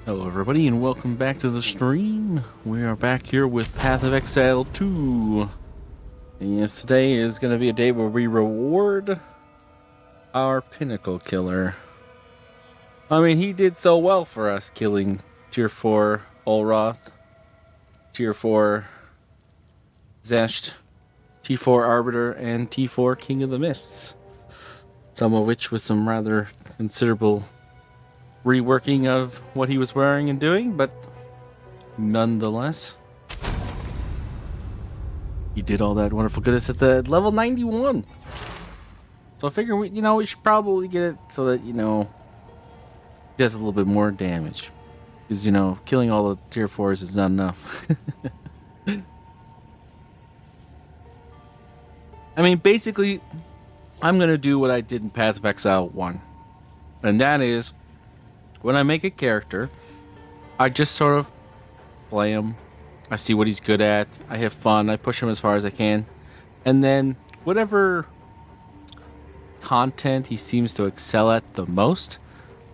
Hello everybody and welcome back to the stream. We are back here with Path of Exile 2. And yes, today is going to be a day where we reward our Pinnacle killer. I mean, he did so well for us killing Tier 4 Olroth, Tier 4 Zesht, T4 Arbiter, and T4 King of the Mists. Some of which was some rather considerable reworking of what he was wearing and doing, but nonetheless, he did all that wonderful goodness at the level 91. So I figure we should probably get it so that, he does a little bit more damage. Because, killing all the tier 4s is not enough. I mean, basically, I'm going to do what I did in Path of Exile 1. And that is, when I make a character, I just sort of play him. I see what he's good at. I have fun. I push him as far as I can. And then whatever content he seems to excel at the most,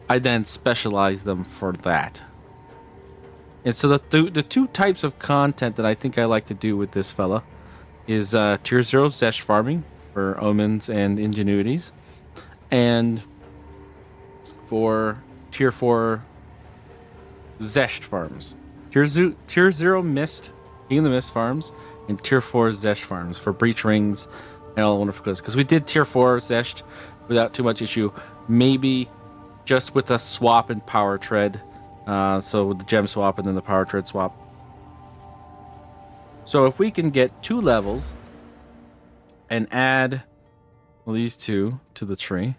I then specialize them for that. And so the two types of content that I think I like to do with this fella is Tier 0 Zesh farming for Omens and Ingenuities. And for Tier 4 Zesht farms. Tier 0 Mist, King of the Mist farms, and Tier 4 Zesht farms for Breach Rings and all the wonderful goods. Because we did Tier 4 Zesht without too much issue. Maybe just with a swap and power tread. So with the gem swap and then the power tread swap. So if we can get 2 levels and add these two to the tree,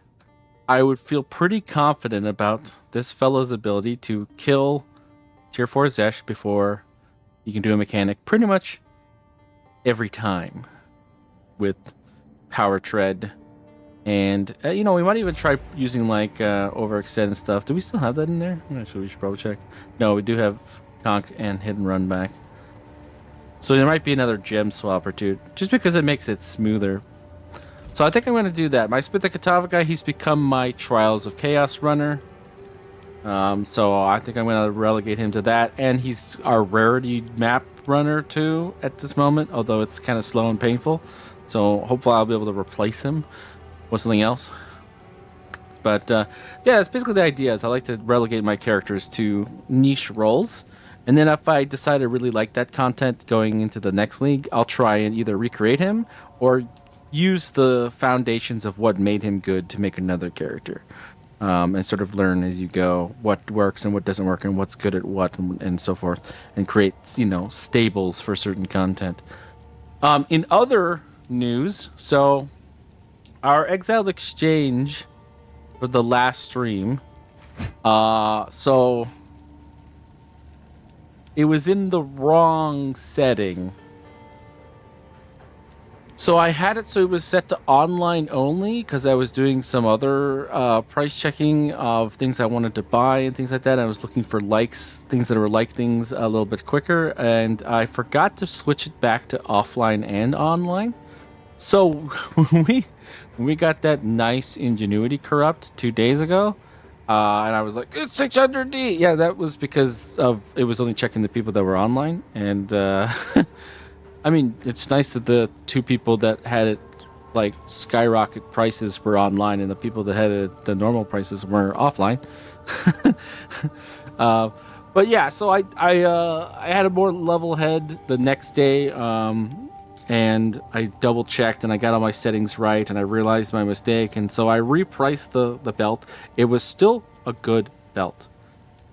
I would feel pretty confident about this fellow's ability to kill Tier 4 Zesh before he can do a mechanic pretty much every time with Power Tread. And, we might even try using like Overextend and stuff. Do we still have that in there? Actually, we should probably check. No, we do have Conk and Hit and Run back. So there might be another gem swap or two, just because it makes it smoother. So I think I'm going to do that. My Spit the Katava guy, he's become my Trials of Chaos runner. So I think I'm going to relegate him to that. And he's our rarity map runner too at this moment, although it's kind of slow and painful. So hopefully I'll be able to replace him with something else. But yeah, that's basically the idea. Is I like to relegate my characters to niche roles. And then if I decide I really like that content going into the next league, I'll try and either recreate him or use the foundations of what made him good to make another character. And sort of learn as you go what works and what doesn't work and what's good at what and so forth. And create, stables for certain content. In other news, so our Exiled Exchange for the last stream, so it was in the wrong setting. So I had it so it was set to online only because I was doing some other price checking of things I wanted to buy and things like that. I was looking for things that were like things a little bit quicker, and I forgot to switch it back to offline and online. So when we got that nice Ingenuity corrupt 2 days ago, and I was like, it's 600D. Yeah, that was because it was only checking the people that were online. And I mean, it's nice that the 2 people that had it like skyrocket prices were online, and the people that had it the normal prices were offline. But yeah, so I had a more level head the next day. And I double checked and I got all my settings right and I realized my mistake. And so I repriced the belt. It was still a good belt.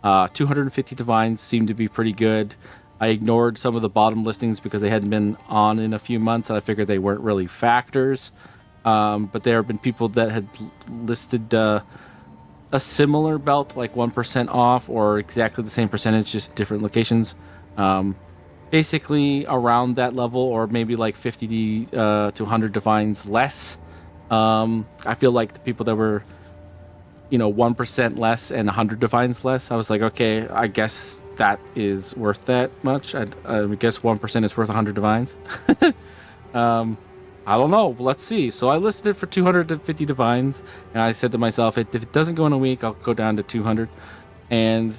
250 divines seemed to be pretty good. I ignored some of the bottom listings because they hadn't been on in a few months and I figured they weren't really factors. But there have been people that had listed a similar belt, like 1% off or exactly the same percentage, just different locations. Basically around that level, or maybe like 50 to 100 divines less. I feel like the people that were, 1% less and 100 divines less, I was like, okay, I guess that is worth that much. I guess 1% is worth 100 divines. I don't know. Let's see. So I listed it for 250 divines, and I said to myself, if it doesn't go in a week, I'll go down to 200. And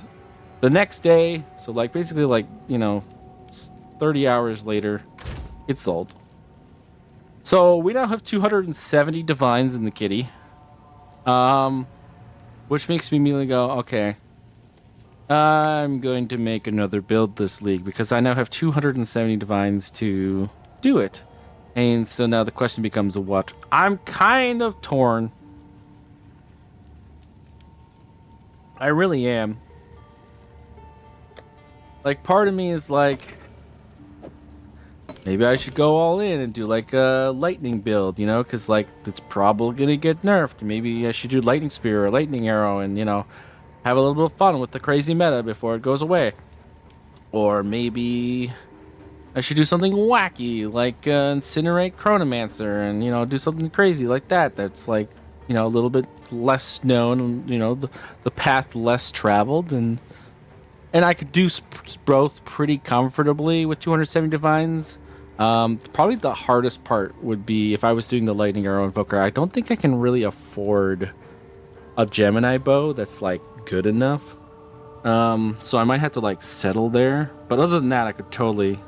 The next day, so like basically like, 30 hours later, it's sold. So we now have 270 divines in the kitty. Which makes me immediately go, okay, I'm going to make another build this league because I now have 270 divines to do it. And so now the question becomes what? I'm kind of torn. I really am. Like, part of me is like, maybe I should go all in and do like a lightning build, because like it's probably gonna get nerfed. Maybe I should do lightning spear or lightning arrow and have a little bit of fun with the crazy meta before it goes away. Or maybe I should do something wacky like incinerate chronomancer and do something crazy like that. That's like a little bit less known, the path less traveled and I could do both pretty comfortably with 270 divines. Probably the hardest part would be if I was doing the lightning arrow invoker. I don't think I can really afford a Gemini bow that's like good enough. So I might have to like settle there. But other than that, I could totally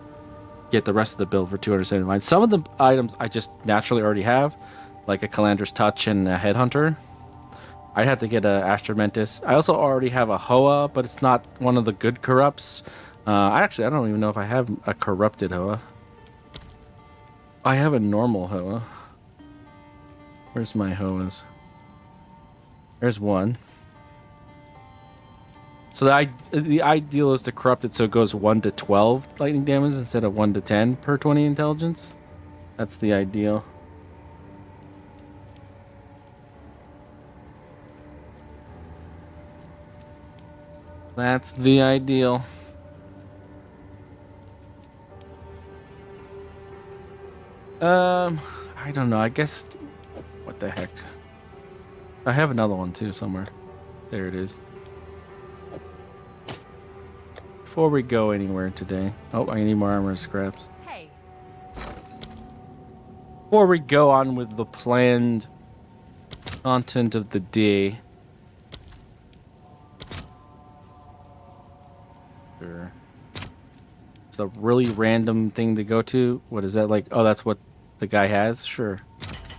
get the rest of the build for 270 divines. Some of the items I just naturally already have, like a Calandra's Touch and a Headhunter. I'd have to get a Astromentis. I also already have a Hoa, but it's not one of the good corrupts. I don't even know if I have a corrupted Hoa. I have a normal Hoa. Where's my Hoas? There's one. So the ideal is to corrupt it so it goes 1 to 12 lightning damage instead of 1 to 10 per 20 intelligence. That's the ideal. That's the ideal. I don't know. I guess. What the heck? I have another one too somewhere. There it is. Before we go anywhere today. Oh, I need more armor scraps. Hey. Before we go on with the planned content of the day. Sure. It's a really random thing to go to. What is that like? Oh, that's what the guy has? Sure.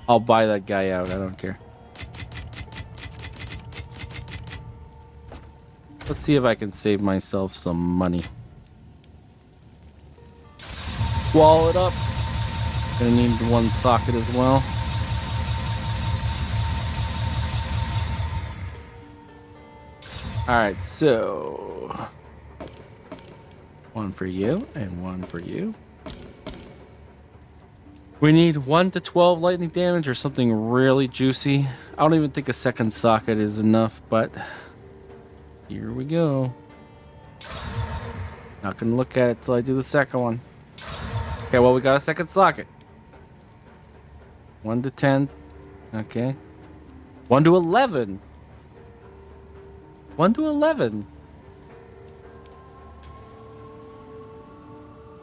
I'll buy that guy out. I don't care. Let's see if I can save myself some money. Wall it up. Gonna need one socket as well. Alright, so... one for you and one for you. We need 1 to 12 lightning damage or something really juicy. I don't even think a second socket is enough, but... here we go. Not gonna look at it till I do the second one. Okay, well, we got a second socket. 1 to 10. Okay. 1 to 11. 1 to 11.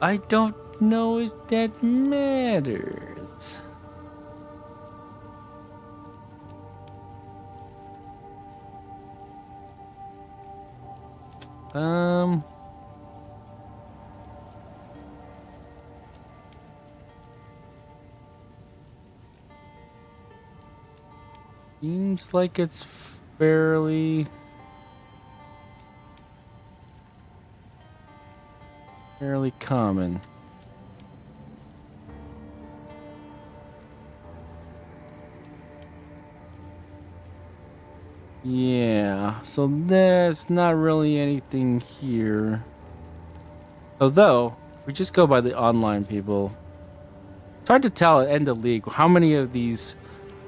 I don't know if that matters. Seems like it's fairly common. Yeah, so there's not really anything here. Although, if we just go by the online people, it's hard to tell at end of league how many of these.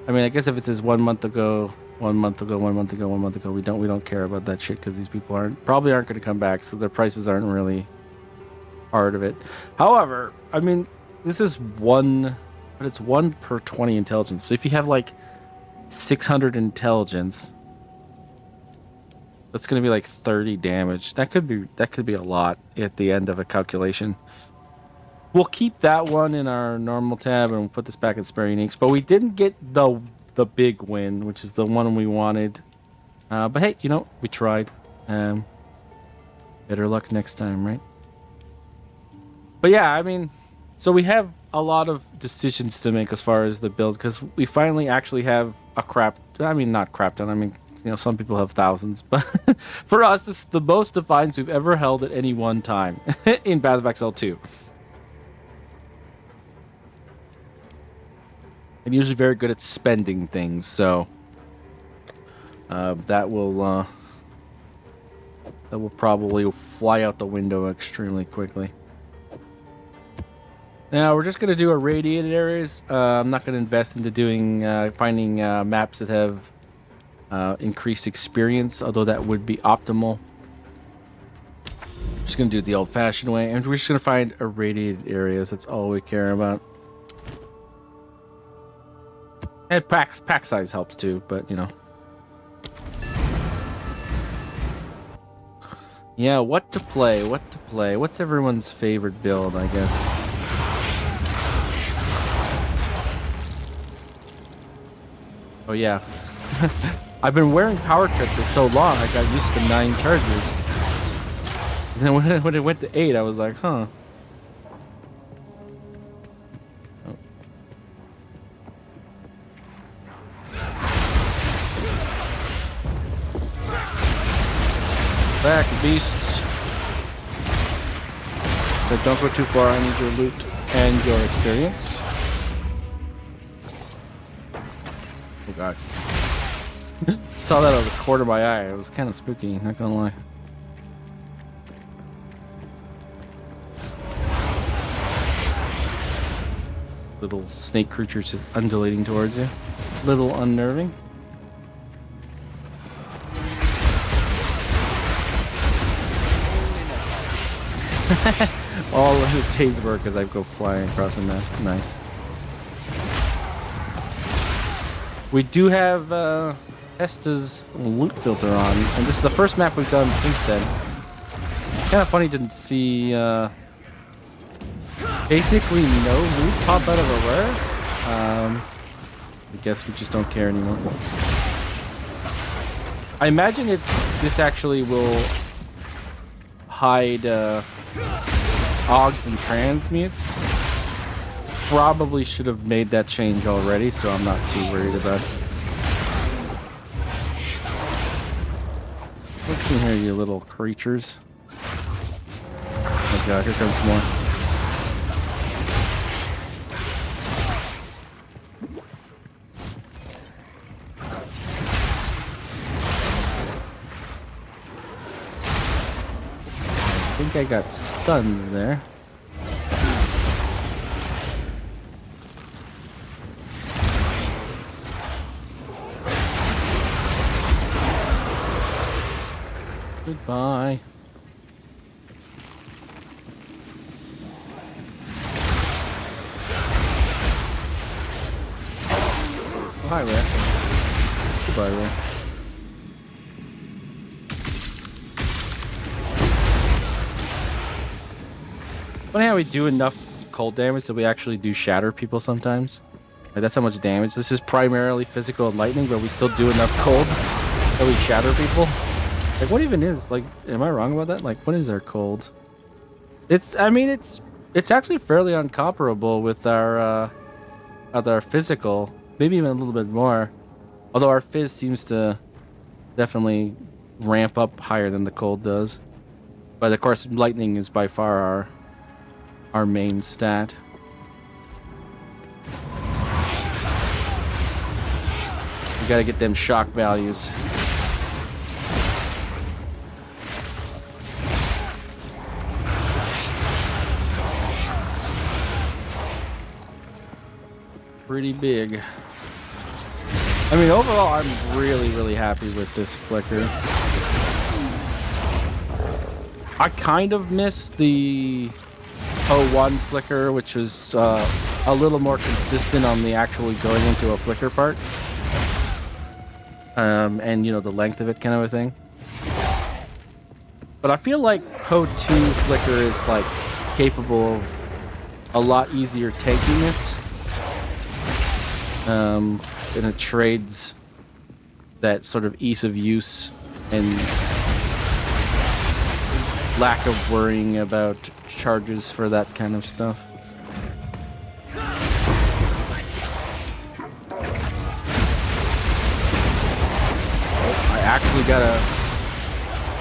I mean, I guess if it says 1 month ago, 1 month ago, 1 month ago, 1 month ago, we don't care about that shit because these people probably aren't going to come back, so their prices aren't really part of it. However, I mean, this is one, but it's 1 per 20 intelligence. So if you have like 600 intelligence, that's going to be like 30 damage. That could be a lot at the end of a calculation. We'll keep that one in our normal tab and we'll put this back in Spare Uniques. But we didn't get the big win, which is the one we wanted. But hey, we tried. Better luck next time, right? But yeah, I mean, so we have a lot of decisions to make as far as the build, because we finally actually have a crap. I mean, not crap ton. I mean, you know, some people have thousands, but for us, this is the most defiance we've ever held at any one time in Path of XL 2. And usually very good at spending things, so that will probably fly out the window extremely quickly. Now we're just gonna do irradiated areas. I'm not gonna invest into doing finding maps that have increased experience, although that would be optimal. Just gonna do it the old-fashioned way, and we're just gonna find irradiated areas. That's all we care about. And pack size helps too, but you know. Yeah, what to play? What to play? What's everyone's favorite build? I guess. Oh yeah. I've been wearing power trip for so long, I got used to 9 charges. And then when it went to 8, I was like, huh. Oh. Back, beasts. But don't go too far, I need your loot and your experience. Oh god. Saw that out of the corner of my eye. It was kind of spooky, not gonna lie. Little snake creatures just undulating towards you. Little unnerving. All of the days work as I go flying across the map. Nice. We do have Esta's loot filter on, and this is the first map we've done since then. It's kind of funny to see basically no loot pop out of a rare. I guess we just don't care anymore. I imagine this actually will hide Augs and transmutes. Probably should have made that change already, so I'm not too worried about it. What's in here, you little creatures? Oh god, here comes more. I think I got stunned there. Goodbye. Oh, hi, Rare. Goodbye, Rare. Funny how we do enough cold damage that we actually do shatter people sometimes. Like, that's how much damage. This is primarily physical and lightning, but we still do enough cold that we shatter people. Like, what even is, like, am I wrong about that? Like, what is our cold? I mean, it's actually fairly incomparable with our physical. Maybe even a little bit more. Although our fizz seems to definitely ramp up higher than the cold does. But of course, lightning is by far our main stat. We gotta get them shock values. Pretty big. I mean, overall, I'm really, really happy with this flicker. I kind of miss the PoE2 flicker, which was a little more consistent on the actually going into a flicker part. And, you know, the length of it kind of a thing. But I feel like PoE2 flicker is, like, capable of a lot easier tankiness. And it trades that sort of ease of use and lack of worrying about charges for that kind of stuff. Oh, I actually got a...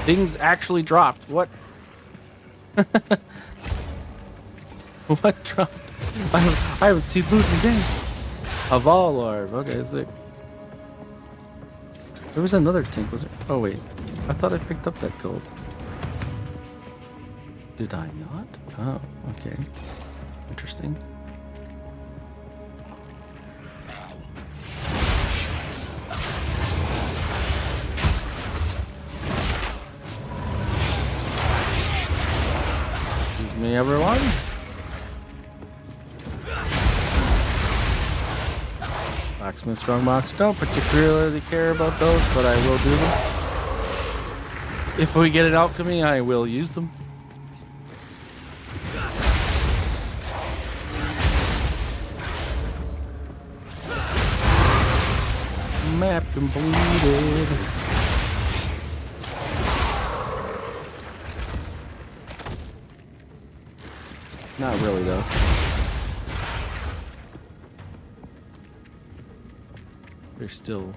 Things actually dropped. What? What dropped? I haven't seen loot in days. A Vol Orb. Okay, sick. There was another tank, was there? Oh, wait. I thought I picked up that gold. Did I not? Oh, okay. Interesting. Excuse me, everyone. Blacksmith strongbox. Don't particularly care about those, but I will do them. If we get an alchemy, I will use them. Map completed. Not really, though. There's still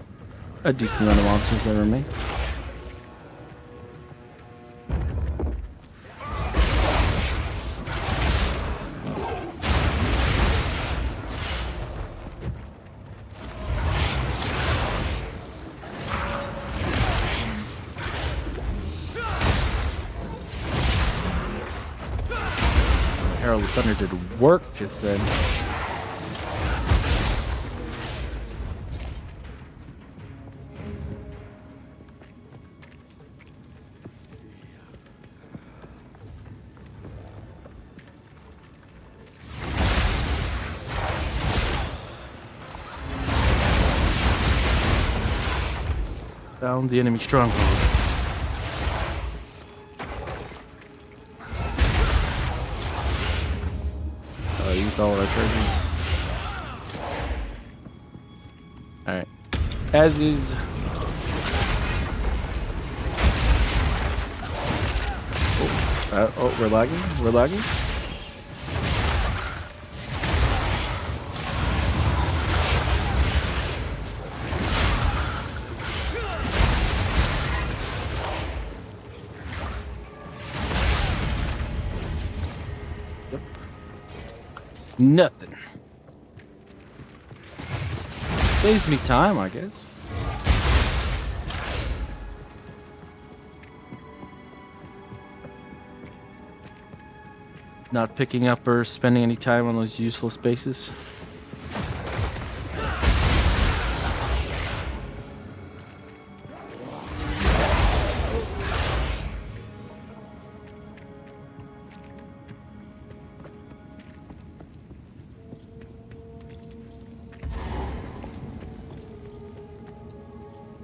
a decent amount of monsters that remain. Herald of Thunder did work just then. Found the enemy stronghold. Used all of our charges. Alright. As is. Oh, we're lagging? We're lagging? Nothing. Saves me time, I guess. Not picking up or spending any time on those useless bases.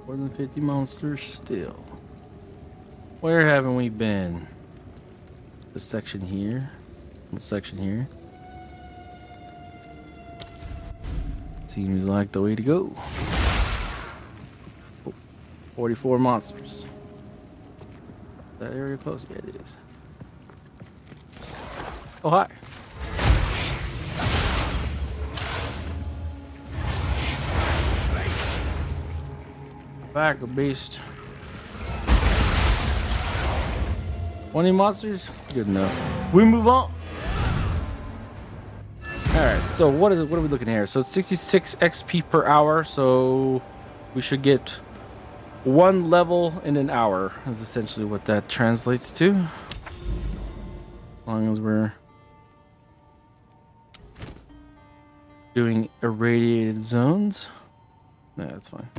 More than 50 monsters still. Where haven't we been? The section here. The section here. Seems like the way to go. Oh, 44 monsters. That area close? Yeah, it is. Oh, hi. Back a beast. 20 monsters? Good enough. We move on. Alright, so what are we looking here? So it's 66 XP per hour, so we should get 1 level in an hour is essentially what that translates to. As long as we're doing irradiated zones. Yeah, that's fine.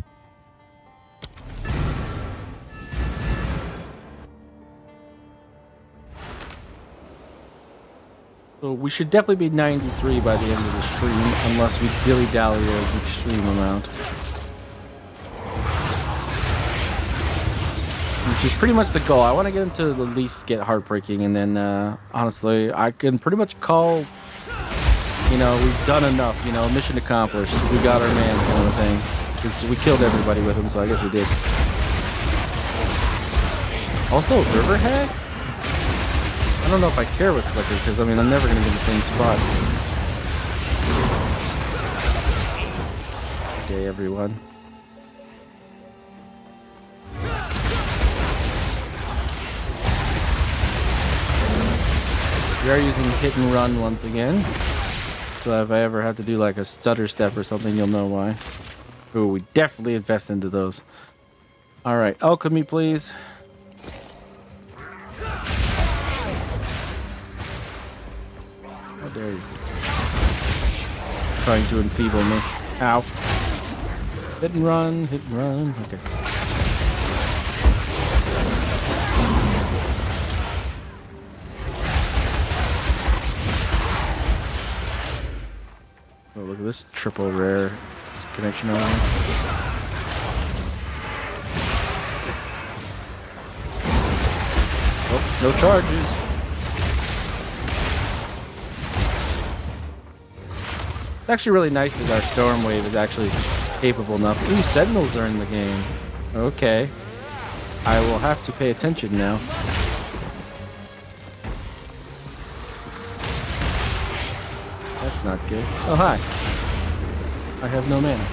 So we should definitely be 93 by the end of the stream, unless we dilly-dally an extreme amount. Which is pretty much the goal. I want to get him to at least get heartbreaking, and then, honestly, I can pretty much call, you know, we've done enough, you know, mission accomplished. We got our man kind of thing. Because we killed everybody with him, so I guess we did. Also, River Hag? don't know if I care with Flicker, because, I mean, I'm never going to be in the same spot. Good day, everyone. We are using hit and run once again. So if I ever have to do like a stutter step or something, you'll know why. Ooh, we definitely invest into those. All right, alchemy, please. How dare you? Trying to enfeeble me. Ow. Hit and run, hit and run. Okay. Oh, look at this triple rare connection on here. Oh, no charges. It's actually really nice that our storm wave is actually capable enough. Ooh, sentinels are in the game. Okay. I will have to pay attention now. That's not good. Oh, hi. I have no mana.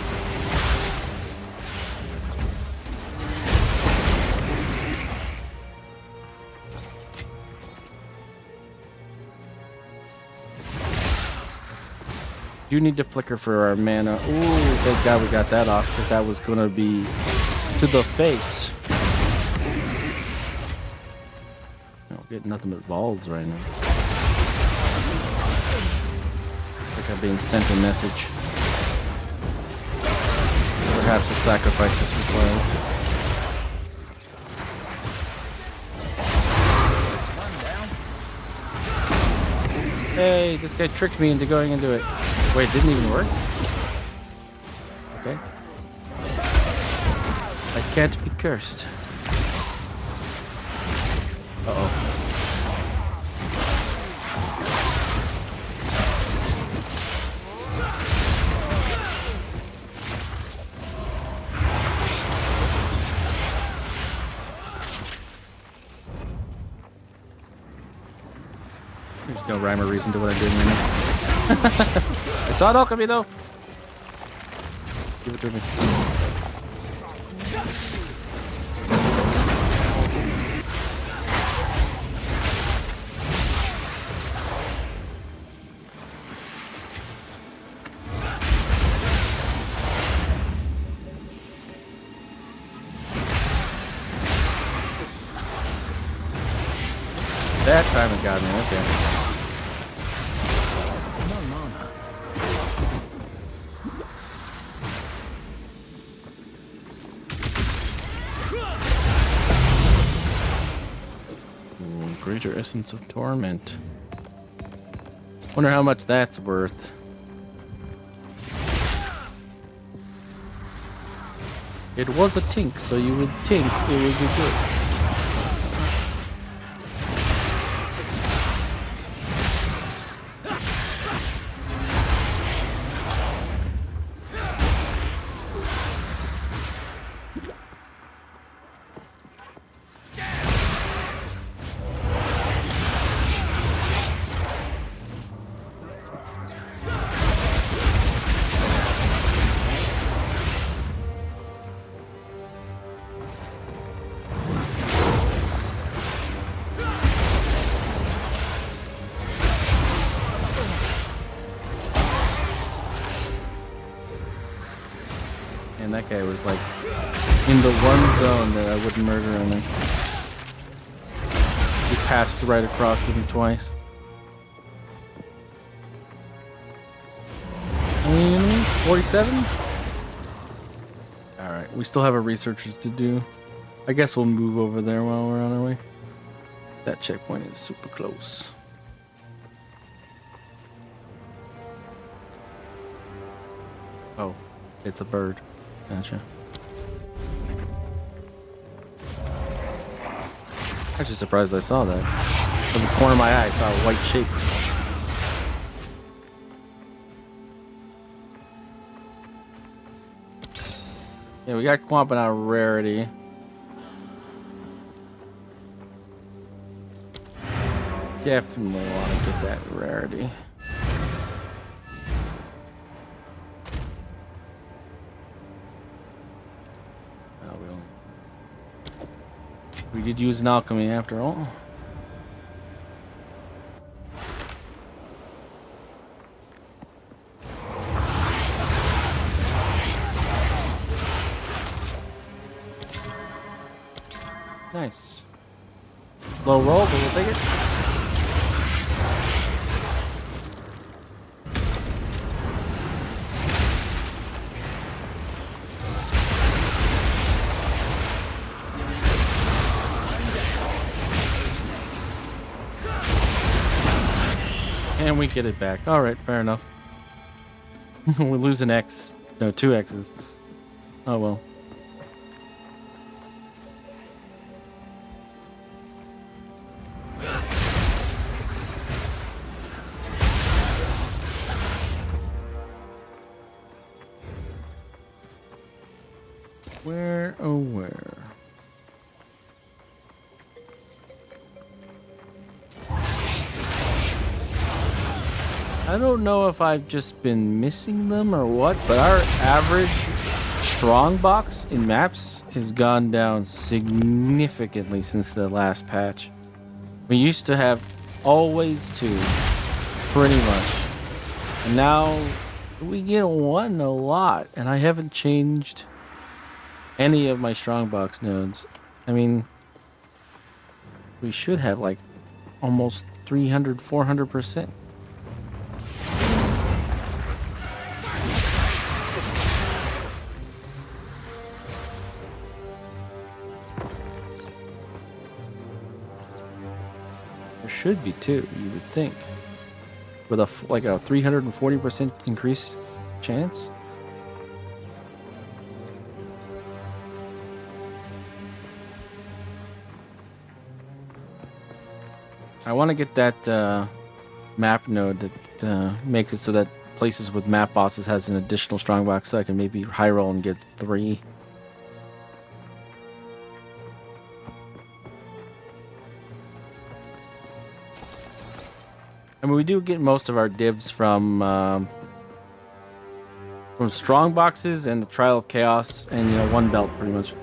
You need to flicker for our mana. Ooh, thank God we got that off, because that was going to be to the face. I don't get nothing but balls right now. Like I'm being sent a message. Perhaps a sacrifice is required. Hey, this guy tricked me into going into it. Wait, it didn't even work? Okay. I can't be cursed. Uh-oh. There's no rhyme or reason to what I'm doing right now. I saw it alchemy though. Give it to me. That time it got me, okay. Greater Essence of Torment. Wonder how much that's worth. It was a tink, so you would think it would be good. And that guy was like in the one zone that I wouldn't murder him in. He passed right across him twice. How many enemies? 47? Alright, we still have our researchers to do. I guess we'll move over there while we're on our way. That checkpoint is super close. Oh, it's a bird. Gotcha. Actually surprised I saw that. From the corner of my eye, I saw a white shape. Yeah, we got Quampin out of rarity. Definitely want to get that rarity. Oh, we did use an alchemy after all. Nice. Low roll, but we'll take it. And we get it back. All right, fair enough. We lose an X. No, 2 X's. Oh well. Where, oh where? I don't know if I've just been missing them or what, but our average strong box in maps has gone down significantly since the last patch. We used to have always 2, pretty much. And now we get 1 a lot, and I haven't changed any of my strongbox nodes. I mean, we should have like almost 300, 400%. There should be too, you would think, with like a 340% increase chance. I want to get that map node that makes it so that places with map bosses has an additional strongbox, so I can maybe high roll and get 3. I mean, we do get most of our divs from strong boxes and the Trial of Chaos, and 1 belt pretty much.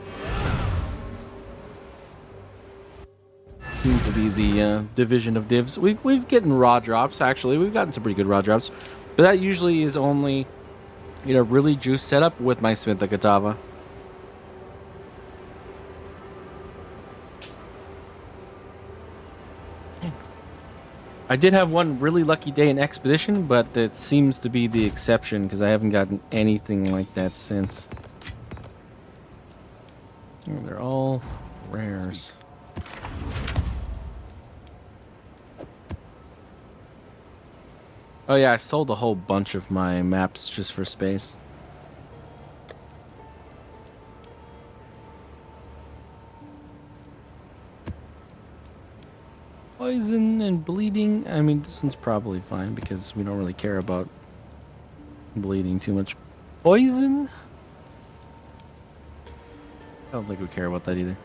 Seems to be the division of divs. We've gotten raw drops, actually. We've gotten some pretty good raw drops. But that usually is only, really juice setup with my Smith the Katava. I did have one really lucky day in Expedition, but it seems to be the exception because I haven't gotten anything like that since. Oh, they're all rares. Oh yeah, I sold a whole bunch of my maps just for space. Poison and bleeding. I mean, this one's probably fine because we don't really care about bleeding too much. Poison? I don't think we care about that either.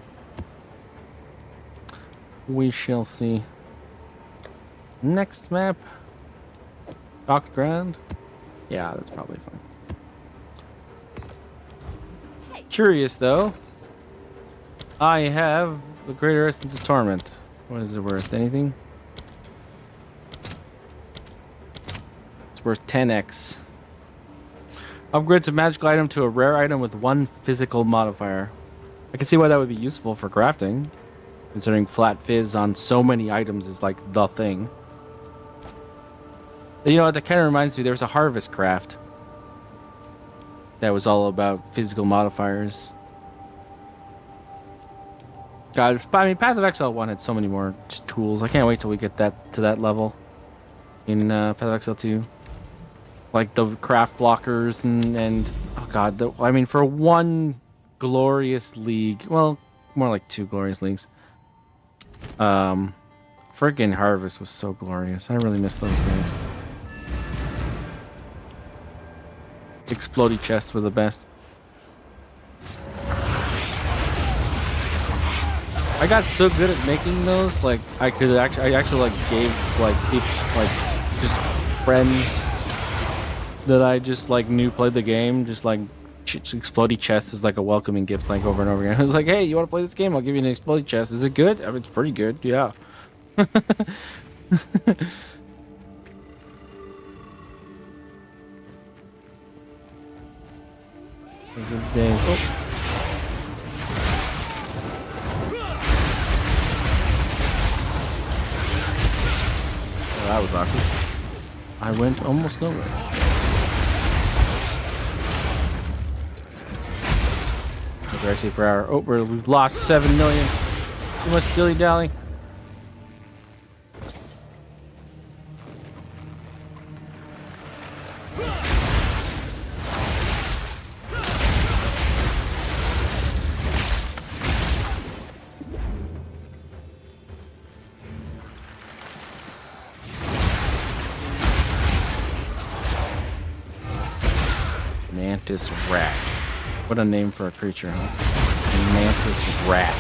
We shall see. Next map. Docked ground? Yeah, that's probably fine. Curious though. I have the Greater Essence of Torment. What is it worth? Anything? It's worth 10x. Upgrades a magical item to a rare item with 1 physical modifier. I can see why that would be useful for crafting, considering flat fizz on so many items is like the thing. You know what, that kind of reminds me, there was a harvest craft that was all about physical modifiers. God, but I mean, Path of Exile 1 had so many more tools. I can't wait till we get that to that level in Path of Exile 2. Like the craft blockers and oh god, I mean, for 1 glorious league, well, more like 2 glorious leagues. Friggin' Harvest was so glorious. I really miss those days. Explodey chests were the best. I got so good at making those, like I actually like gave like people like just friends that I just like knew played the game, just like explodey chest is like a welcoming gift, like over and over again. I was like, hey, you want to play this game? I'll give you an explodey chest. Is it good? I mean, it's pretty good. Yeah. Is it day? Oh. Oh, that was awkward. I went almost nowhere. Those are actually per hour. Oh, we've lost 7 million. Too much dilly dally. Mantis rat. What a name for a creature, huh? Mantis rat.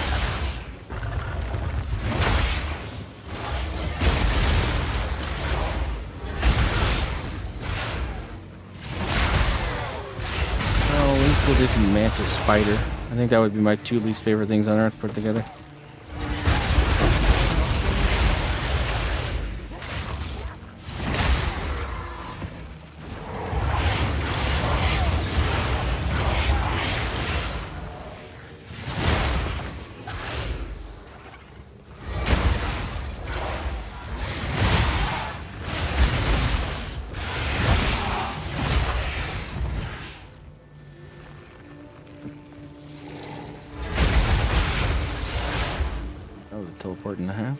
Well, at least it isn't mantis spider. I think that would be my 2 least favorite things on Earth put together. That was a teleport and a half.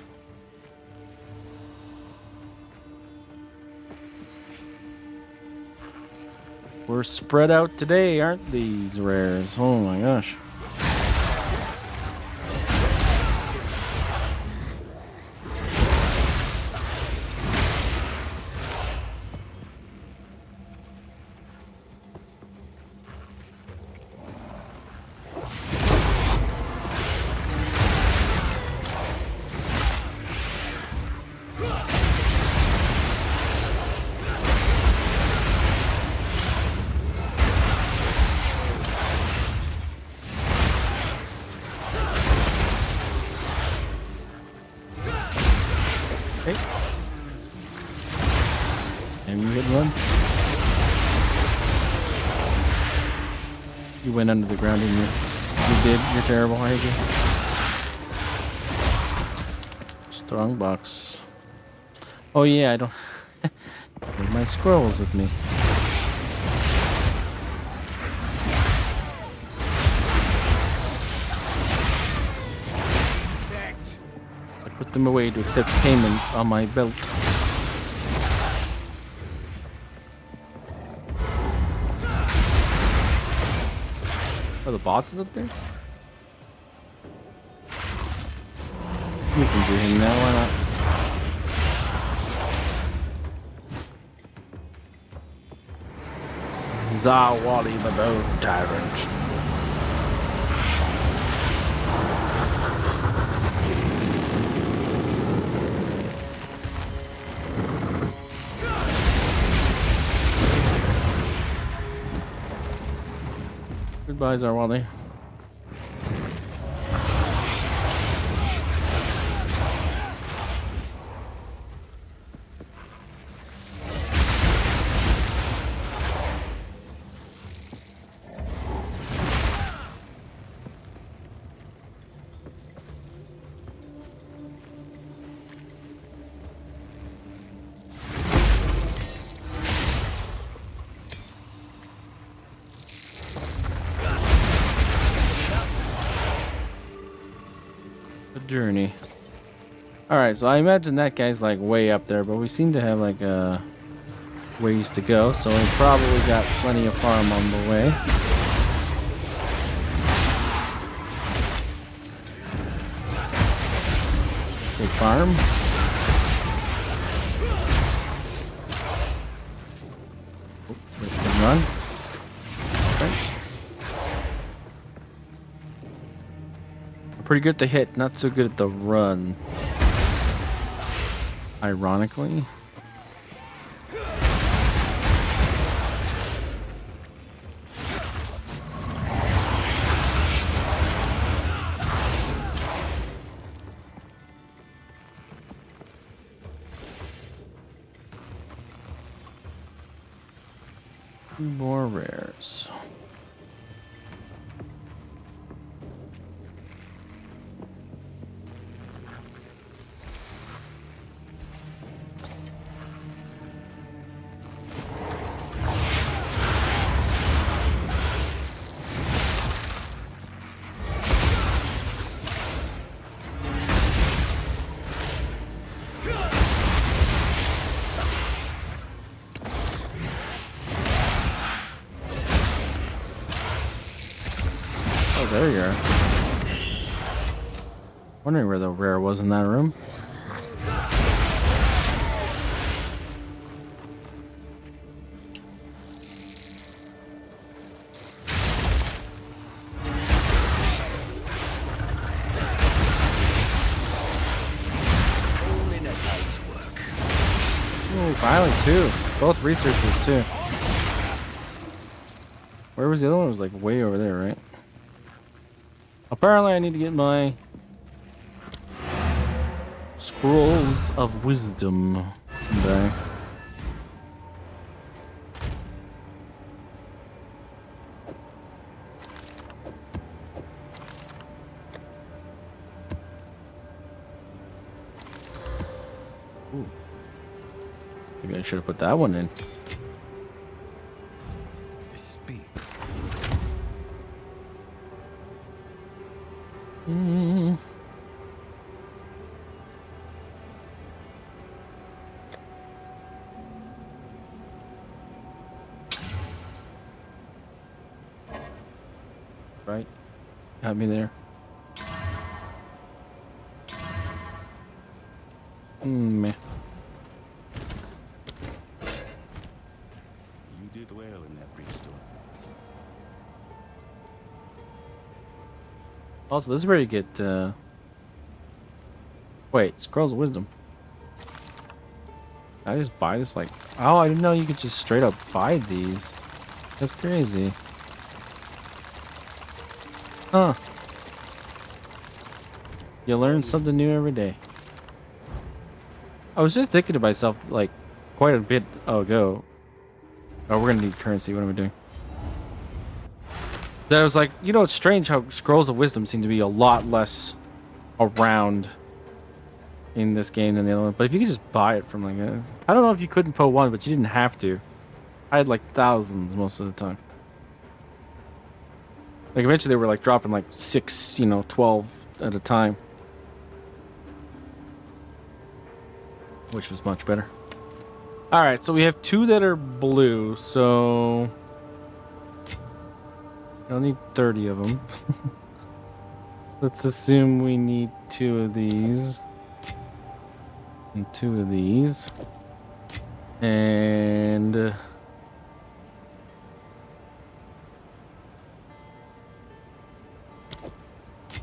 We're spread out today, aren't these rares? Oh my gosh. Okay. And you hit run. You went under the ground, didn't you? You did. You're terrible, I hate you. Strong box. Oh yeah, I don't have my scrolls with me. Put them away to accept payment on my belt. Are the bosses up there? We can do him now, why not? Zawali the Bone Tyrant. Goodbye, Zarwali. Journey. Alright, so I imagine that guy's like way up there, but we seem to have like ways to go, so we probably got plenty of farm on the way. Take farm. Oh, run. Okay. Pretty good to hit, not so good at the run. Ironically. More rares. There you are. Wondering where the rare was in that room. Oh, finally two. Both researchers too. Where was the other one? It was like way over there, right? Apparently I need to get my Scrolls of Wisdom back. Ooh. Maybe I should have put that one in. Right, got me there. Meh. You did well in that brief story. Also, this is where you get wait, Scrolls of Wisdom. Can I just buy this? Like, oh, I didn't know you could just straight up buy these. That's crazy. Huh. You learn something new every day. I was just thinking to myself, like, quite a bit ago. Oh, we're gonna need currency. What am I doing? That I was like, you know, it's strange how Scrolls of Wisdom seem to be a lot less around in this game than the other one. But if you could just buy it from like a... I don't know if you could in PoE1, but you didn't have to. I had like thousands most of the time. Like eventually they were like dropping like 6, 12 at a time. Which was much better. Alright, so we have 2 that are blue, so... I don't need 30 of them. Let's assume we need 2 of these. And 2 of these. And...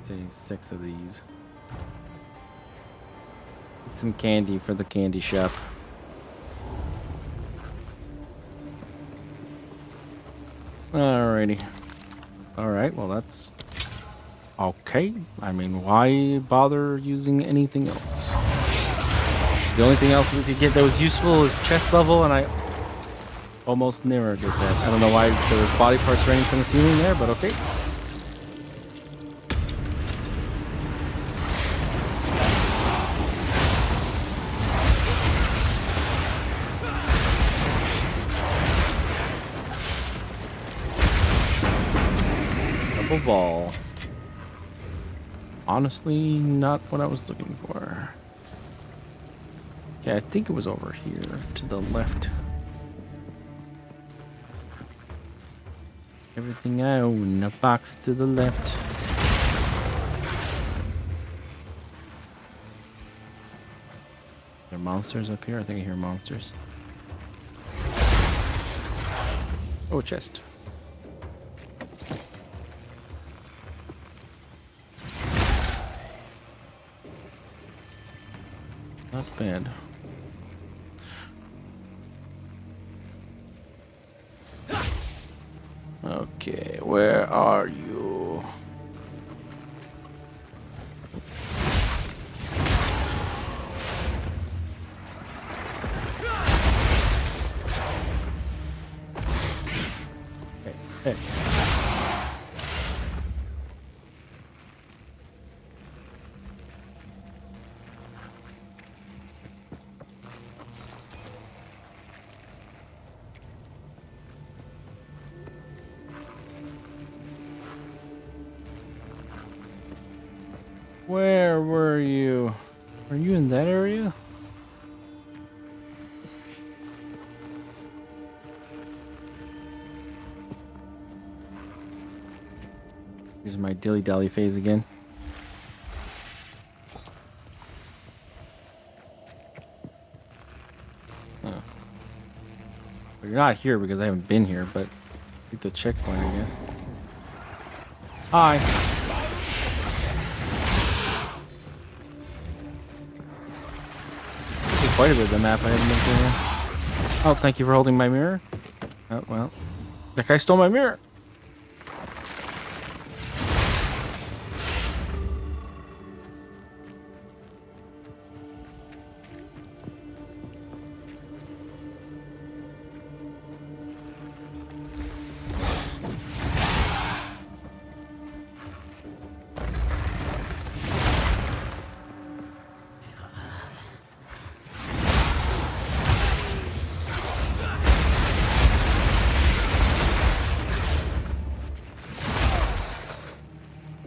say 6 of these. Get some candy for the candy shop. Alrighty. Alright, well that's okay. I mean, why bother using anything else? The only thing else we could get that was useful is chest level, and I almost never get that. I don't know why there was body parts raining from the ceiling there, but okay. Ball. Honestly, not what I was looking for. Okay, I think it was over here to the left. Everything I own, a box to the left. There are monsters up here? I think I hear monsters. Oh, a chest. Not bad. Okay, where are you? Hey. Where were you? Were you in that area? Here's my dilly-dally phase again. Oh. Well, you're not here because I haven't been here, but get the checkpoint, I guess. Hi. There's quite a bit of the map I haven't been to here. Oh, thank you for holding my mirror. Oh, well. That guy stole my mirror.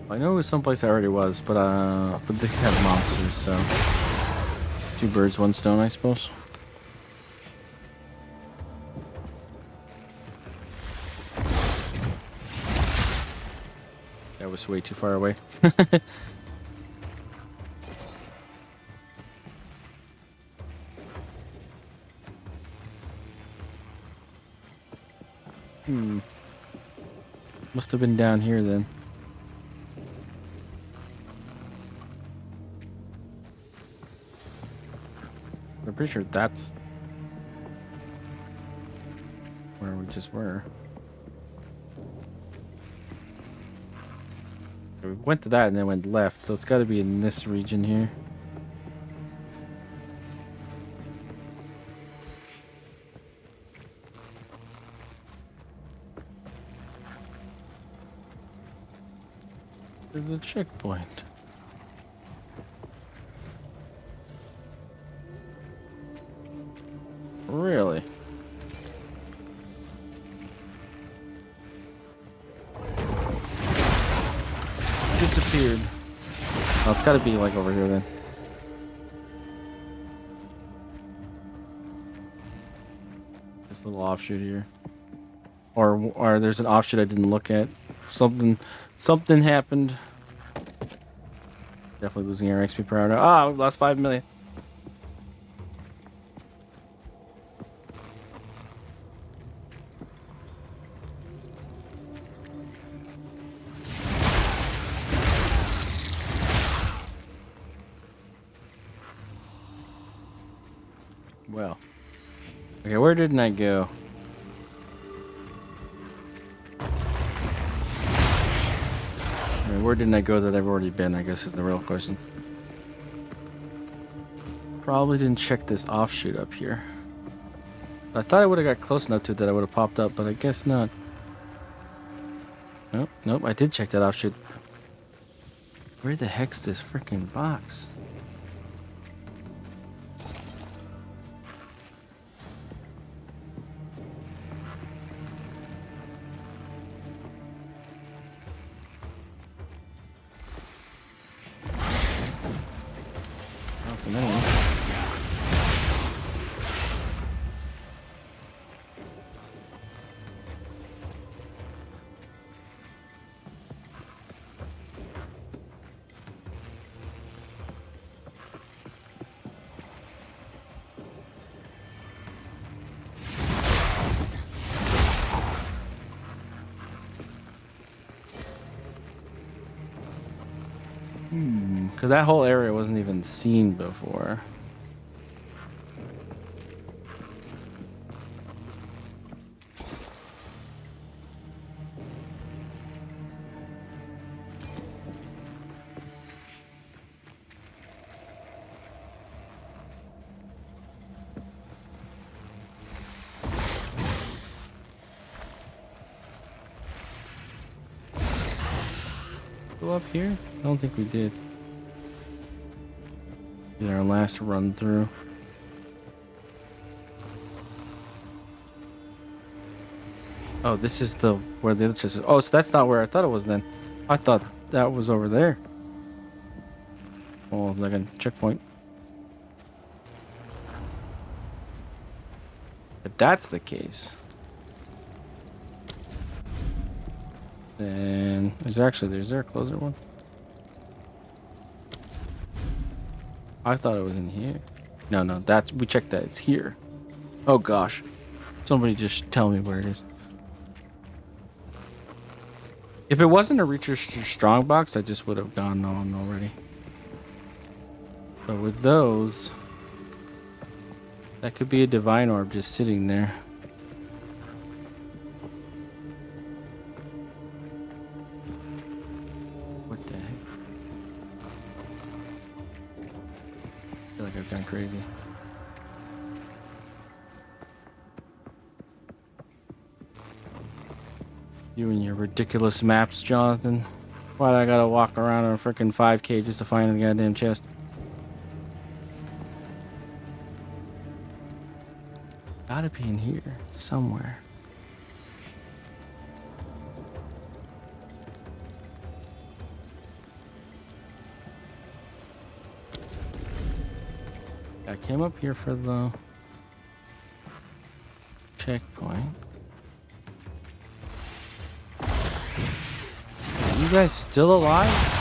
I know it was someplace I already was, but this has monsters, so 2 birds, 1 stone, I suppose. That was way too far away. Must have been down here then. I'm pretty sure that's where we just were. We went to that and then went left, so it's got to be in this region here. There's a checkpoint. Really? Disappeared. Oh, it's got to be like over here then. This little offshoot here. Or there's an offshoot I didn't look at. Something happened. Definitely losing our XP per hour now. Ah, we lost 5 million. Well. Okay, where didn't I go? I mean, where didn't I go that I've already been, I guess is the real question. Probably didn't check this offshoot up here. I thought I would have got close enough to it that I would have popped up, but I guess not. Nope, I did check that offshoot. Where the heck's this freaking box? Oh, some enemies. Because that whole area wasn't even seen before. Go up here? I don't think we did. Did our last run through. Oh, this is the where the other chest is. Oh, so that's not where I thought it was then. I thought that was over there. Hold on a second. Checkpoint. If that's the case, then is there a closer one? I thought it was in here. No, that's we checked that. It's here. Oh gosh. Somebody just tell me where it is. If it wasn't a Reacher Strongbox, I just would have gone on already. But with those, that could be a divine orb just sitting there. What the heck? I feel like I've gone crazy. You and your ridiculous maps, Jonathan. Why'd I gotta walk around on a freaking 5K just to find a goddamn chest? Gotta be in here somewhere. I came up here for the checkpoint. Are you guys still alive?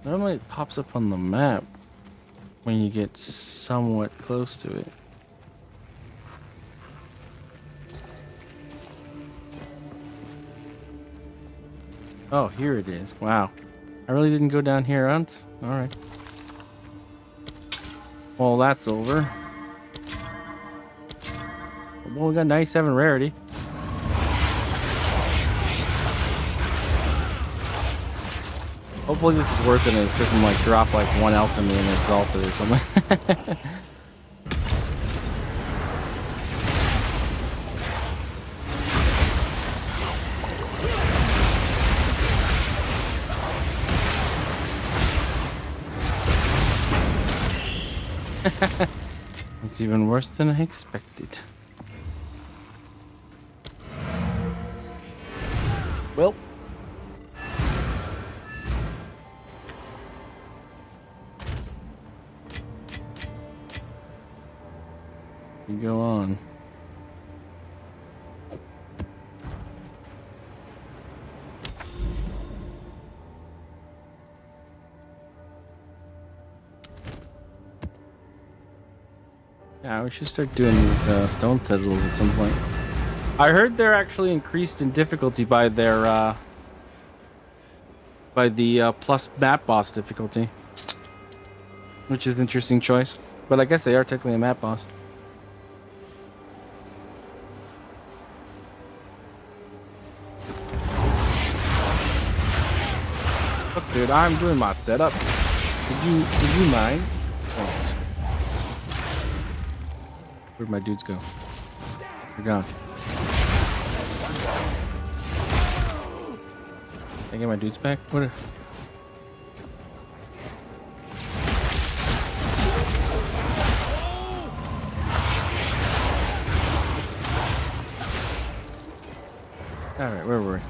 Normally it pops up on the map when you get somewhat close to it. Oh, here it is. Wow. I really didn't go down here once. Alright. Well, that's over. Well, we got 97 rarity. Hopefully this is worth it and it doesn't like drop like one alchemy and exalted or something. It's even worse than I expected. Well. You go on. Yeah, we should start doing these stone citadels at some point. I heard they're actually increased in difficulty by their by the plus map boss difficulty, which is an interesting choice. But I guess they are technically a map boss. Look, dude, I'm doing my setup. Would you mind? Thanks. Where'd my dudes go? They're gone. Can I get my dudes back? What? All right, where were we?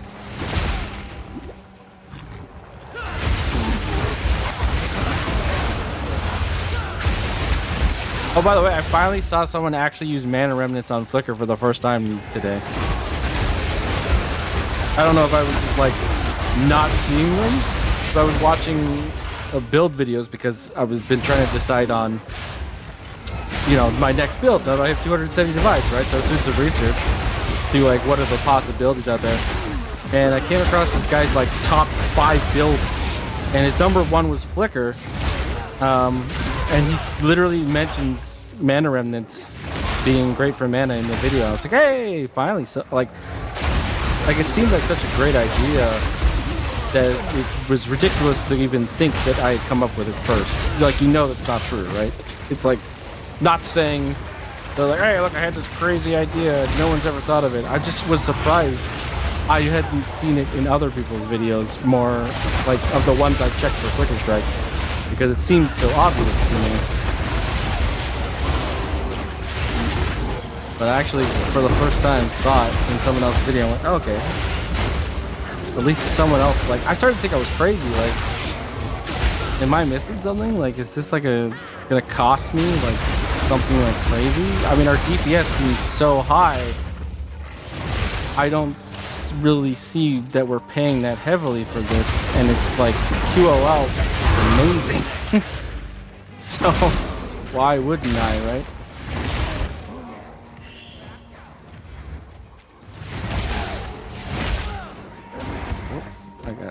Oh, by the way, I finally saw someone actually use mana remnants on Flickr for the first time today. I don't know if I was just like not seeing them, but I was watching build videos because I was been trying to decide on, you know, my next build. Now I have 270 divides, right? So I was doing some research, see like what are the possibilities out there, and I came across this guy's like top 5 builds and his number one was Flicker. And he literally mentions mana remnants being great for mana in the video. I was like, hey, finally, so like it seemed like such a great idea that it was ridiculous to even think that I had come up with it first. Like, you know, that's not true, right? It's like not saying they're like, hey, look, I had this crazy idea. No one's ever thought of it. I just was surprised I hadn't seen it in other people's videos more, like of the ones I checked for Flicker Strike, because it seemed so obvious to me. But I actually, for the first time, saw it in someone else's video and went, oh, okay. At least someone else, like, I started to think I was crazy, like, am I missing something? Like, is this like gonna cost me, like, something like crazy? I mean, our DPS seems so high. I don't really see that we're paying that heavily for this, and it's like QOL is amazing. So why wouldn't I, right?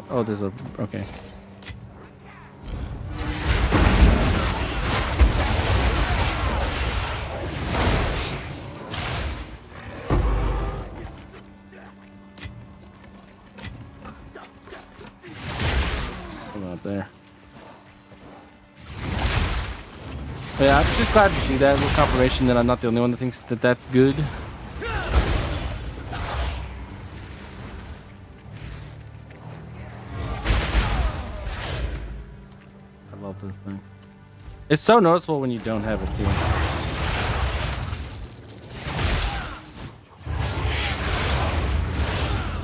Oh, there's a okay. There. But yeah, I'm just glad to see that little confirmation that I'm not the only one that thinks that that's good. I love this thing. It's so noticeable when you don't have it too.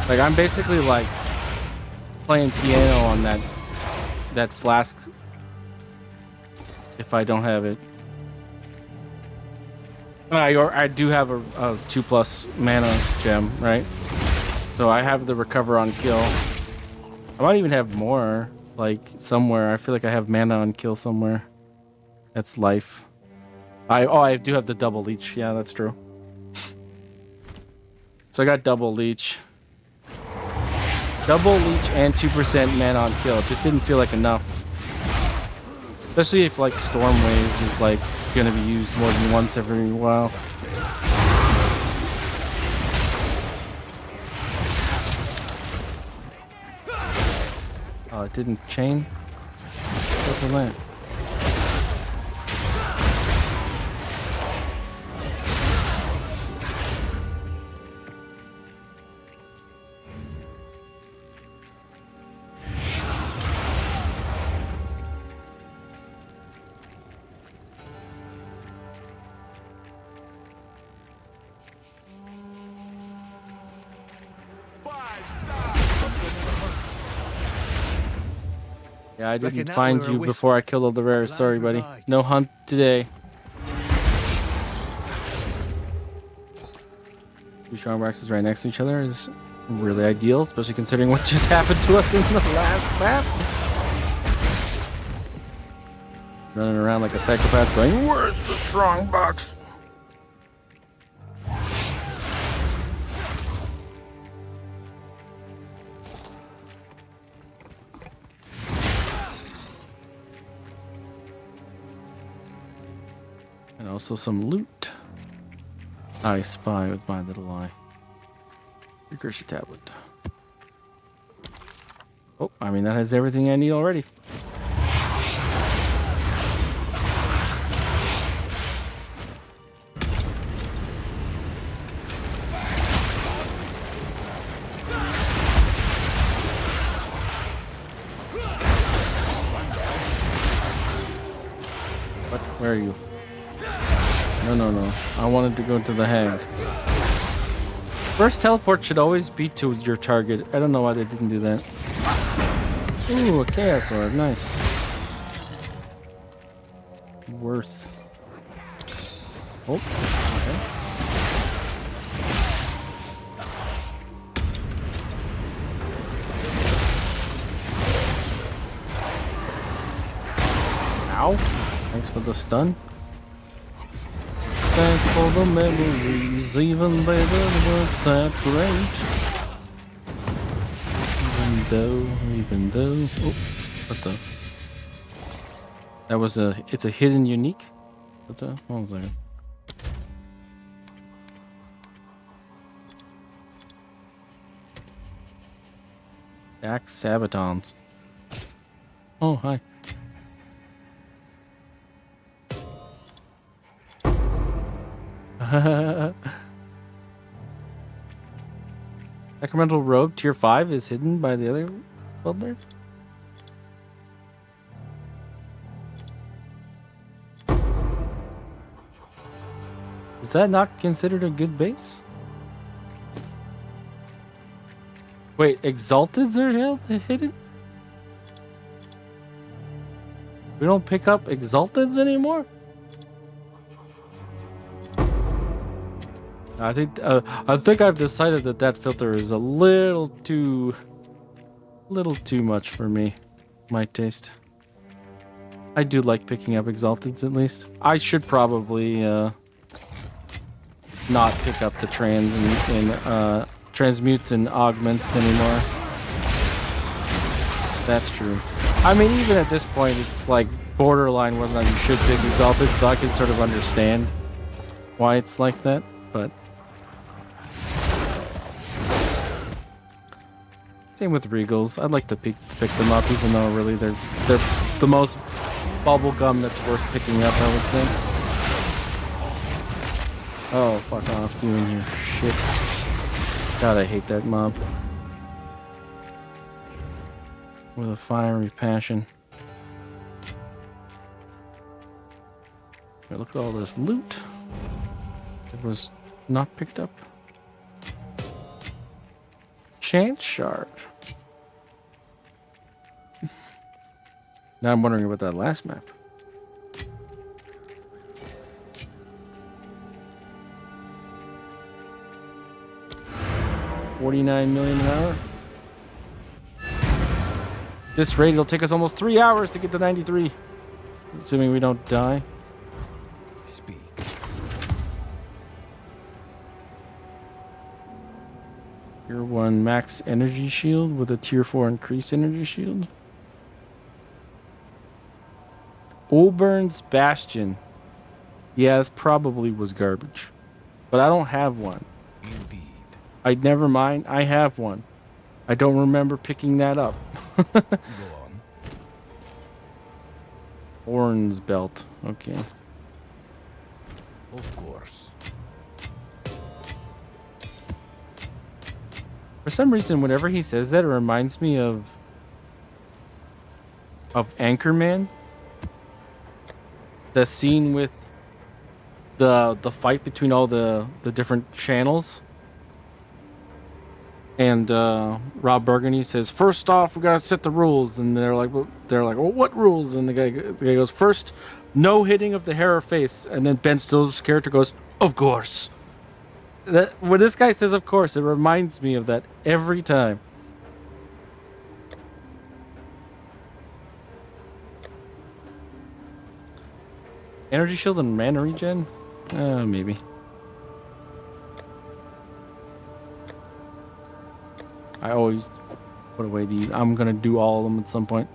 Like, I'm basically like playing piano on that flask if I don't have it. I do have a 2+ mana gem, right? So I have the recover on kill. I might even have more, like, somewhere. I feel like I have mana on kill somewhere. That's life. I do have the double leech. Yeah, that's true. So I got double leech. Double leech and 2% mana on kill. It just didn't feel like enough. Especially if like Storm Wave is like gonna be used more than once every while. Oh, it didn't chain? What's the land? Yeah, I didn't find you before I killed all the rares. Sorry, buddy. No hunt today. Two strong boxes right next to each other is really ideal, especially considering what just happened to us in the last map. Running around like a psychopath going, where's the strong box? And also some loot. I spy with my little eye. Precursor tablet. Oh, I mean, that has everything I need already. What? Where are you? No. I wanted to go to the hag. First teleport should always be to your target. I don't know why they didn't do that. Ooh, a chaos orb. Nice. Worth. Oh, okay. Ow. Thanks for the stun. Thanks for the memories, even they weren't that great. Even though, oh. What the? That was a. It's a hidden unique. What the? Hold on a second. Axe sabatons. Oh, hi. Sacramental robe tier 5 is hidden by the other builder. Is that not considered a good base? Wait, Exalteds are hidden? We don't pick up Exalteds anymore? I think I've decided that filter is a little too much for me, my taste. I do like picking up Exalteds at least. I should probably not pick up the transmutes and augments anymore. That's true. I mean, even at this point, it's like borderline whether you should pick Exalted, so I can sort of understand why it's like that, but same with Regals. I'd like to pick them up, even though really they're the most bubblegum that's worth picking up, I would say. Oh, fuck off, you and your shit. God, I hate that mob. With a fiery passion. Okay, look at all this loot. It was not picked up. Chance shard. Now I'm wondering about that last map. $49 million an hour. This raid will take us almost 3 hours to get to 93. Assuming we don't die. Speak. Tier 1 max energy shield with a tier 4 increased energy shield. Obern's Bastion. Yeah, this probably was garbage. But I don't have one. Indeed. I'd never mind. I have one. I don't remember picking that up. Go on. Oran's belt. Okay. Of course. For some reason, whenever he says that, it reminds me of Anchorman. The scene with the fight between all the different channels. And Rob Burgundy says, "First off, we gotta set the rules." And they're like, "Well, what rules?" And the guy goes, "First, no hitting of the hair or face." And then Ben Stiller's character goes, "Of course." That when this guy says "of course," it reminds me of that every time. Energy shield and mana regen? Maybe. I always put away these. I'm gonna do all of them at some point.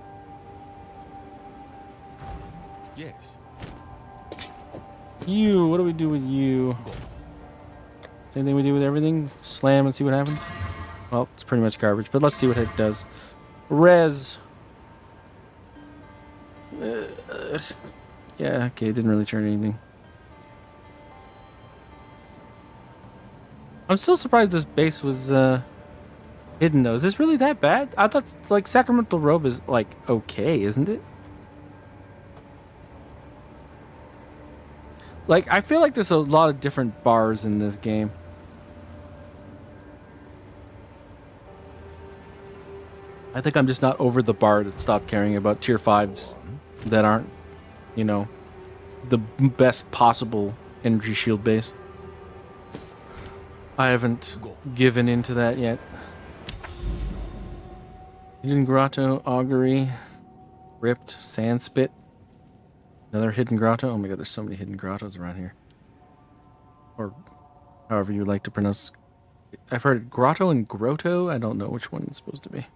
Yes. You, what do we do with you? Same thing we do with everything. Slam and see what happens. Well, it's pretty much garbage, but let's see what it does. Res. Yeah, okay, it didn't really turn anything. I'm still surprised this base was hidden though. Is this really that bad? I thought like Sacramental Robe is like okay, isn't it? Like I feel like there's a lot of different bars in this game. I think I'm just not over the bar to stop caring about tier 5s that aren't, you know, the best possible energy shield base. I haven't given into that yet. Hidden Grotto, Augury, Ripped, Sandspit. Another Hidden Grotto. Oh my god, there's so many Hidden Grottos around here. Or however you like to pronounce. I've heard Grotto and Grotto. I don't know which one it's supposed to be.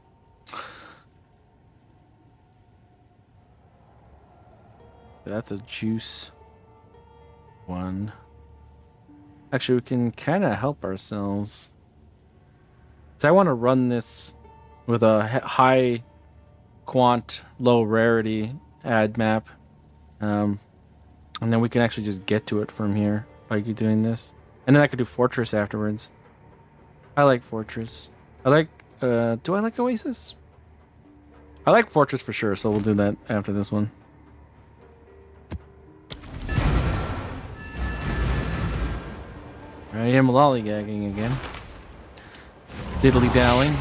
That's a juice one. Actually, we can kind of help ourselves. So I want to run this with a high quant, low rarity ad map. And then we can actually just get to it from here by doing this. And then I could do Fortress afterwards. I like Fortress. I like, do I like Oasis? I like Fortress for sure, so we'll do that after this one. I am lollygagging again. Diddly-dallying.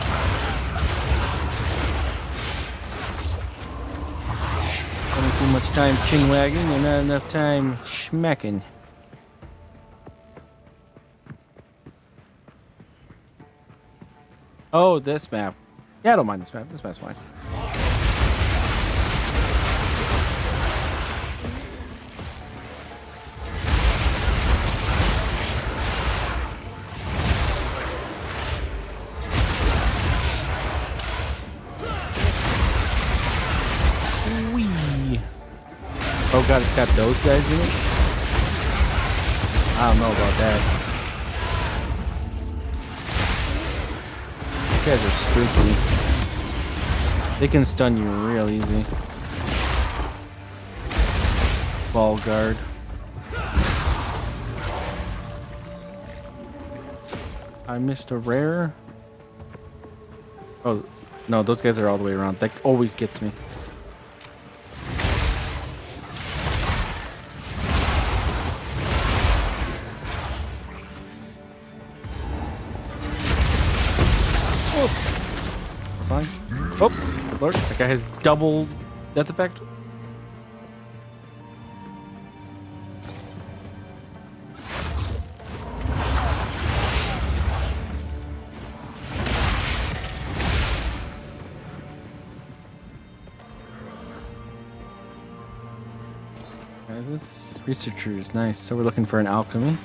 Spending too much time chin-wagging and not enough time schmacking. Oh, this map. Yeah, I don't mind this map. This map's fine. Whee! Oh god, it's got those guys in it? I don't know about that. These guys are spooky. They can stun you real easy. Ball guard. I missed a rare. Oh, no, those guys are all the way around. That always gets me. Fine. Oh, good lord. That guy has double death effect. What is this? Researchers. Nice. So we're looking for an alchemy.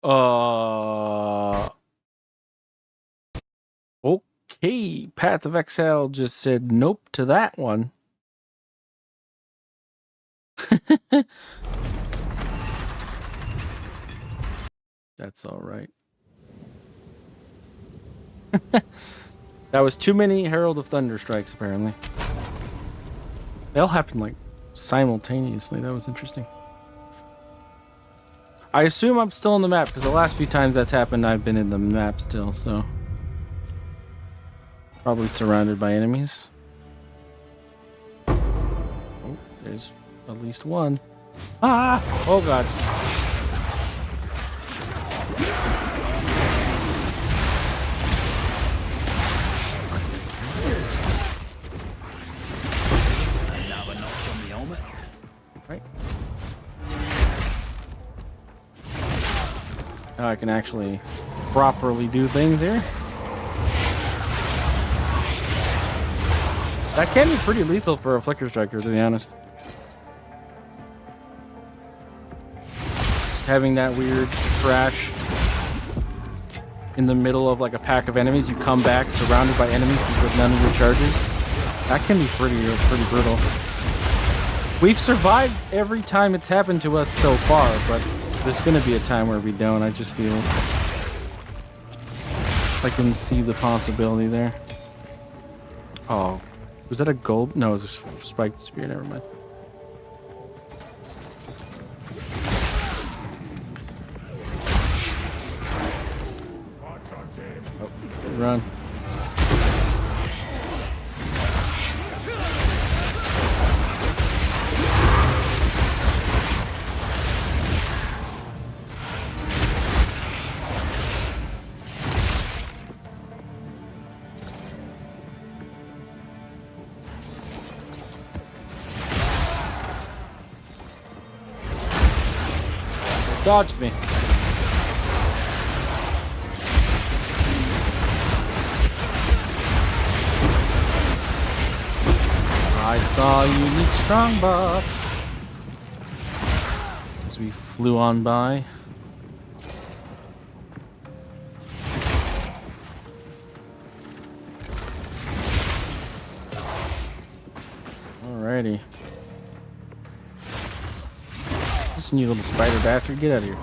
Oh. Okay. Path of Exile just said nope to that one. That's all right. That was too many Herald of Thunder strikes, apparently. They all happened like simultaneously. That was interesting. I assume I'm still on the map because the last few times that's happened, I've been in the map still, so. Probably surrounded by enemies. Oh, there's at least one. Ah! Oh god. Right. Now I can actually properly do things here. That can be pretty lethal for a Flicker Striker, to be honest. Having that weird crash in the middle of like a pack of enemies, you come back surrounded by enemies with none of your charges. That can be pretty brutal. We've survived every time it's happened to us so far, but there's going to be a time where we don't. I just feel I can see the possibility there. Oh, was that a gold? No, it was a spiked spear. Never mind. Oh, run. Dodged me. I saw unique strong box. we flew on by. Alrighty. Listen, you little spider bastard, get out of here.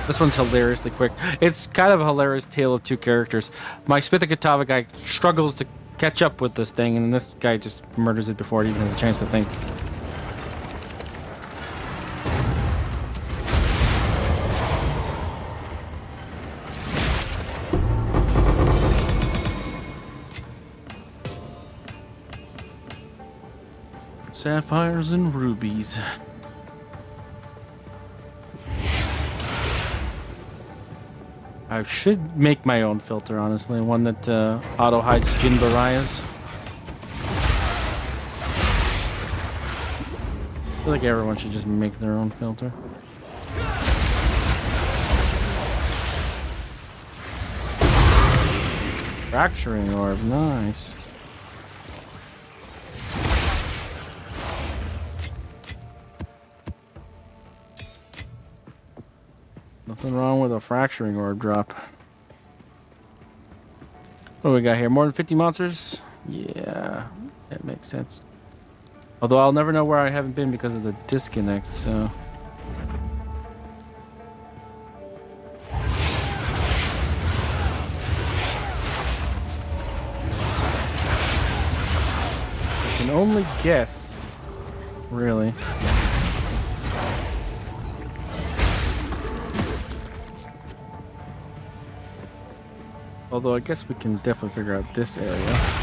This one's hilariously quick. It's kind of a hilarious tale of two characters. My Smith and Katava guy struggles to catch up with this thing, and this guy just murders it before it even has a chance to think. Sapphires and rubies. I should make my own filter, honestly. One that auto hides Jin Barayas. I feel like everyone should just make their own filter. Fracturing orb, nice. Nothing wrong with a fracturing orb drop. What do we got here? More than 50 monsters? Yeah, that makes sense. Although I'll never know where I haven't been because of the disconnect, so... I can only guess, really. Although I guess we can definitely figure out this area.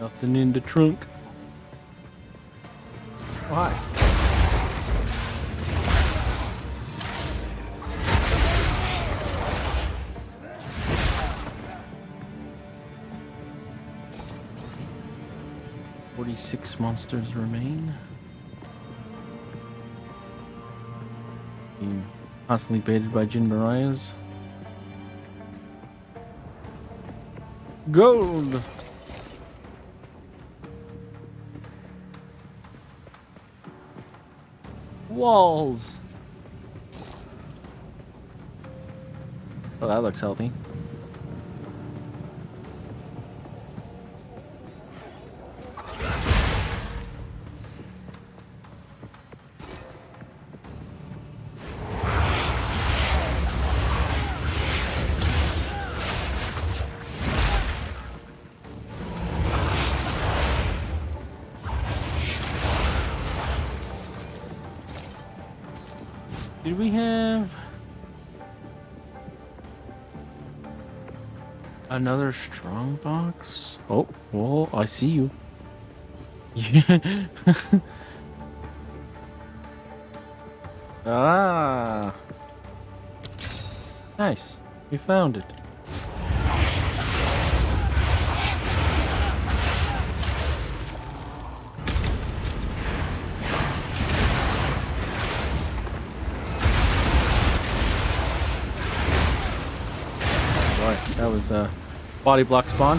Nothing in the trunk. Why? "46 monsters remain." Being constantly baited by Jin Barayas. Gold! Walls. Oh, that looks healthy. Did we have another strong box? Oh, whoa, I see you. Yeah. Ah. Nice. We found it. That was a body block spawn.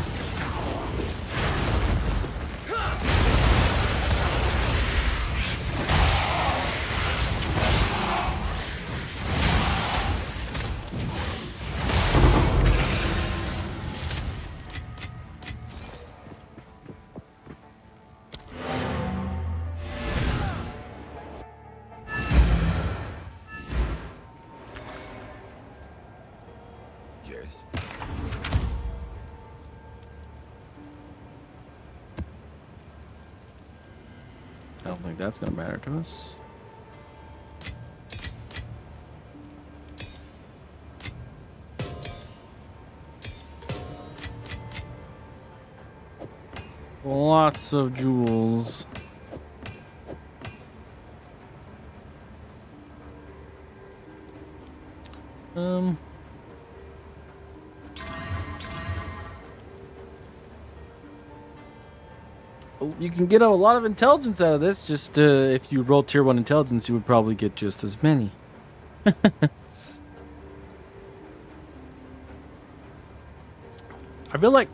Yes. I don't think that's gonna matter to us. Lots of jewels. Um. You can get a lot of intelligence out of this. Just if you roll tier 1 intelligence, you would probably get just as many. I feel like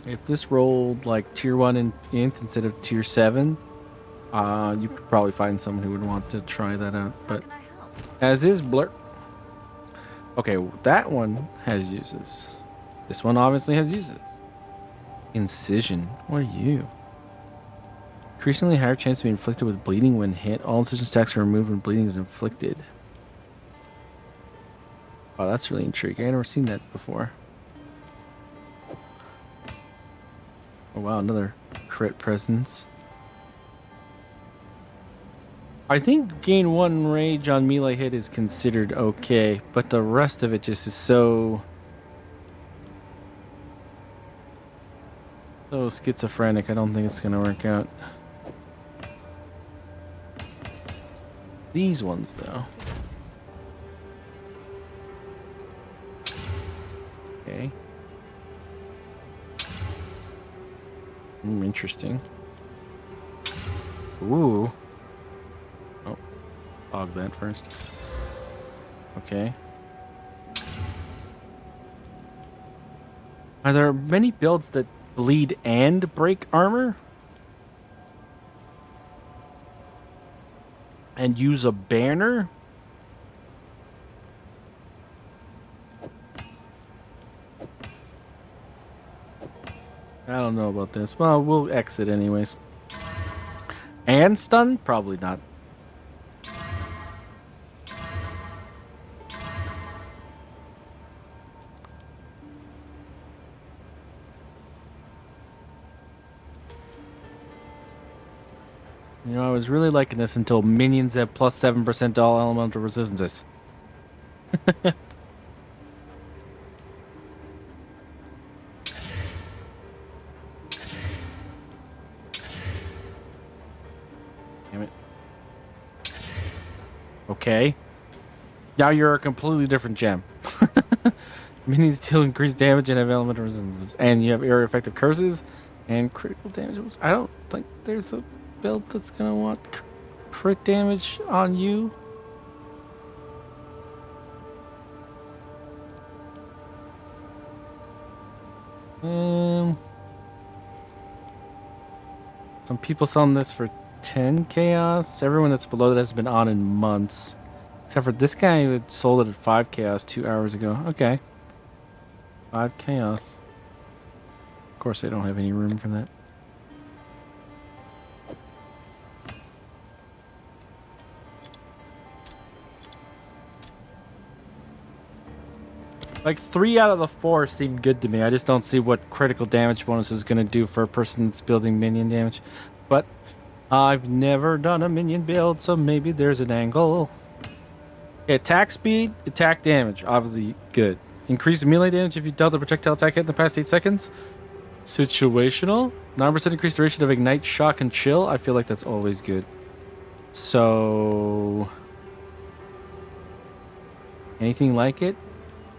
if this rolled like tier 1 int instead of tier 7, you could probably find someone who would want to try that out. But as is blur. Okay, that one has uses. This one obviously has uses. Incision. What are you? Increasingly higher chance to be inflicted with bleeding when hit. All incision stacks are removed when bleeding is inflicted. Oh, that's really intriguing. I've never seen that before. Oh wow, another crit presence. I think gain 1 rage on melee hit is considered okay, but the rest of it just is so schizophrenic. I don't think it's gonna work out. These ones though. Okay. Interesting. Ooh. Oh, log that first. Okay. Are there many builds that bleed and break armor? And use a banner? I don't know about this. Well, we'll exit anyways. And stun? Probably not. You know, I was really liking this until minions have plus 7% to all elemental resistances. Damn it. Okay. Now you're a completely different gem. Minions deal increased damage and have elemental resistances. And you have area effective curses and critical damage. I don't think there's a build that's gonna want crit damage on you. Some people selling this for 10 chaos. Everyone that's below that has been on in months. Except for this guy who sold it at 5 chaos 2 hours ago. Okay. 5 chaos. Of course, they don't have any room for that. Like 3 out of the 4 seem good to me. I just don't see what critical damage bonus is going to do for a person that's building minion damage. But I've never done a minion build, so maybe there's an angle. Okay, attack speed, attack damage, obviously good. Increase melee damage if you dealt a projectile attack hit in the past 8 seconds. Situational. 9% increased duration of ignite, shock, and chill. I feel like that's always good. So anything like it?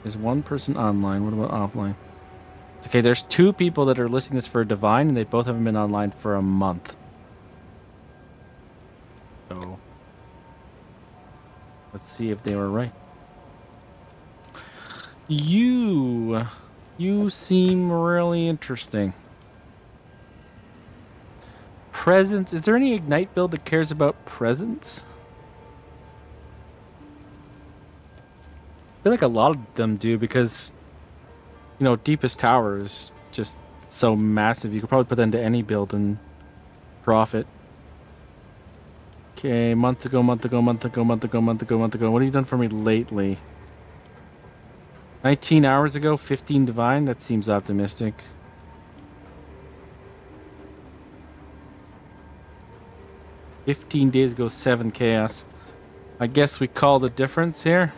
There's 1 person online. What about offline? Okay, there's 2 people that are listing this for a divine, and they both haven't been online for a month. So let's see if they were right. You seem really interesting. Presence. Is there any ignite build that cares about presence? I feel like a lot of them do because, you know, Deepest Tower is just so massive. You could probably put that into any build and profit. Okay, month ago. What have you done for me lately? 19 hours ago, 15 divine. That seems optimistic. "15 days ago, 7 chaos. I guess we call the difference here.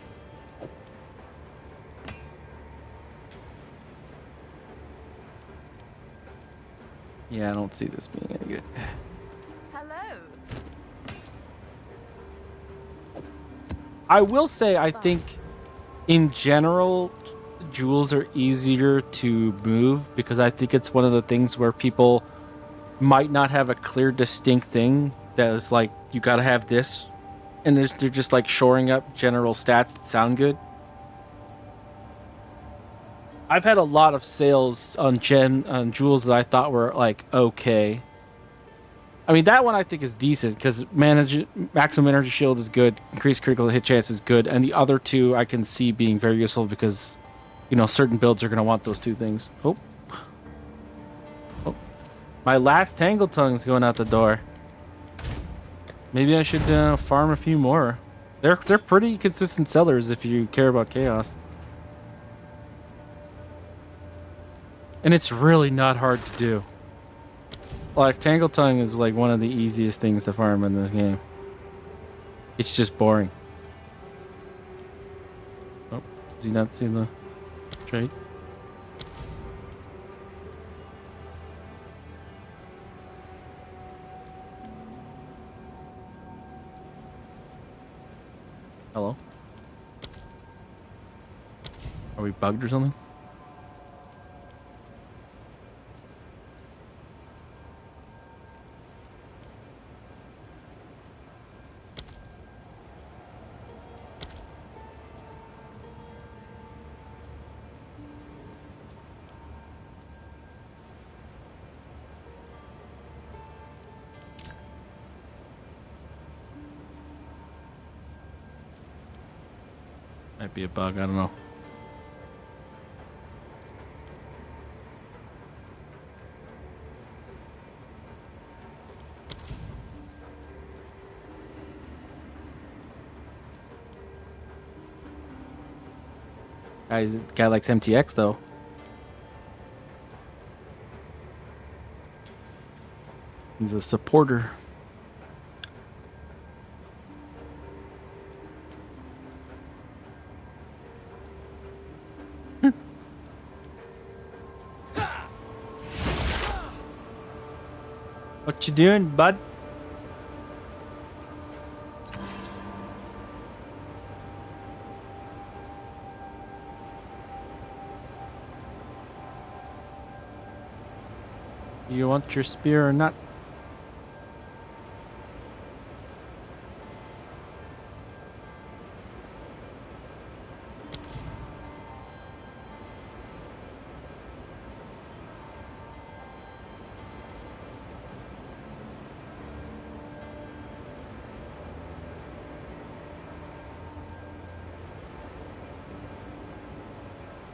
Yeah, I don't see this being any good. Hello. I will say, I think In general, jewels are easier to move because I think it's one of the things where people might not have a clear, distinct thing that is like, you got to have this. And they're just like shoring up general stats that sound good. I've had a lot of sales on jewels that I thought were like okay. I mean, that one I think is decent because maximum energy shield is good, increased critical hit chance is good, and the other two I can see being very useful because, certain builds are going to want those two things. Oh, my last Tangle Tongue is going out the door. Maybe I should farm a few more. They're pretty consistent sellers if you care about chaos. And it's really not hard to do. Like, Tangle Tongue is like one of the easiest things to farm in this game. It's just boring. Oh, does he not see the trade? Hello? Are we bugged or something? Might be a bug, I don't know. Guy likes MTX though. He's a supporter. What you doing, bud? You want your spear or not?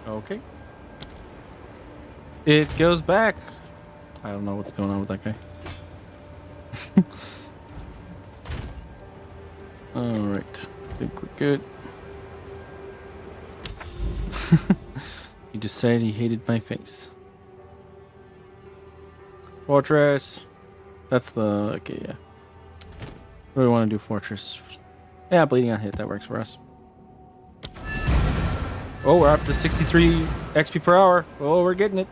Okay. It goes back. I don't know what's going on with that guy. Alright. I think we're good. He decided he hated my face. Fortress. That's the... Okay, yeah. What do we want to do, Fortress? Yeah, bleeding on hit. That works for us. Oh, we're up to 63 XP per hour. Oh, we're getting it.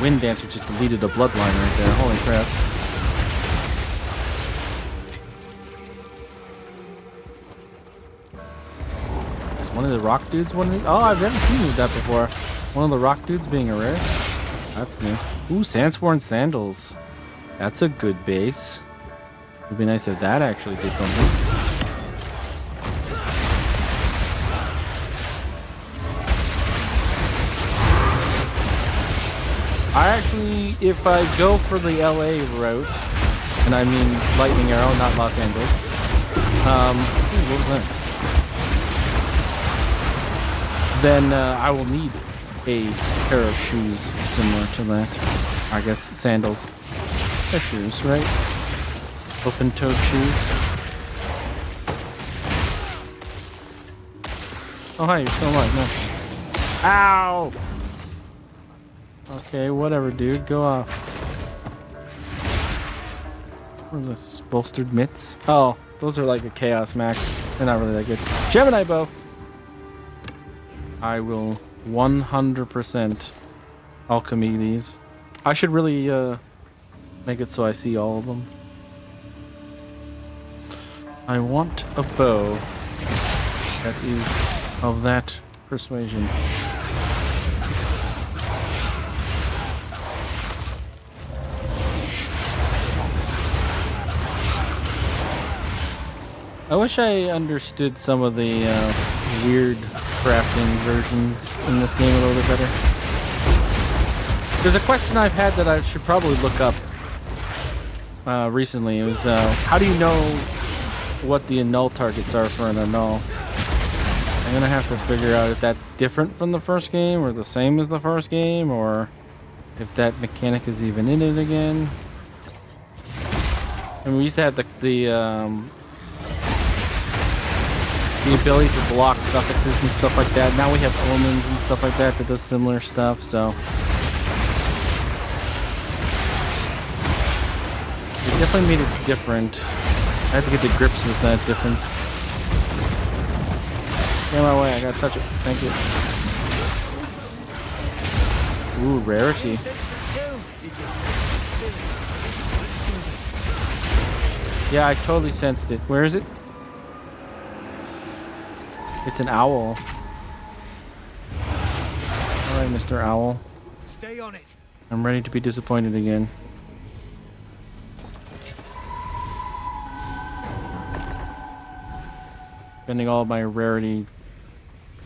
Wind Dancer just deleted a bloodline right there. Holy crap. Is one of the rock dudes one of the... Oh, I've never seen that before. One of the rock dudes being a rare? That's new. Ooh, Sandsworn Sandals. That's a good base. It'd be nice if that actually did something. I actually, if I go for the LA route, and I mean Lightning Arrow, not Los Angeles. What was that? Then I will need a pair of shoes similar to that. I guess sandals. They're shoes, right? Open-toed shoes. Oh, hi, you're still alive. Nice. Ow! Okay, whatever, dude. Go off. What are this? Bolstered mitts? Oh, those are like a Chaos Max. They're not really that good. Gemini bow! I will 100% alchemy these. I should really make it so I see all of them. I want a bow that is of that persuasion. I wish I understood some of the weird crafting versions in this game a little bit better. There's a question I've had that I should probably look up recently. It was, how do you know what the annul targets are for an annul? I'm gonna have to figure out if that's different from the first game or the same as the first game, or if that mechanic is even in it again. And we used to have the ability to block suffixes and stuff like that. Now we have omens and stuff like that that does similar stuff, so it definitely made it different. I have to get to grips with that difference. Get out of my way, I gotta touch it. Thank you. Ooh, rarity. Yeah, I totally sensed it. Where is it? It's an owl. Alright, Mr. Owl. Stay on it. I'm ready to be disappointed again. Spending all my rarity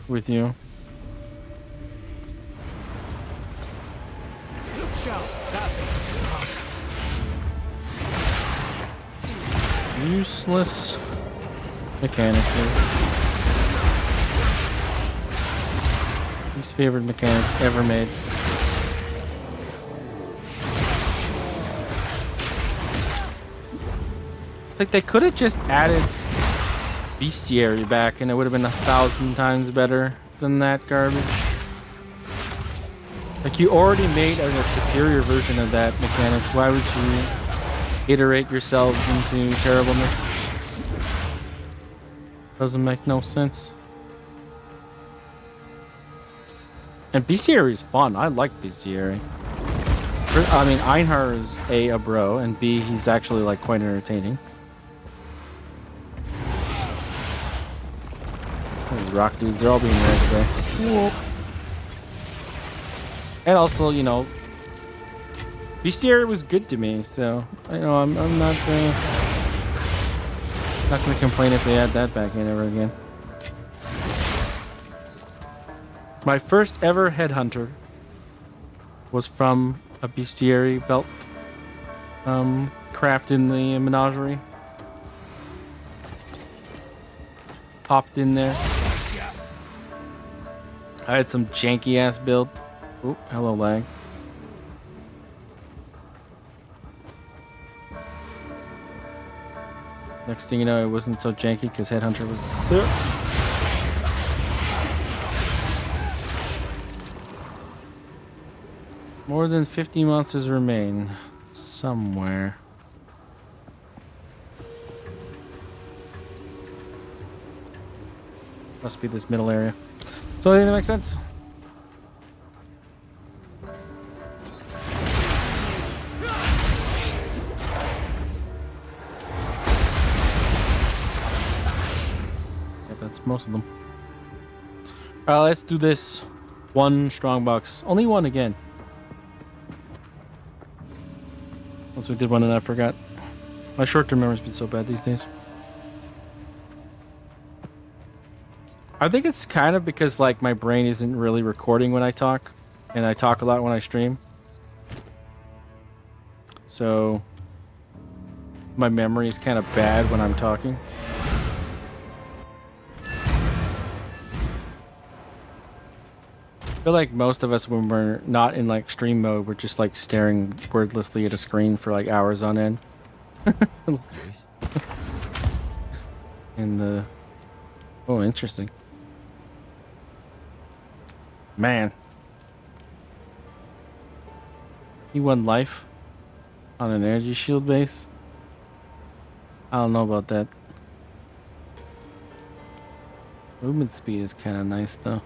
with you. Look sharp. Useless mechanically. Least favorite mechanic ever made. It's like they could have just added bestiary back and it would have been 1,000 times better than that garbage. Like, you already made a superior version of that mechanic. Why would you iterate yourselves into terribleness? Doesn't make no sense. And bestiary is fun. I like bestiary. I mean, Einhar is a bro, and B, he's actually like quite entertaining. These rock dudes, they're all being rare today. Whoop. And also, you know, bestiary was good to me, so you know I'm not gonna complain if they add that back in ever again. My first ever headhunter was from a bestiary belt craft in the menagerie. Popped in there. I had some janky ass build. Oh, hello lag. Next thing you know, it wasn't so janky because headhunter was sick. More than 50 monsters remain somewhere. Must be this middle area. So I think that makes sense. Yep, that's most of them. Alright, let's do this one strongbox. Only one again. Once we did one and I forgot. My short-term memory's been so bad these days. I think it's kind of because like my brain isn't really recording when I talk, and I talk a lot when I stream. So my memory is kind of bad when I'm talking. I feel like most of us, when we're not in like stream mode, we're just like staring wordlessly at a screen for like hours on end. And oh, interesting. T1 life on an energy shield base. I don't know about that. Movement speed is kind of nice though.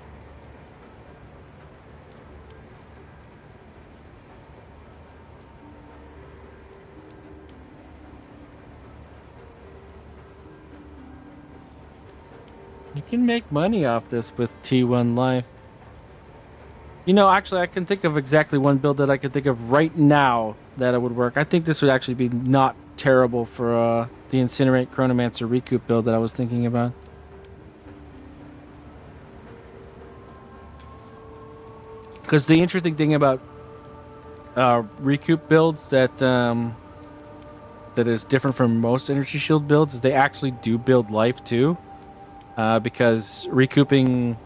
You can make money off this with T1 life. You know, actually, I can think of exactly one build that I can think of right now that it would work. I think this would actually be not terrible for the Incinerate Chronomancer Recoup build that I was thinking about. Because the interesting thing about Recoup builds that that is different from most Energy Shield builds is they actually do build life too. Because recouping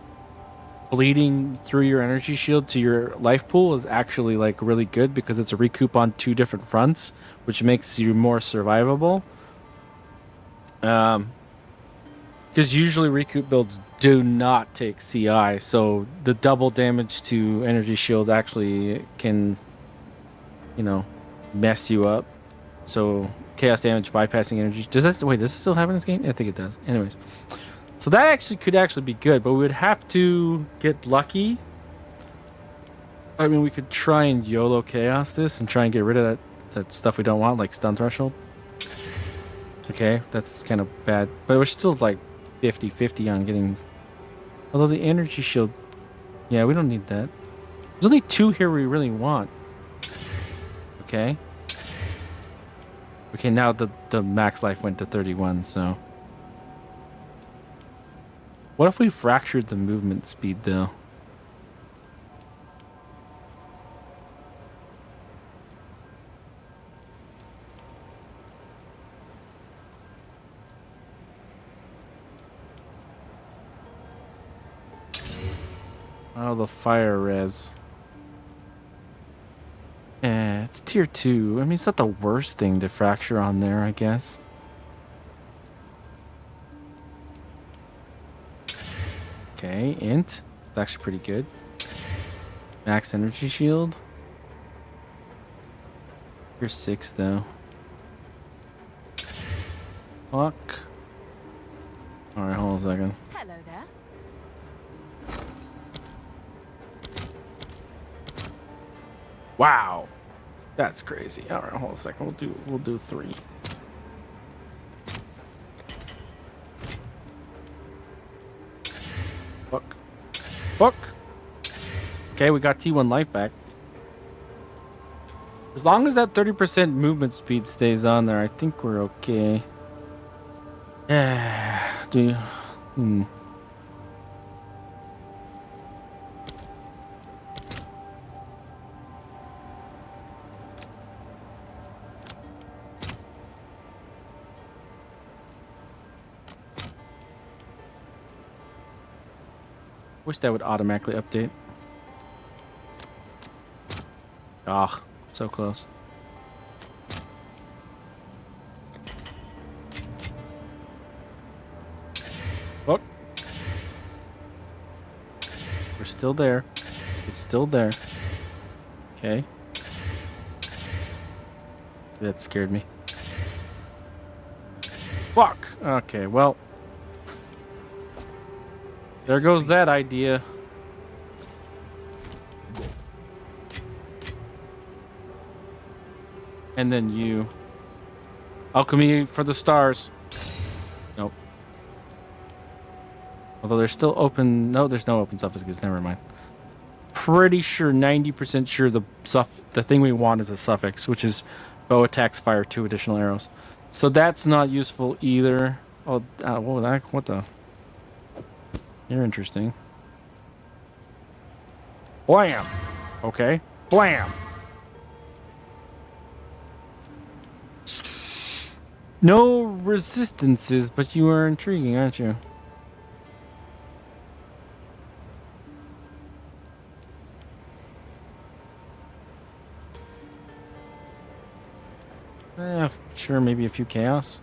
bleeding through your energy shield to your life pool is actually like really good because it's a recoup on two different fronts, which makes you more survivable. Because usually recoup builds do not take CI, so the double damage to energy shield actually can, you know, mess you up. So chaos damage bypassing energy. Does that wait? Does it still happen in this game? I think it does. Anyways. So that actually could actually be good, but we would have to get lucky. I mean, we could try and YOLO chaos this and try and get rid of that stuff we don't want, like stun threshold. Okay, that's kind of bad, but we're still like 50-50 on getting. Although the energy shield, yeah, we don't need that. There's only two here we really want. Okay. Okay, now the max life went to 31, so. What if we fractured the movement speed, though? Oh, the fire res. It's tier 2. I mean, it's not the worst thing to fracture on there, I guess. Okay, int. It's actually pretty good. Max energy shield. You're 6 though. Fuck. Alright, hold on a second. Hello there. Wow. That's crazy. Alright, hold on a second. We'll do 3. Fuck. Fuck. Okay, we got T1 life back. As long as that 30% movement speed stays on there, I think we're okay. Yeah. Do you? Wish that would automatically update. Ah, so close. Oh. We're still there. It's still there. Okay. That scared me. Fuck. Okay, well. There goes that idea. And then you. Alchemy for the stars. Nope. Although there's still open. No, there's no open suffixes. Never mind. Pretty sure, 90% sure the thing we want is a suffix, which is bow attacks fire 2 additional arrows. So that's not useful either. Oh, what the? You're interesting. Blam! Okay. Blam! No resistances, but you are intriguing, aren't you? Sure, maybe a few chaos.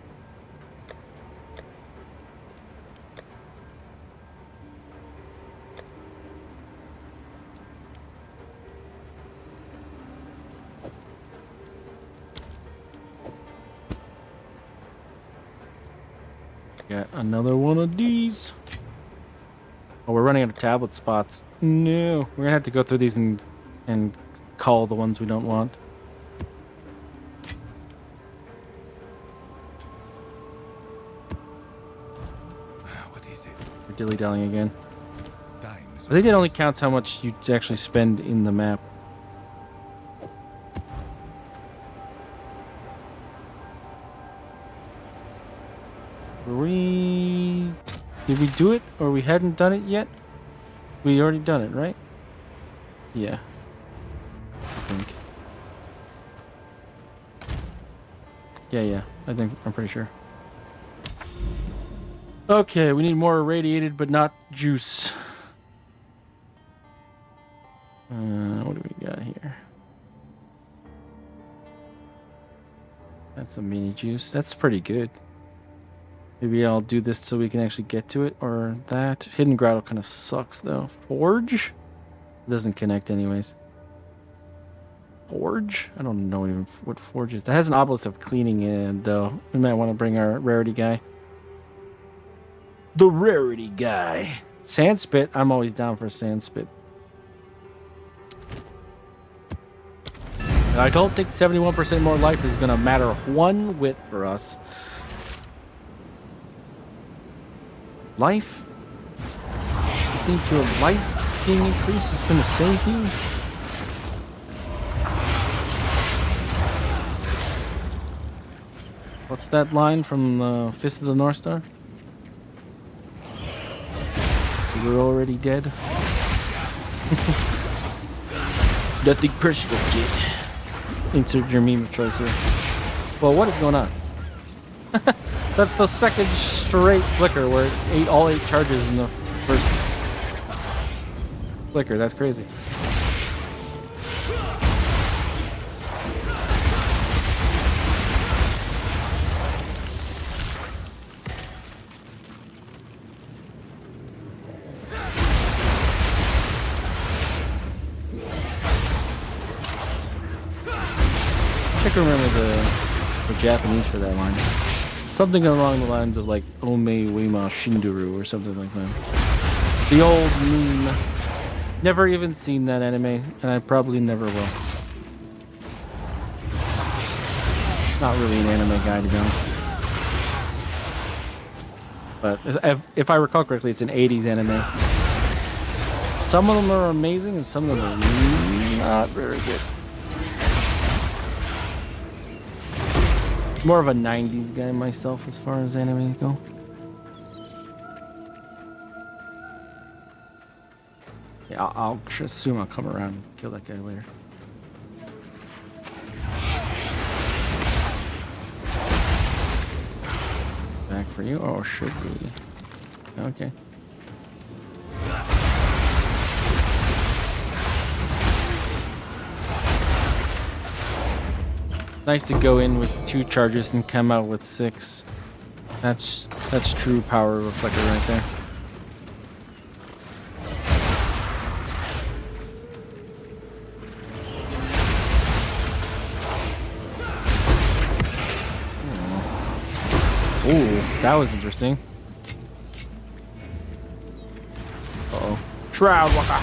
Got another one of these. Oh, we're running out of tablet spots. No, we're gonna have to go through these and call the ones we don't want. What is it? We're dilly-dallying again. Time is I think it only counts how much you actually spend in the map. Did we do it, or we hadn't done it yet? We already done it, right? Yeah. I think. Yeah. I'm pretty sure. Okay, we need more irradiated, but not juice. What do we got here? That's a mini juice. That's pretty good. Maybe I'll do this so we can actually get to it, or that. Hidden grotto kind of sucks, though. Forge? It doesn't connect anyways. Forge? I don't know even what forge is. That has an obelisk of cleaning in it, though. We might want to bring our rarity guy. The rarity guy. Sandspit? I'm always down for sandspit. I don't think 71% more life is going to matter one whit for us. Life? You think your life being increased is going to save you? What's that line from the Fist of the North Star? You were already dead? Nothing personal, kid. Insert your meme of choice here. Well, what is going on? That's the second straight flicker where it ate all 8 charges in the first flicker. That's crazy. I can remember the Japanese for that line. Something along the lines of like Ome Wema Shinduru or something like that. The old meme. Never even seen that anime, and I probably never will. Not really an anime guy, to be honest. But if I recall correctly, it's an 80s anime. Some of them are amazing, and some of them are not very good. More of a 90s guy myself as far as anime go. Yeah, I'll assume I'll come around and kill that guy later. Back for you? Oh, should we? Okay. Nice to go in with 2 charges and come out with 6. That's true power reflector right there. Ooh, that was interesting. Uh-oh. Shroud Walker.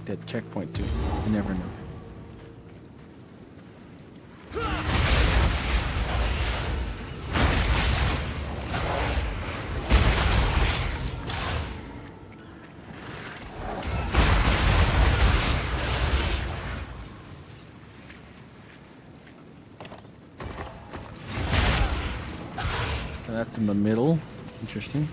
That checkpoint too. You never know. So that's in the middle. Interesting.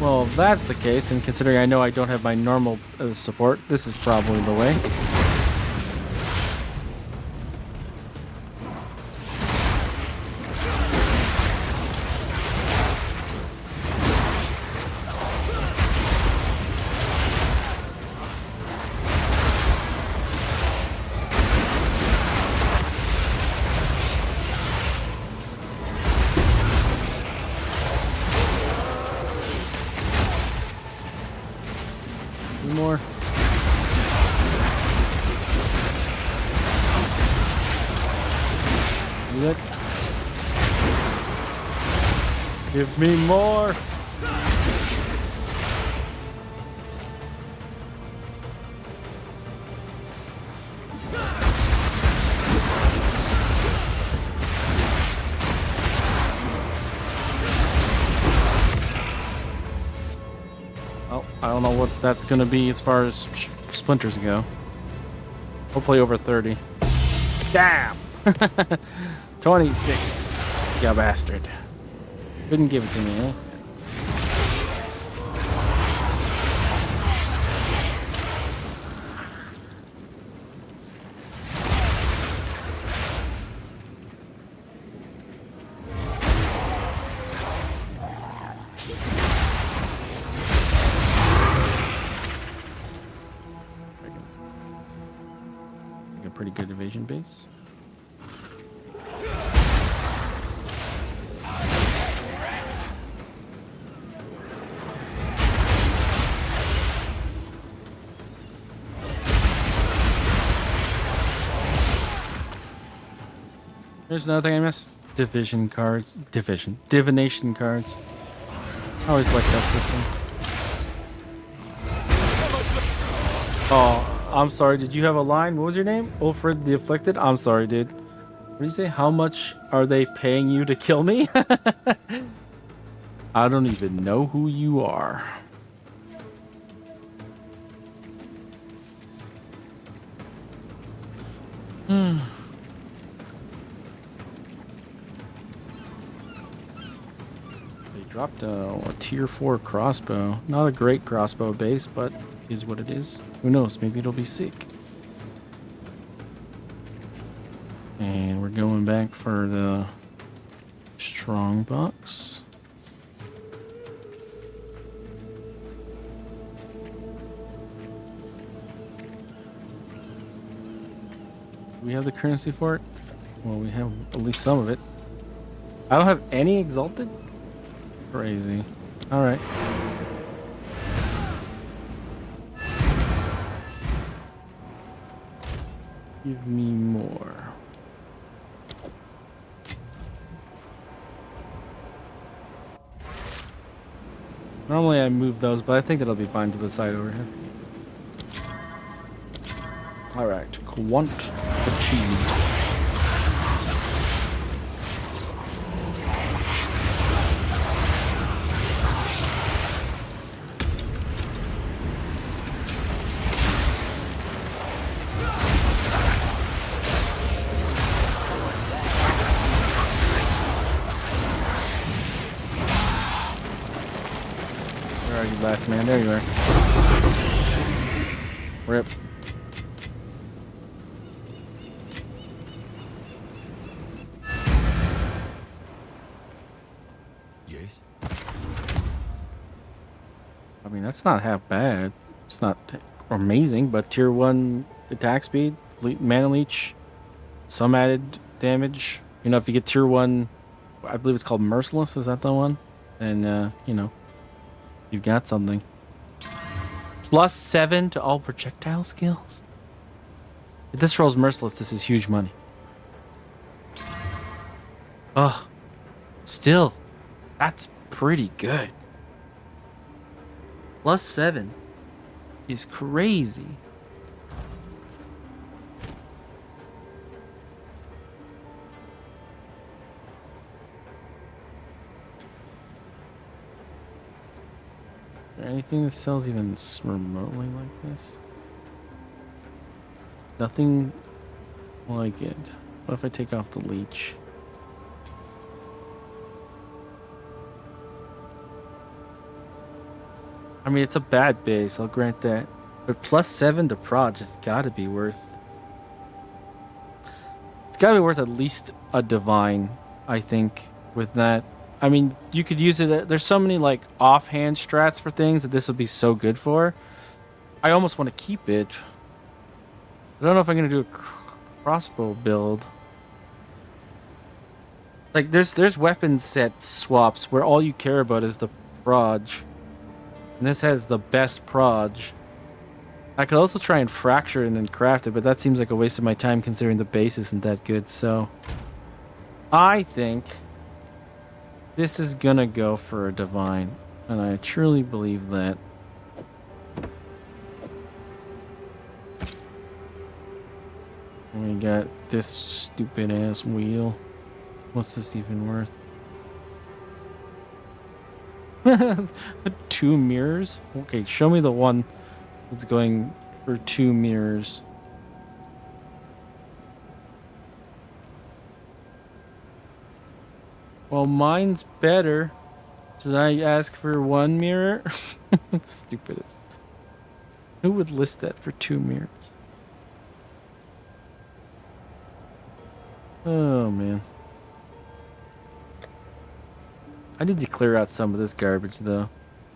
Well, if that's the case, and considering I know I don't have my normal support, this is probably the way. Two more. Is it? Give me more. Well, I don't know what that's gonna be as far as splinters go. Hopefully over 30. Damn! 26. You bastard. Couldn't give it to me, huh? Like a pretty good evasion base. There's another thing I missed. Division cards. Divination cards. I always like that system. Oh, I'm sorry. Did you have a line? What was your name? Ulfred the Afflicted? I'm sorry, dude. What do you say? How much are they paying you to kill me? I don't even know who you are. Hmm. Dropped a tier 4 crossbow. Not a great crossbow base, but is what it is. Who knows? Maybe it'll be sick. And we're going back for the strong box. Do we have the currency for it? Well, we have at least some of it. I don't have any exalted? Crazy. All right. Give me more. Normally I move those, but I think that'll be fine to the side over here. All right. Quant achieved. Last man, there you are. Rip. Yes. I mean, that's not half bad. It's not amazing, but tier 1 attack speed, mana leech, some added damage. You know, if you get tier 1, I believe it's called Merciless, is that the one? And, you know, you've got something. +7 to all projectile skills. If this rolls Merciless, this is huge money. Ugh. Still, that's pretty good. +7 is crazy. Is there anything that sells even remotely like this? Nothing like it. What if I take off the leech? I mean, it's a bad base, I'll grant that. But +7 to prod just gotta be worth... It's gotta be worth at least a divine, I think, with that. I mean, you could use it... There's so many, like, offhand strats for things that this would be so good for. I almost want to keep it. I don't know if I'm going to do a crossbow build. Like, there's weapon set swaps where all you care about is the proj. And this has the best proj. I could also try and fracture it and then craft it, but that seems like a waste of my time considering the base isn't that good. So I think this is gonna go for a divine, and I truly believe that. We got this stupid ass wheel. What's this even worth? 2 mirrors? Okay, show me the one that's going for 2 mirrors. Well, mine's better. Should I ask for 1 mirror? That's stupidest. Who would list that for 2 mirrors? Oh, man. I need to clear out some of this garbage, though.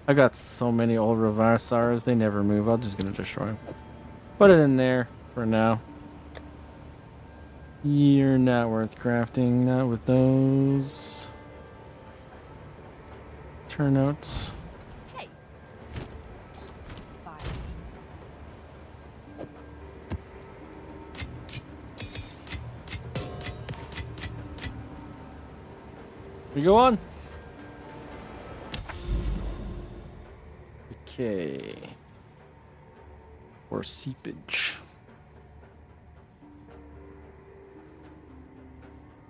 I got so many old Revarsaras, they never move. I'm just gonna destroy them. Put it in there for now. You're not worth crafting, not with those turnouts. Hey. Bye. We go on. Okay. Or seepage.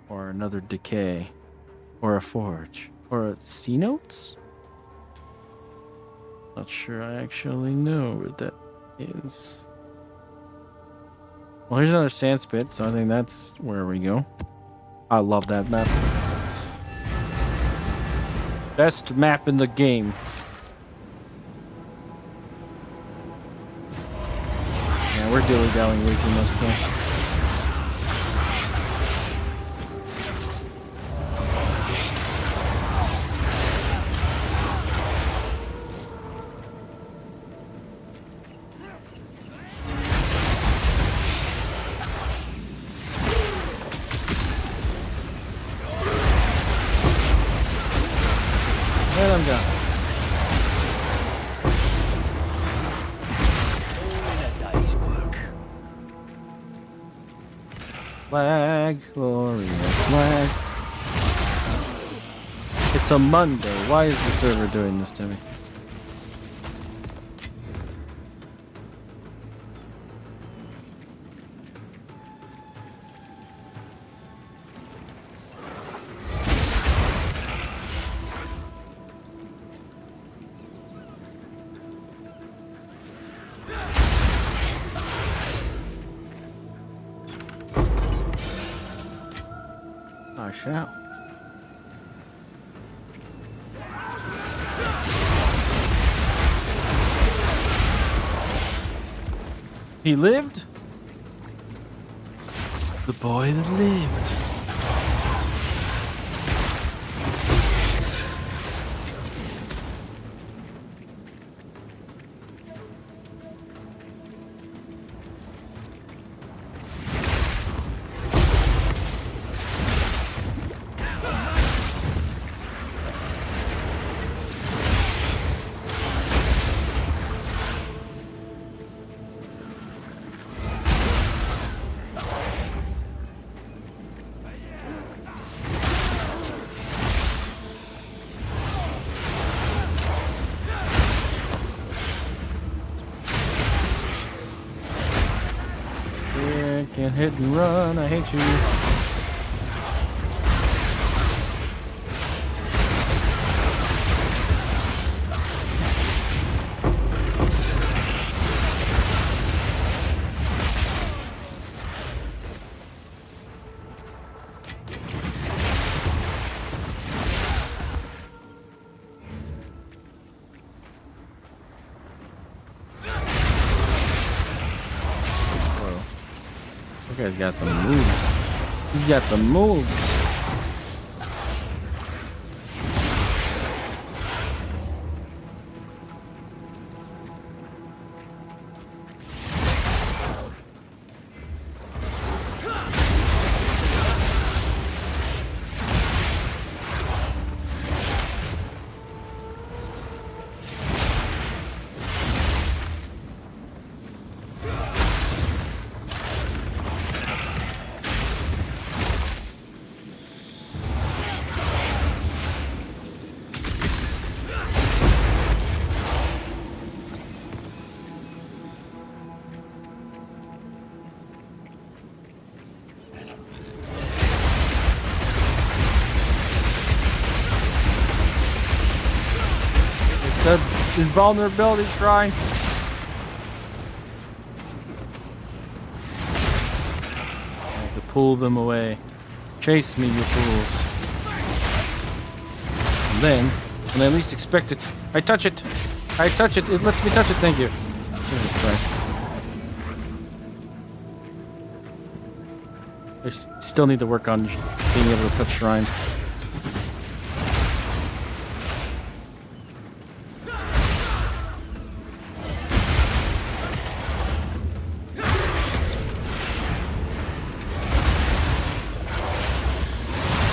Or another decay. Or a forge. Or a sea notes? Not sure I actually know what that is. Well, here's another sand spit, so I think that's where we go. I love that map. Best map in the game. Yeah, we're dilly-dallying way too much though. And I'm gone. Flag, glorious flag. It's a Monday. Why is the server doing this to me? I shall. He lived? The boy that lived. Can't hit and run, I hate you. This guy's got some moves. He's got some moves. invulnerability shrine. I have to pull them away. Chase me, you fools. And then, when I least expect it, I touch it. I touch it. It lets me touch it. Thank you. Jesus Christ. I still need to work on being able to touch shrines.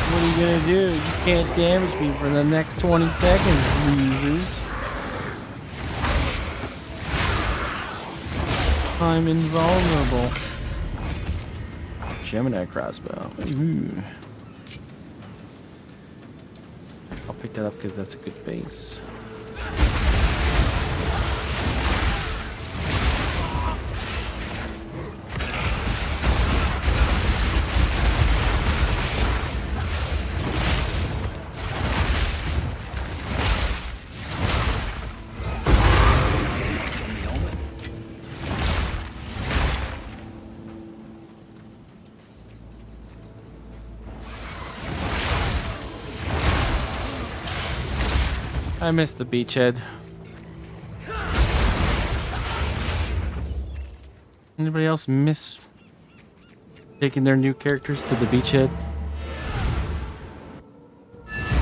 What are you gonna do? You can't damage me for the next 20 seconds, losers. I'm invulnerable. Gemini crossbow. Ooh. I'll pick that up because that's a good base. I missed the beachhead. Anybody else miss taking their new characters to the beachhead?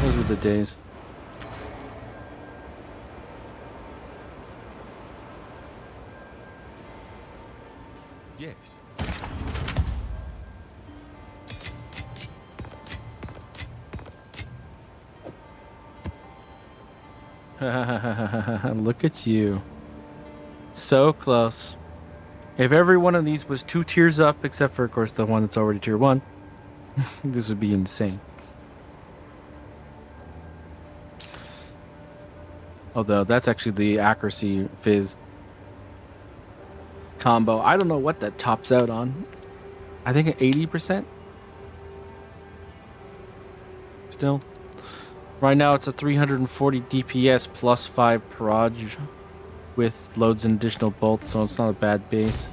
Those were the days. Yes. Look at you. So close. If every one of these was 2 tiers up, except for, of course, the one that's already tier 1, this would be insane. Although, that's actually the accuracy fizz combo. I don't know what that tops out on. I think at 80%? Still. Right now it's a 340 DPS plus 5 proj with loads and additional bolts, so it's not a bad base.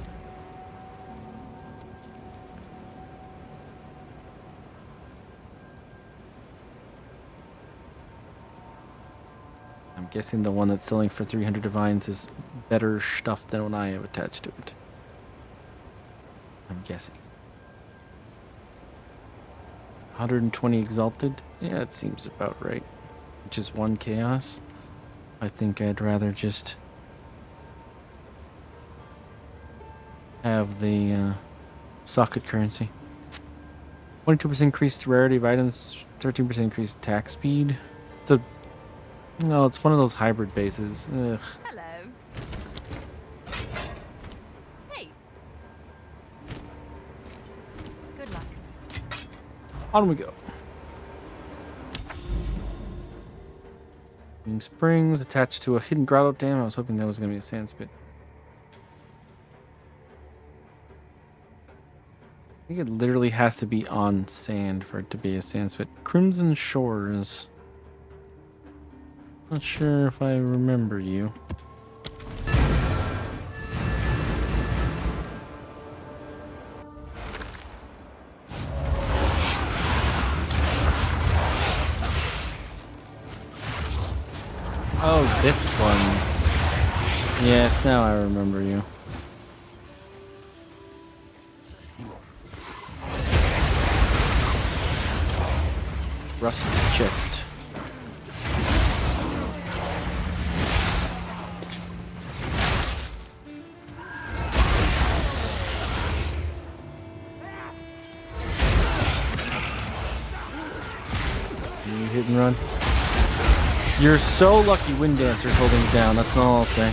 I'm guessing the one that's selling for 300 divines is better stuff than what I have attached to it. I'm guessing. 120 exalted? Yeah, it seems about right. Which is 1 chaos. I think I'd rather just have the socket currency. 22% increased rarity of items, 13% increased attack speed. No, it's one of those hybrid bases. Ugh. Hello. Hey. Good luck. On we go. Green Springs attached to a hidden grotto. Damn, I was hoping that was going to be a sand spit. I think it literally has to be on sand for it to be a sand spit. Crimson Shores. Not sure if I remember you. Oh, this one. Yes, now I remember you. Rust chest. You hit and run. You're so lucky Wind Dancer's holding it down, that's all I'll say.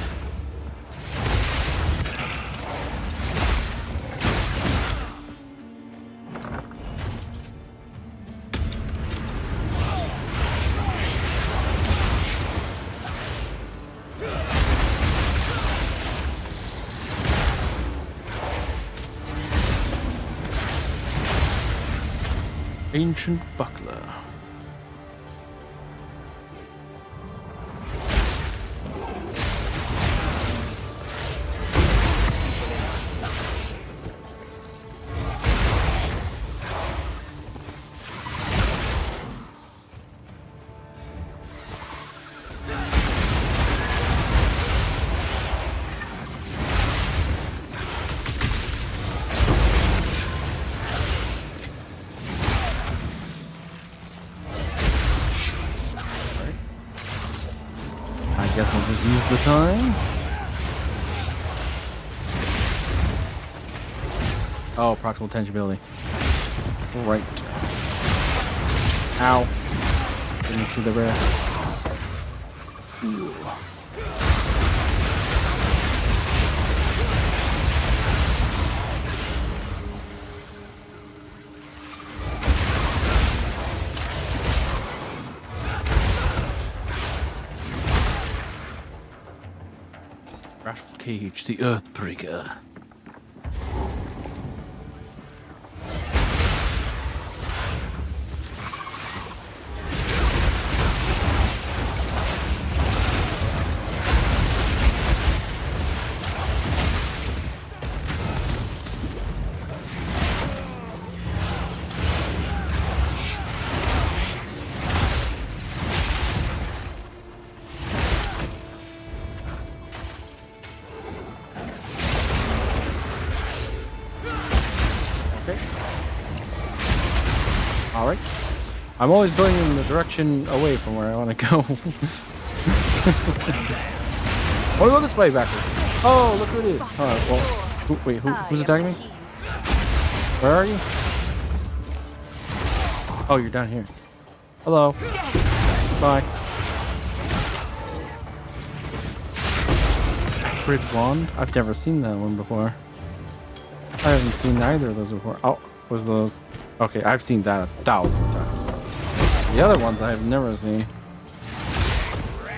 Ancient Buckler. is the time. Oh, proximal tangibility. Right. Ow. Didn't see the red. Ooh. Rattle Cage, the Earthbreaker. Alright. I'm always going in the direction away from where I want to go. I want to go this way backwards. Oh, look who it is. Alright, well. Who's attacking me? Where are you? Oh, you're down here. Hello. Bye. Bridge Wand? I've never seen that one before. I haven't seen either of those before. Oh, was those... Okay, I've seen that 1,000 times. The other ones I have never seen.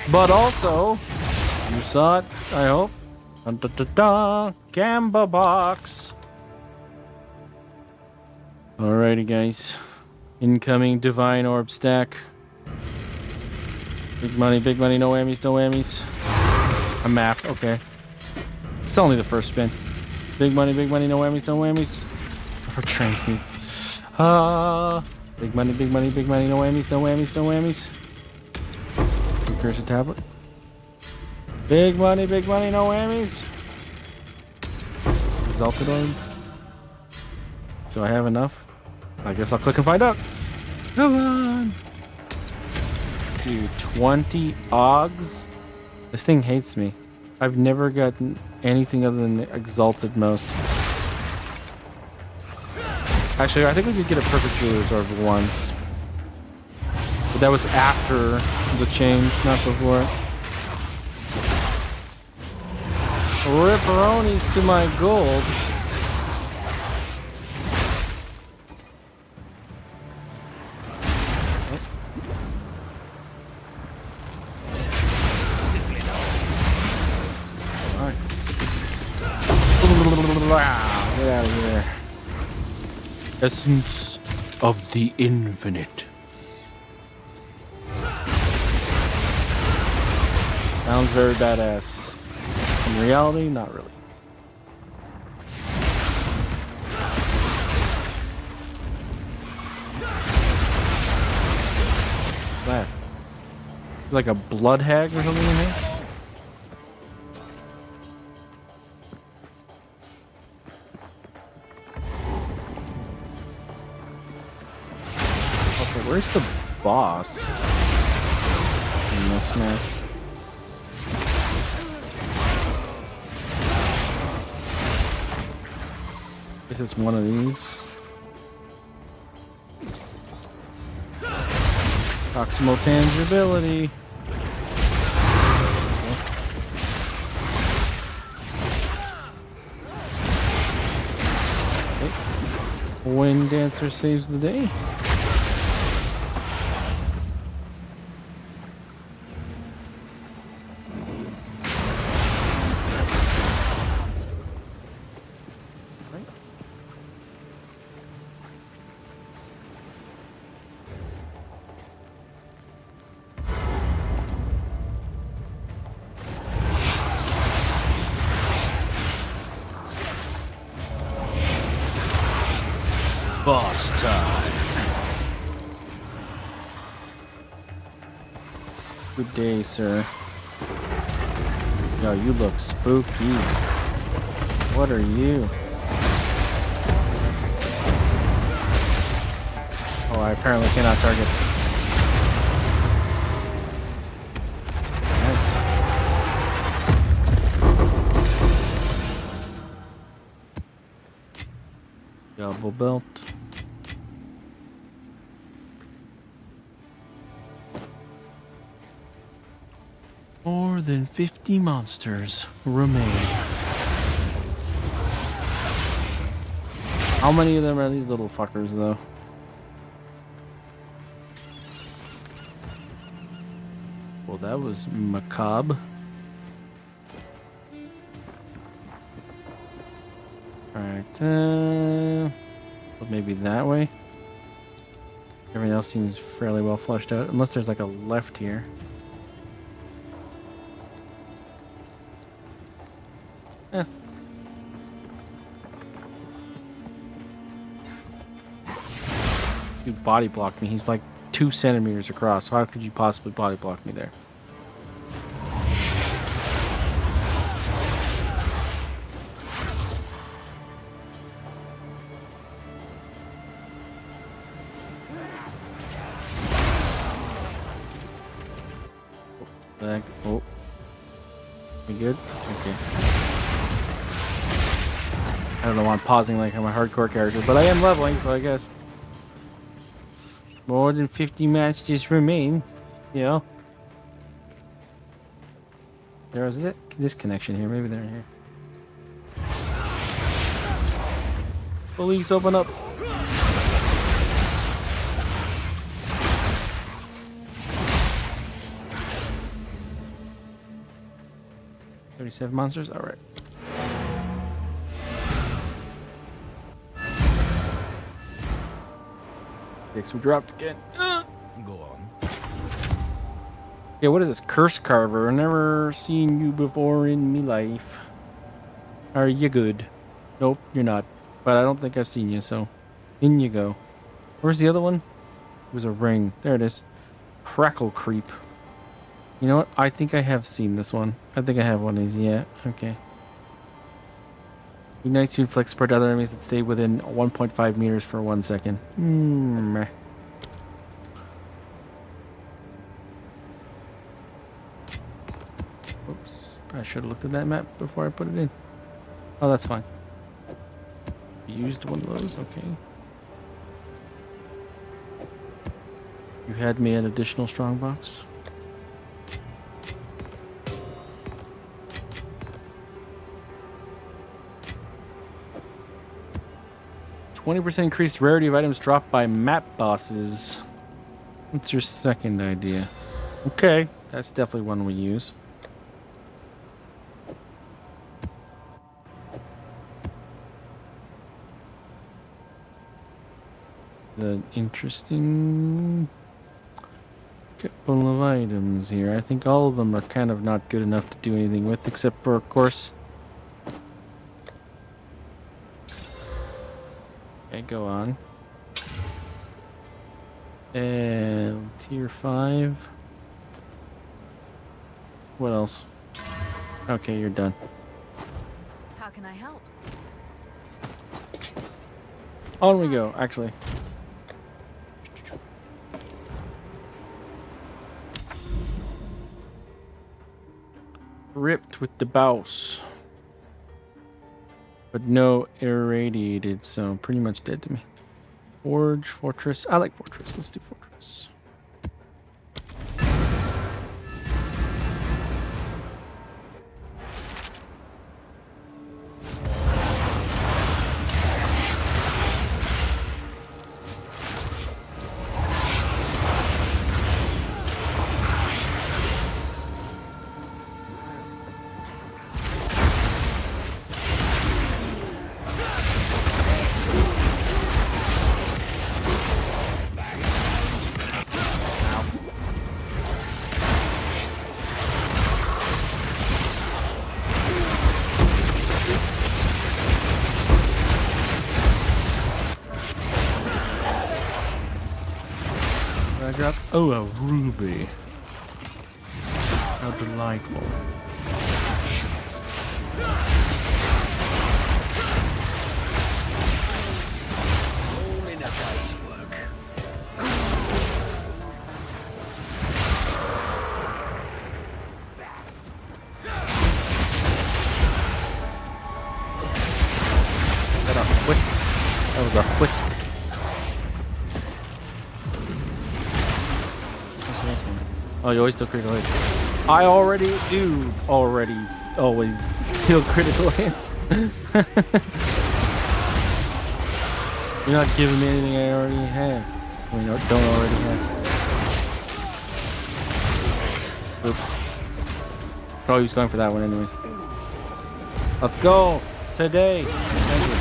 But also, you saw it, I hope. Dun, dun, dun, dun. Gamba box. Alrighty, guys. Incoming Divine Orb stack. Big money, no whammies, no whammies. A map, okay. It's only the first spin. Big money, no whammies, no whammies. Or transmute. Big money, no whammies, no whammies, no whammies. Precursor tablet. Big money, no whammies. Exalted orb. Do I have enough? I guess I'll click and find out. Come on. Dude, 20 Augs? This thing hates me. I've never gotten anything other than Exalted most. Actually, I think we could get a Perfect Jeweler's Orb once. But that was after the change, not before it. Ripperonis to my gold. Alright. Get out of here. Essence of the Infinite. Sounds very badass. In reality, not really. What's that? Like a blood hag or something in here? Also, where's the boss in this match? This is one of these. Proximal tangibility. Okay. Wind Dancer saves the day. Boss time. Good day, sir. Yo, you look spooky. What are you? Oh, I apparently cannot target. Nice. Double belt. More than 50 monsters remain. How many of them are these little fuckers, though? Well, that was macabre. Alright, well, maybe that way. Everything else seems fairly well fleshed out, unless there's like a left here. Eh. Dude body blocked me. He's like 2 centimeters across. So how could you possibly body block me there? Back. Oh. We good? Okay. I don't know why I'm pausing like I'm a hardcore character, but I am leveling, so I guess. More than 50 matches remain. You know. There was this connection here. Maybe they're here. Police, open up. "37 monsters? Alright. Dicks, we dropped again. Go on. Yeah, what is this? Curse Carver. Never seen you before in me life. Are you good? Nope, you're not. But I don't think I've seen you, so in you go. Where's the other one? It was a ring. There it is. Crackle Creep. You know what? I think I have seen this one. I think I have one of these. Yeah, okay. Ignite soon flex spread to other enemies that stay within 1.5 meters for 1 second. Meh. Oops. I should have looked at that map before I put it in. Oh, that's fine. Used one of those? Okay. You had me an additional strongbox. 20% increased rarity of items dropped by map bosses. What's your second idea? Okay, that's definitely one we use. An interesting couple of items here. I think all of them are kind of not good enough to do anything with, except for, of course. Okay, go on. And tier 5. What else? Okay, you're done. How can I help? On we go, actually. Ripped with the bouse. But no irradiated, so pretty much dead to me. Forge, Fortress. I like Fortress. Let's do Fortress. I dropped? Oh, a ruby. How delightful. All in a day's work. Got a wisp. That was a wisp. What's the next one? Oh, you always do critical hits. I already do always kill critical hits. You're not giving me anything I already have. I mean, or don't already have. Oops. Probably was going for that one anyways. Let's go today. Thank you.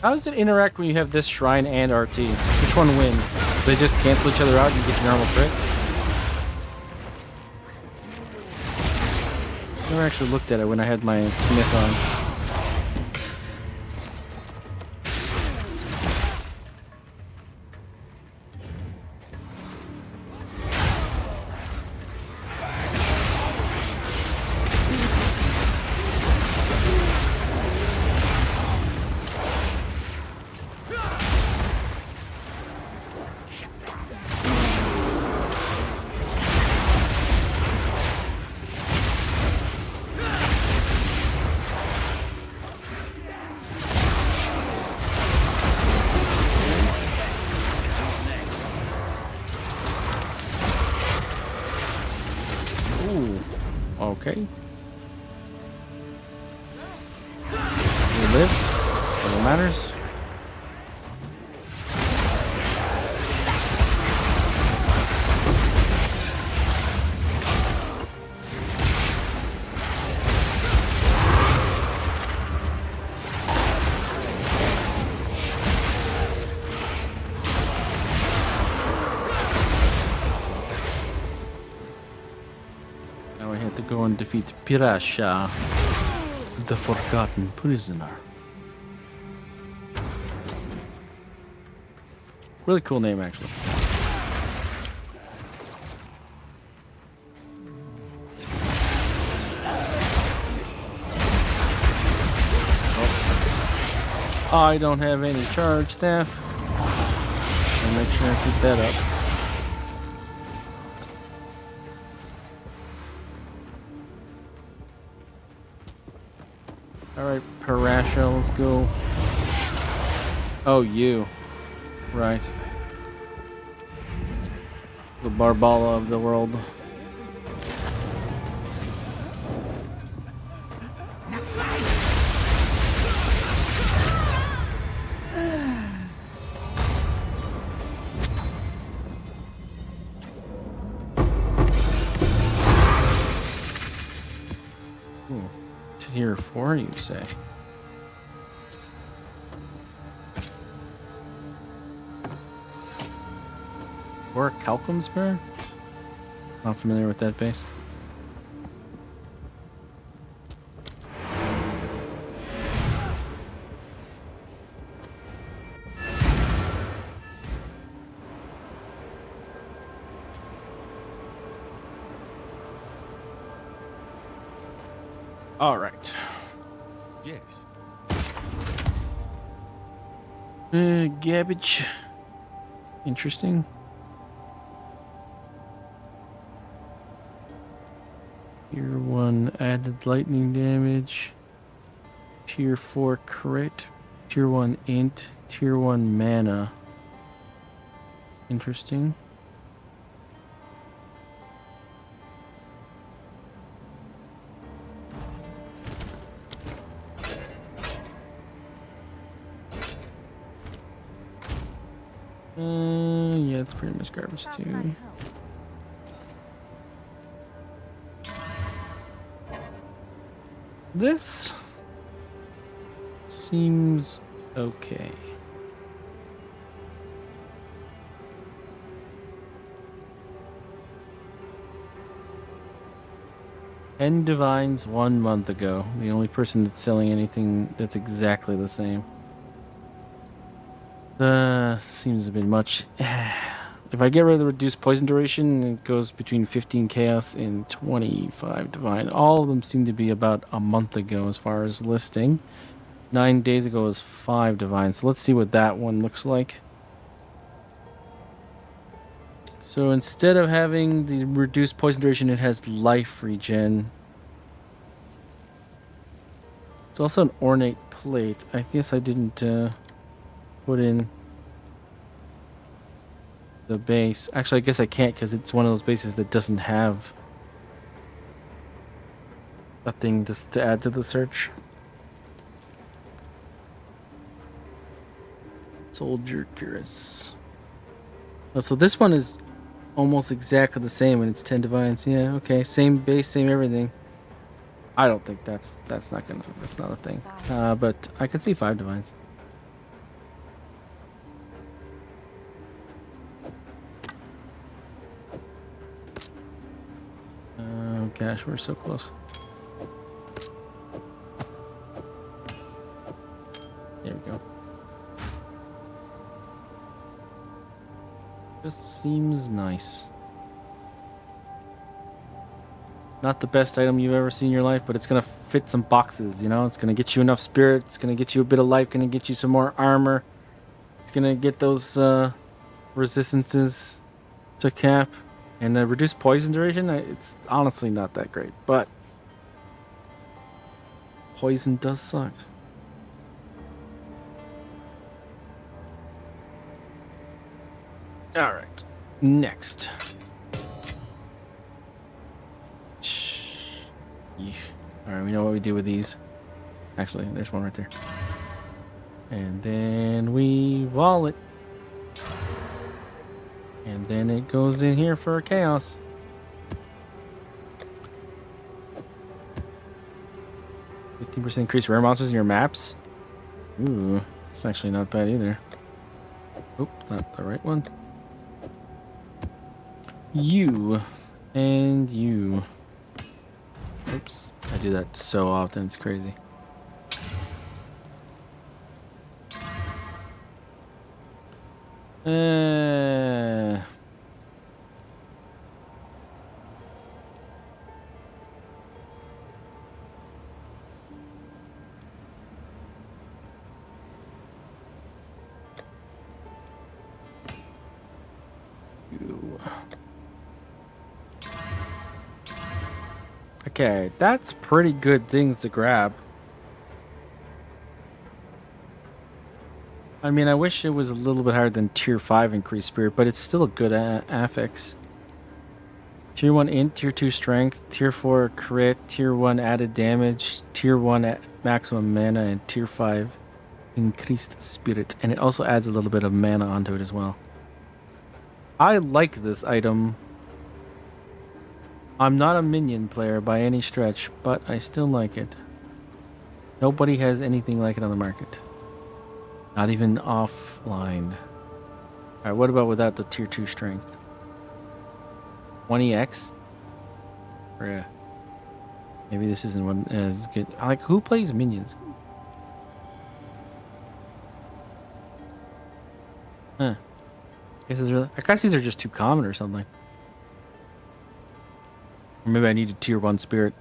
How does it interact when you have this shrine and RT? Which one wins? They just cancel each other out and you get your normal crit? Never actually looked at it when I had my Smith on. Okay. We live. What matters. Now we have to go and defeat Pirasha, the Forgotten Prisoner. Really cool name, actually. Oh. I don't have any charge staff. I'll make sure I keep that up. Alright, Parasha, let's go. Oh, you. Right. The Barbala of the world. Ooh. Tier 4, you say? Or Calcum Spear? Not familiar with that base. All right. Yes. Garbage. Interesting. Tier 1 added lightning damage. Tier 4 crit. Tier 1 int. Tier 1 mana. Interesting. Yeah, it's pretty much garbage How too. can I help? This seems okay. Ten divines 1 month ago. The only person that's selling anything that's exactly the same. Seems a bit much. If I get rid of the reduced poison duration, it goes between 15 chaos and 25 divine. All of them seem to be about a month ago as far as listing. 9 days ago was 5 divine. So let's see what that one looks like. So instead of having the reduced poison duration, it has life regen. It's also an ornate plate. I guess I didn't put in the base. Actually, I guess I can't because it's one of those bases that doesn't have a thing just to add to the search. Soldier Curious. Oh, so this one is almost exactly the same and it's 10 divines. Yeah, okay. Same base, same everything. I don't think that's not a thing. But I could see 5 divines. Oh gosh, we're so close. There we go. Just seems nice. Not the best item you've ever seen in your life, but it's gonna fit some boxes, you know? It's gonna get you enough spirit, it's gonna get you a bit of life, gonna get you some more armor. It's gonna get those resistances to cap. And the reduced poison duration, it's honestly not that great, but poison does suck. Alright, next. Alright, we know what we do with these. Actually, there's one right there. And then we wall it. And then it goes in here for chaos. %15 increase rare monsters in your maps. Ooh, it's actually not bad either. Oop, not the right one. You and you. Oops, I do that so often, it's crazy. Okay, that's pretty good things to grab. I mean, I wish it was a little bit higher than tier 5 increased spirit, but it's still a good affix. Tier 1 int, tier 2 strength, tier 4 crit, tier 1 added damage, tier 1 maximum mana, and tier 5 increased spirit. And it also adds a little bit of mana onto it as well. I like this item. I'm not a minion player by any stretch, but I still like it. Nobody has anything like it on the market. Not even offline. Alright, what about without the tier 2 strength? 20x? Or, yeah. Maybe this isn't one as good. Like, who plays minions? Huh. I guess these are just too common or something. Or maybe I need a tier 1 spirit.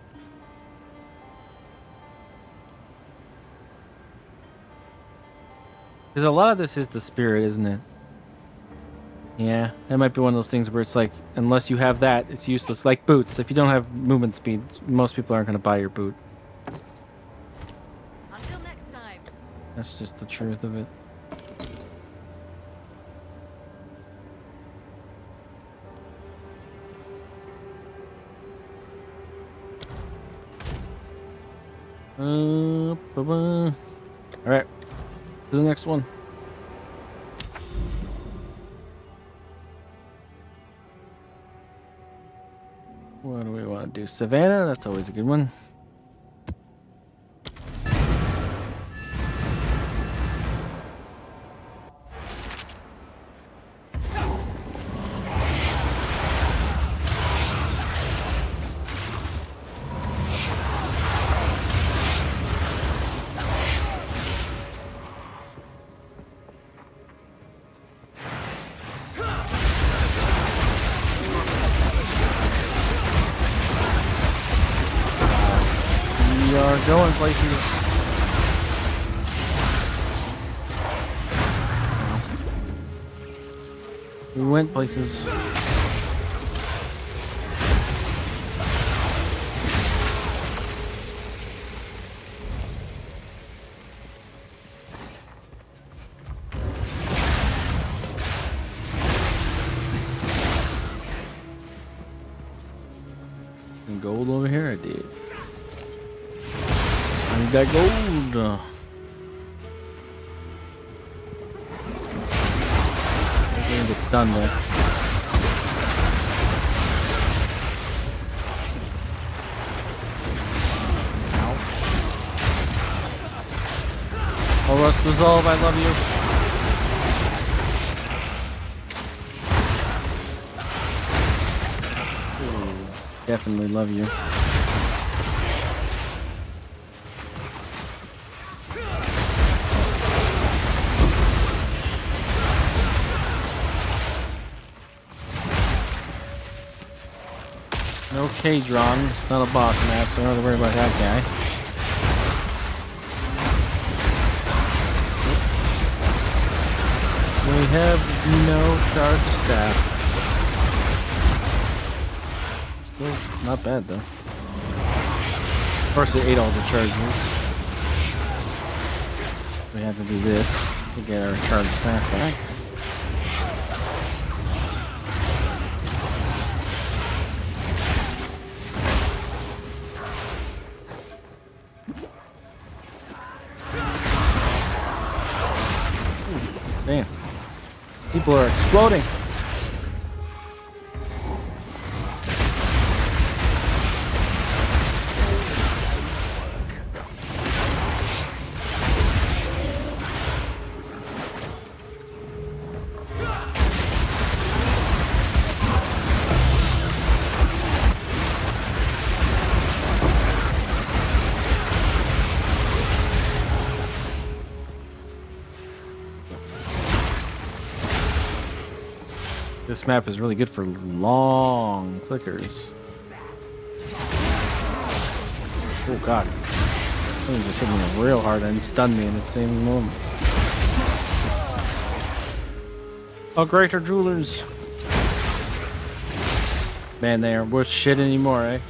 Because a lot of this is the spirit, isn't it? Yeah, that might be one of those things where it's like, unless you have that, it's useless. Like boots. If you don't have movement speed, most people aren't going to buy your boot. Until next time. That's just the truth of it. Alright, to the next one. What do we want to do? Savannah? That's always a good one. We're going places. We went places. And gold over here, I did. I need that gold. Didn't get stunned there. Ow. Oh, Rust Resolve, I love you. Definitely love you. Okay, Dron. It's not a boss map, so I don't have to worry about that guy. We have no charge staff. Still not bad, though. Of course, it ate all the charges. We have to do this to get our charge staff back. Damn. People are exploding. This map is really good for long clickers. Oh god. Someone just hit me real hard and stunned me in the same moment. Oh, greater jewelers. Man, they aren't worth shit anymore, eh?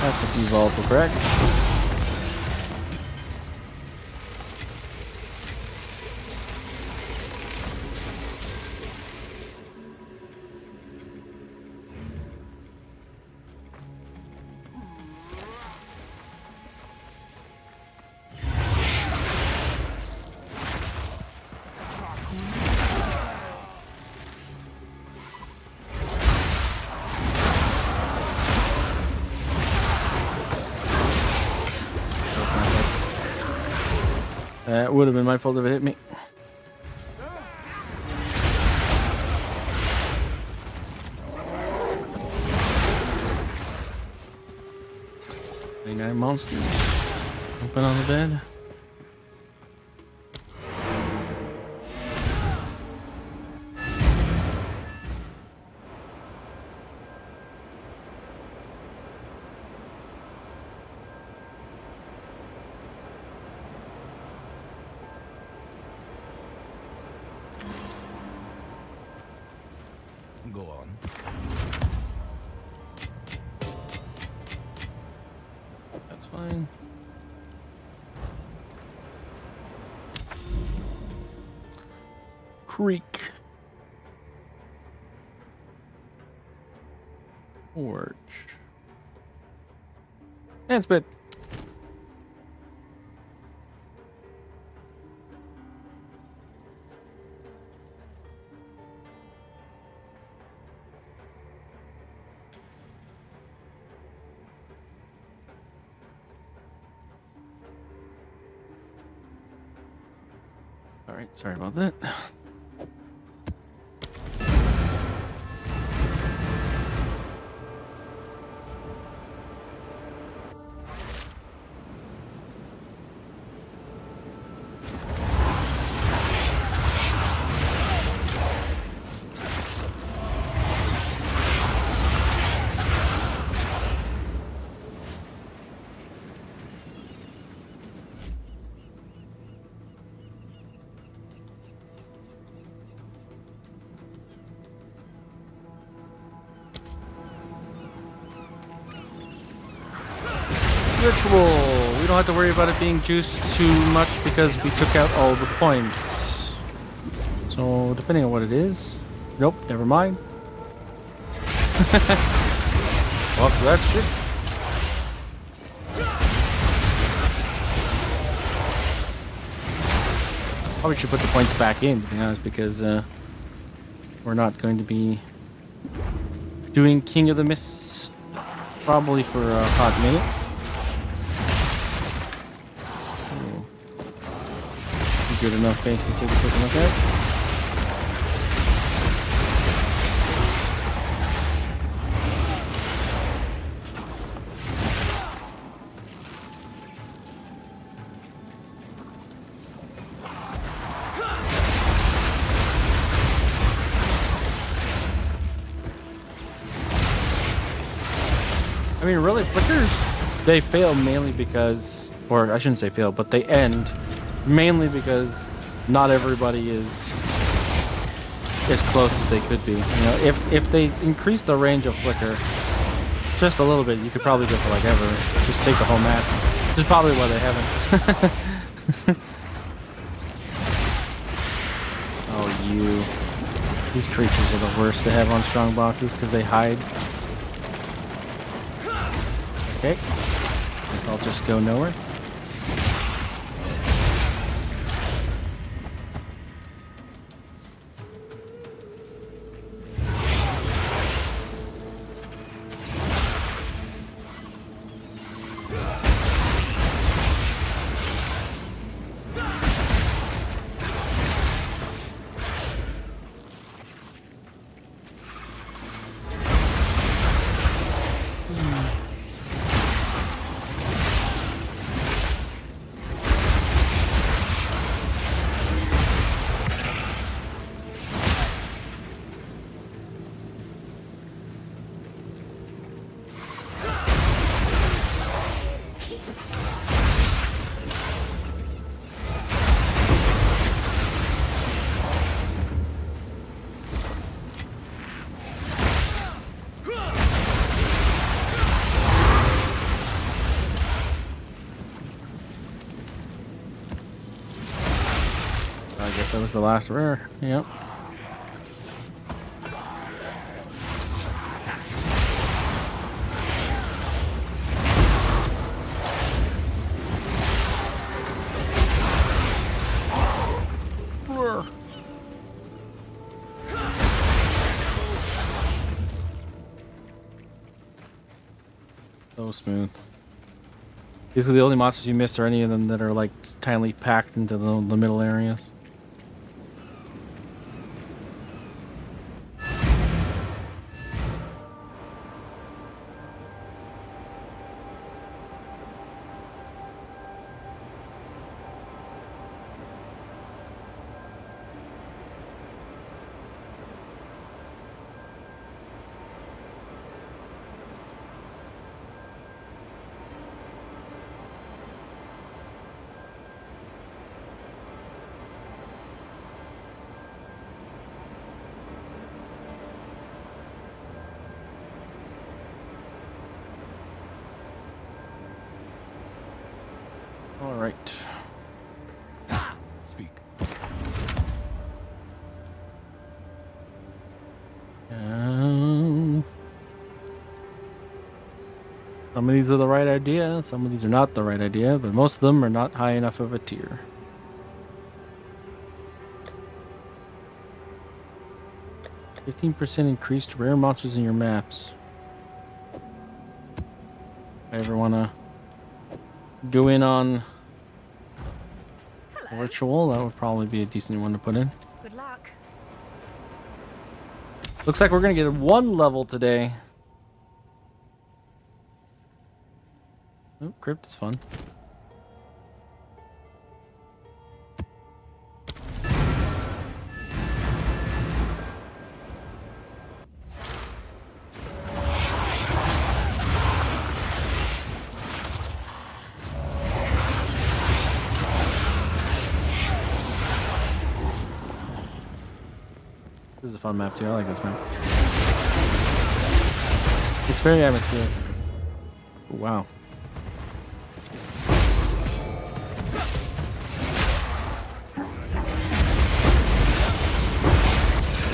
That's a few volatile cracks. That would have been my fault if it hit me. Night monsters. Open on the bed. Go on. That's fine. Creek. Forge. And spit. right, sorry about that. Ritual. We don't have to worry about it being juiced too much because we took out all the points. So depending on what it is. Nope, never mind. Well, that shit. Probably should put the points back in, to be honest, because we're not going to be doing King of the Mists probably for a hot minute. Good enough base to take a second look at. I mean, really, flickers, they fail mainly because, or I shouldn't say fail, but they end mainly because not everybody is as close as they could be. You know, if they increase the range of flicker just a little bit, you could probably go for like ever. Just take the whole map. This is probably why they haven't. Oh, you. These creatures are the worst to have on strong boxes because they hide. Okay. Guess I'll just go nowhere. I guess that was the last rare. Yep. So smooth. These are the only monsters you miss, or any of them that are like tightly packed into the middle areas. All right. Speak. Some of these are the right idea, some of these are not the right idea, but most of them are not high enough of a tier. %15 increased rare monsters in your maps. If I ever want to go in on Hello. Ritual, that would probably be a decent one to put in. Good luck. Looks like we're gonna get 1 level today. Oh, crypt is fun. This is a fun map too. I like this map. It's very atmospheric. Wow.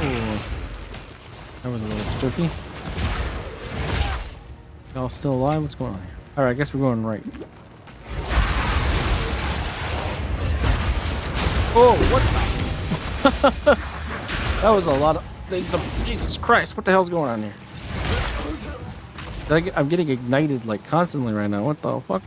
Ooh. That was a little spooky. Y'all still alive? What's going on here? Alright, I guess we're going right. Oh, what? That was a lot of things. Jesus Christ, what the hell's going on here? I'm getting ignited like constantly right now. What the fuck?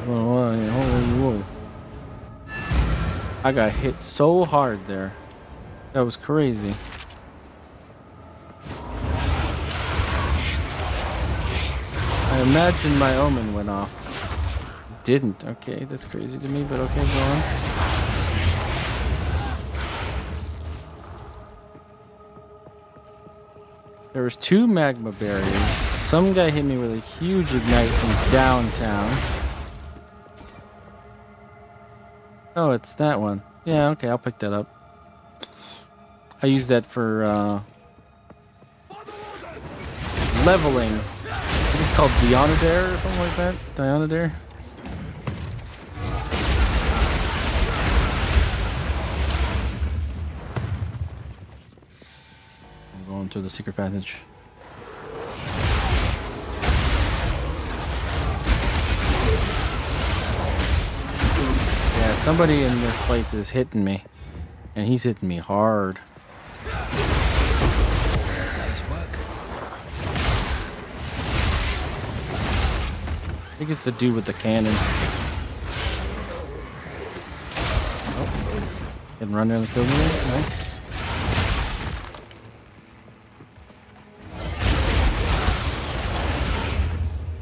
Whoa. I got hit so hard there. That was crazy. I imagine my omen went off. Didn't. Okay, that's crazy to me, but okay, go on. There was 2 magma barriers. Some guy hit me with a huge ignite from downtown. Oh, it's that one. Yeah, okay, I'll pick that up. I use that for leveling. I think it's called Dionadair or something like that. Dionadair. I'm going to the secret passage. Yeah, somebody in this place is hitting me. And he's hitting me hard. I think it's the dude with the cannon. Oh, can run down the field with it. Nice.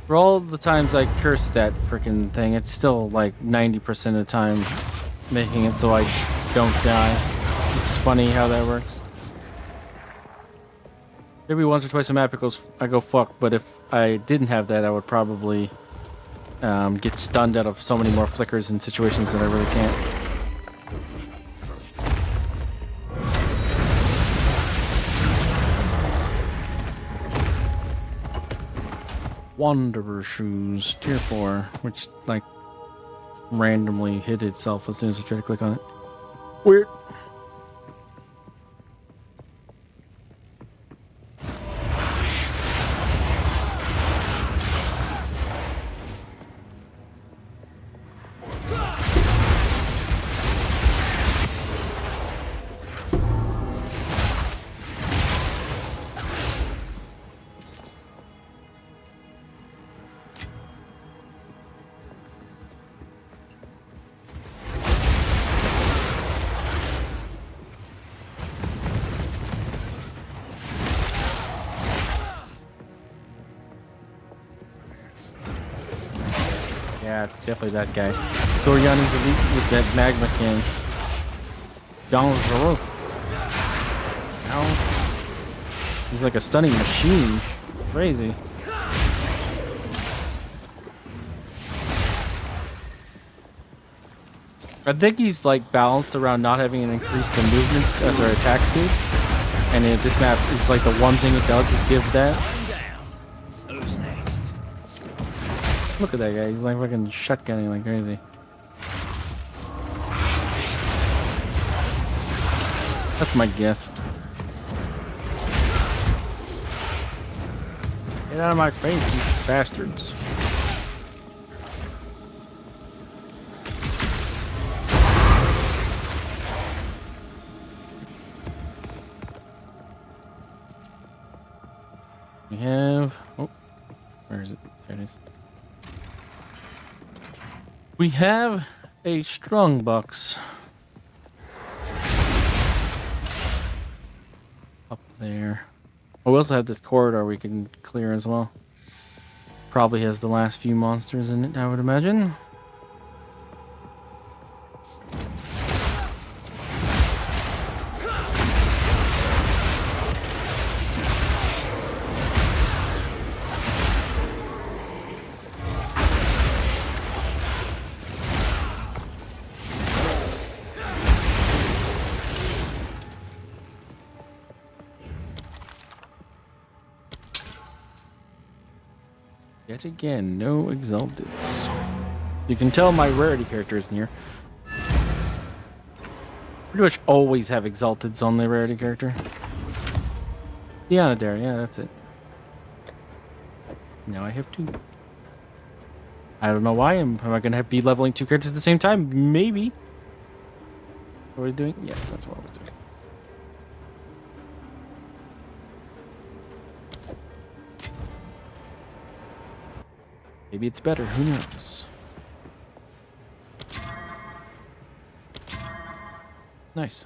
For all the times I curse that freaking thing, it's still like 90% of the time making it so I don't die. It's funny how that works. Maybe once or twice a map I go fuck, but if I didn't have that, I would probably get stunned out of so many more flickers in situations that I really can't. Wanderer shoes, tier 4, which like randomly hit itself as soon as I try to click on it. Weird. Yeah, it's definitely that guy. Doriani's elite with that magma can. Down the rope. Ow. He's like a stunning machine. Crazy. I think he's like balanced around not having an increase in movements as our attack speed. And in this map, it's like the one thing it does is give that. Look at that guy, he's like fucking shotgunning like crazy. That's my guess. Get out of my face, you bastards. There it is. We have a strong box up there. Oh, we also have this corridor we can clear as well. Probably has the last few monsters in it, I would imagine. Yet again, no exalteds. You can tell my rarity character isn't here. Pretty much always have exalteds on the rarity character. Deonadare, yeah, that's it. Now I have two. I don't know why. Am I going to be leveling two characters at the same time? Maybe. What was I doing? Yes, that's what I was doing. Maybe it's better. Who knows? Nice.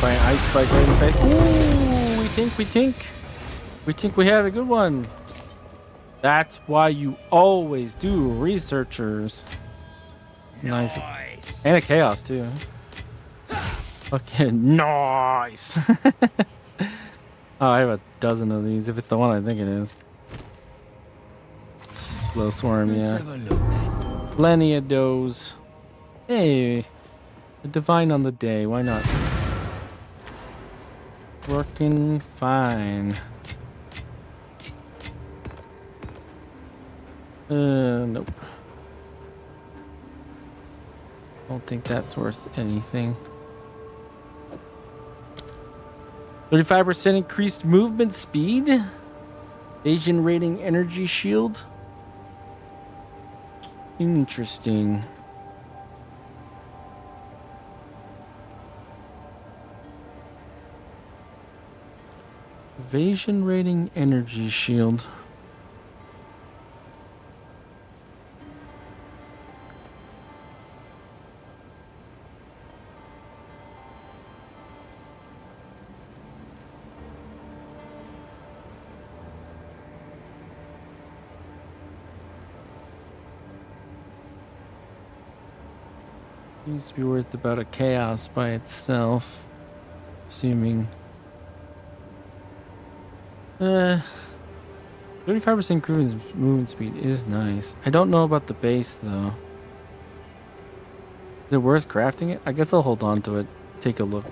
'By an ice spike right in the face. Ooh, we think we had a good one. That's why you always do, researchers. Nice. And a chaos too. Fucking nice. Oh, I have a dozen of these if it's the one I think it is. Glowsworm, yeah. Plenty of those. Hey, a divine on the day, why not? Working fine. Nope. Don't think that's worth anything. 35% increased movement speed. Asian rating energy shield. Interesting. Evasion rating energy shield. Needs to be worth about a chaos by itself, assuming 35% increased movement speed is nice. I don't know about the base though. Is it worth crafting it? I guess I'll hold on to it. Take a look.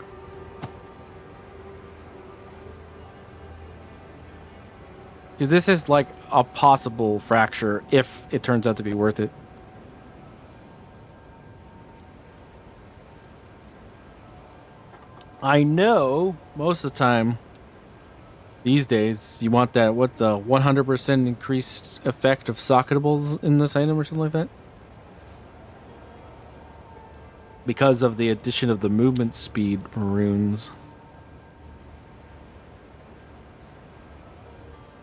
Because this is like a possible fracture if it turns out to be worth it. I know most of the time these days you want that, what's a 100% increased effect of socketables in this item or something like that? Because of the addition of the movement speed runes.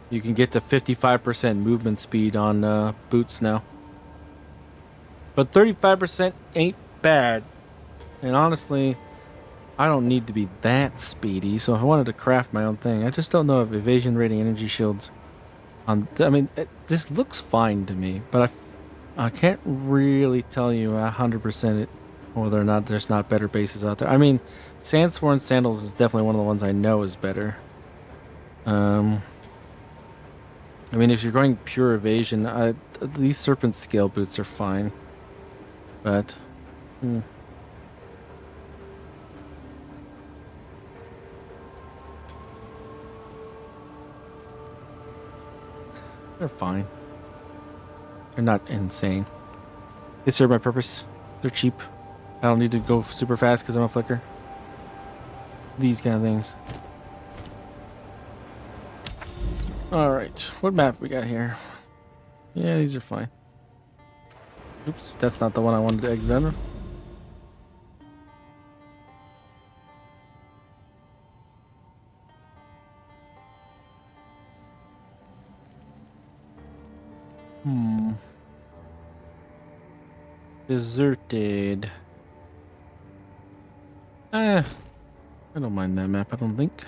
You can get to 55% movement speed on boots now. But 35% ain't bad. And honestly, I don't need to be that speedy, so if I wanted to craft my own thing, I just don't know if evasion rating energy shields on. I mean, this looks fine to me, but I can't really tell you 100% it whether or not there's not better bases out there. I mean, Sandsworn Sandals is definitely one of the ones I know is better. I mean, if you're going pure evasion, these Serpent Scale boots are fine, but. They're fine. They're not insane. They serve my purpose. They're cheap. I don't need to go super fast because I'm a flicker. These kind of things. Alright, what map we got here? Yeah, these are fine. Oops, that's not the one I wanted to exit under. Deserted. I don't mind that map, I don't think.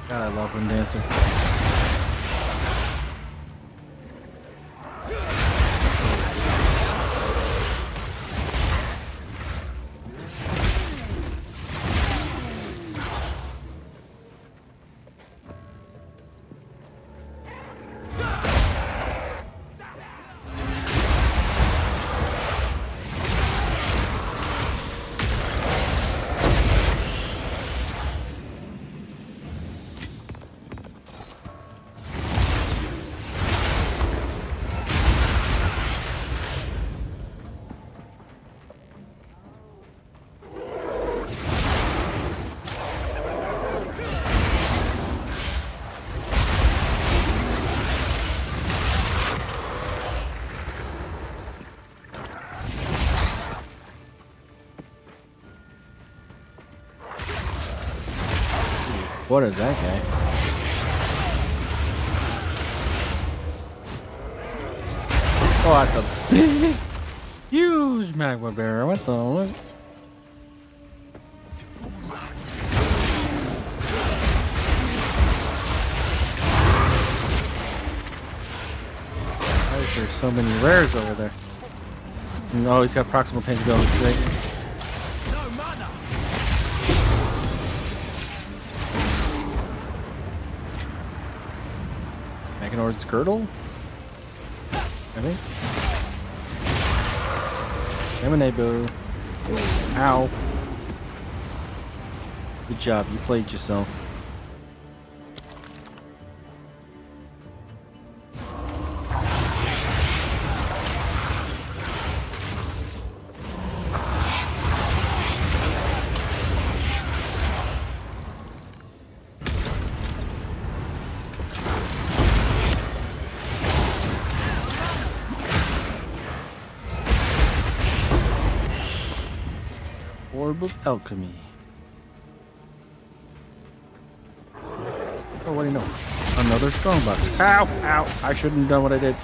God, I love Wind Dancer. What is that guy? Oh, that's a big, huge magma bear. What the? What? Why is there so many rares over there? Oh, he's got proximal tangibility. Great. Magnor's girdle? I think. Lemonade boo. Ow. Good job, you played yourself. Orb of Alchemy. Oh, what do you know? Another strong box. Ow! Ow! I shouldn't have done what I did.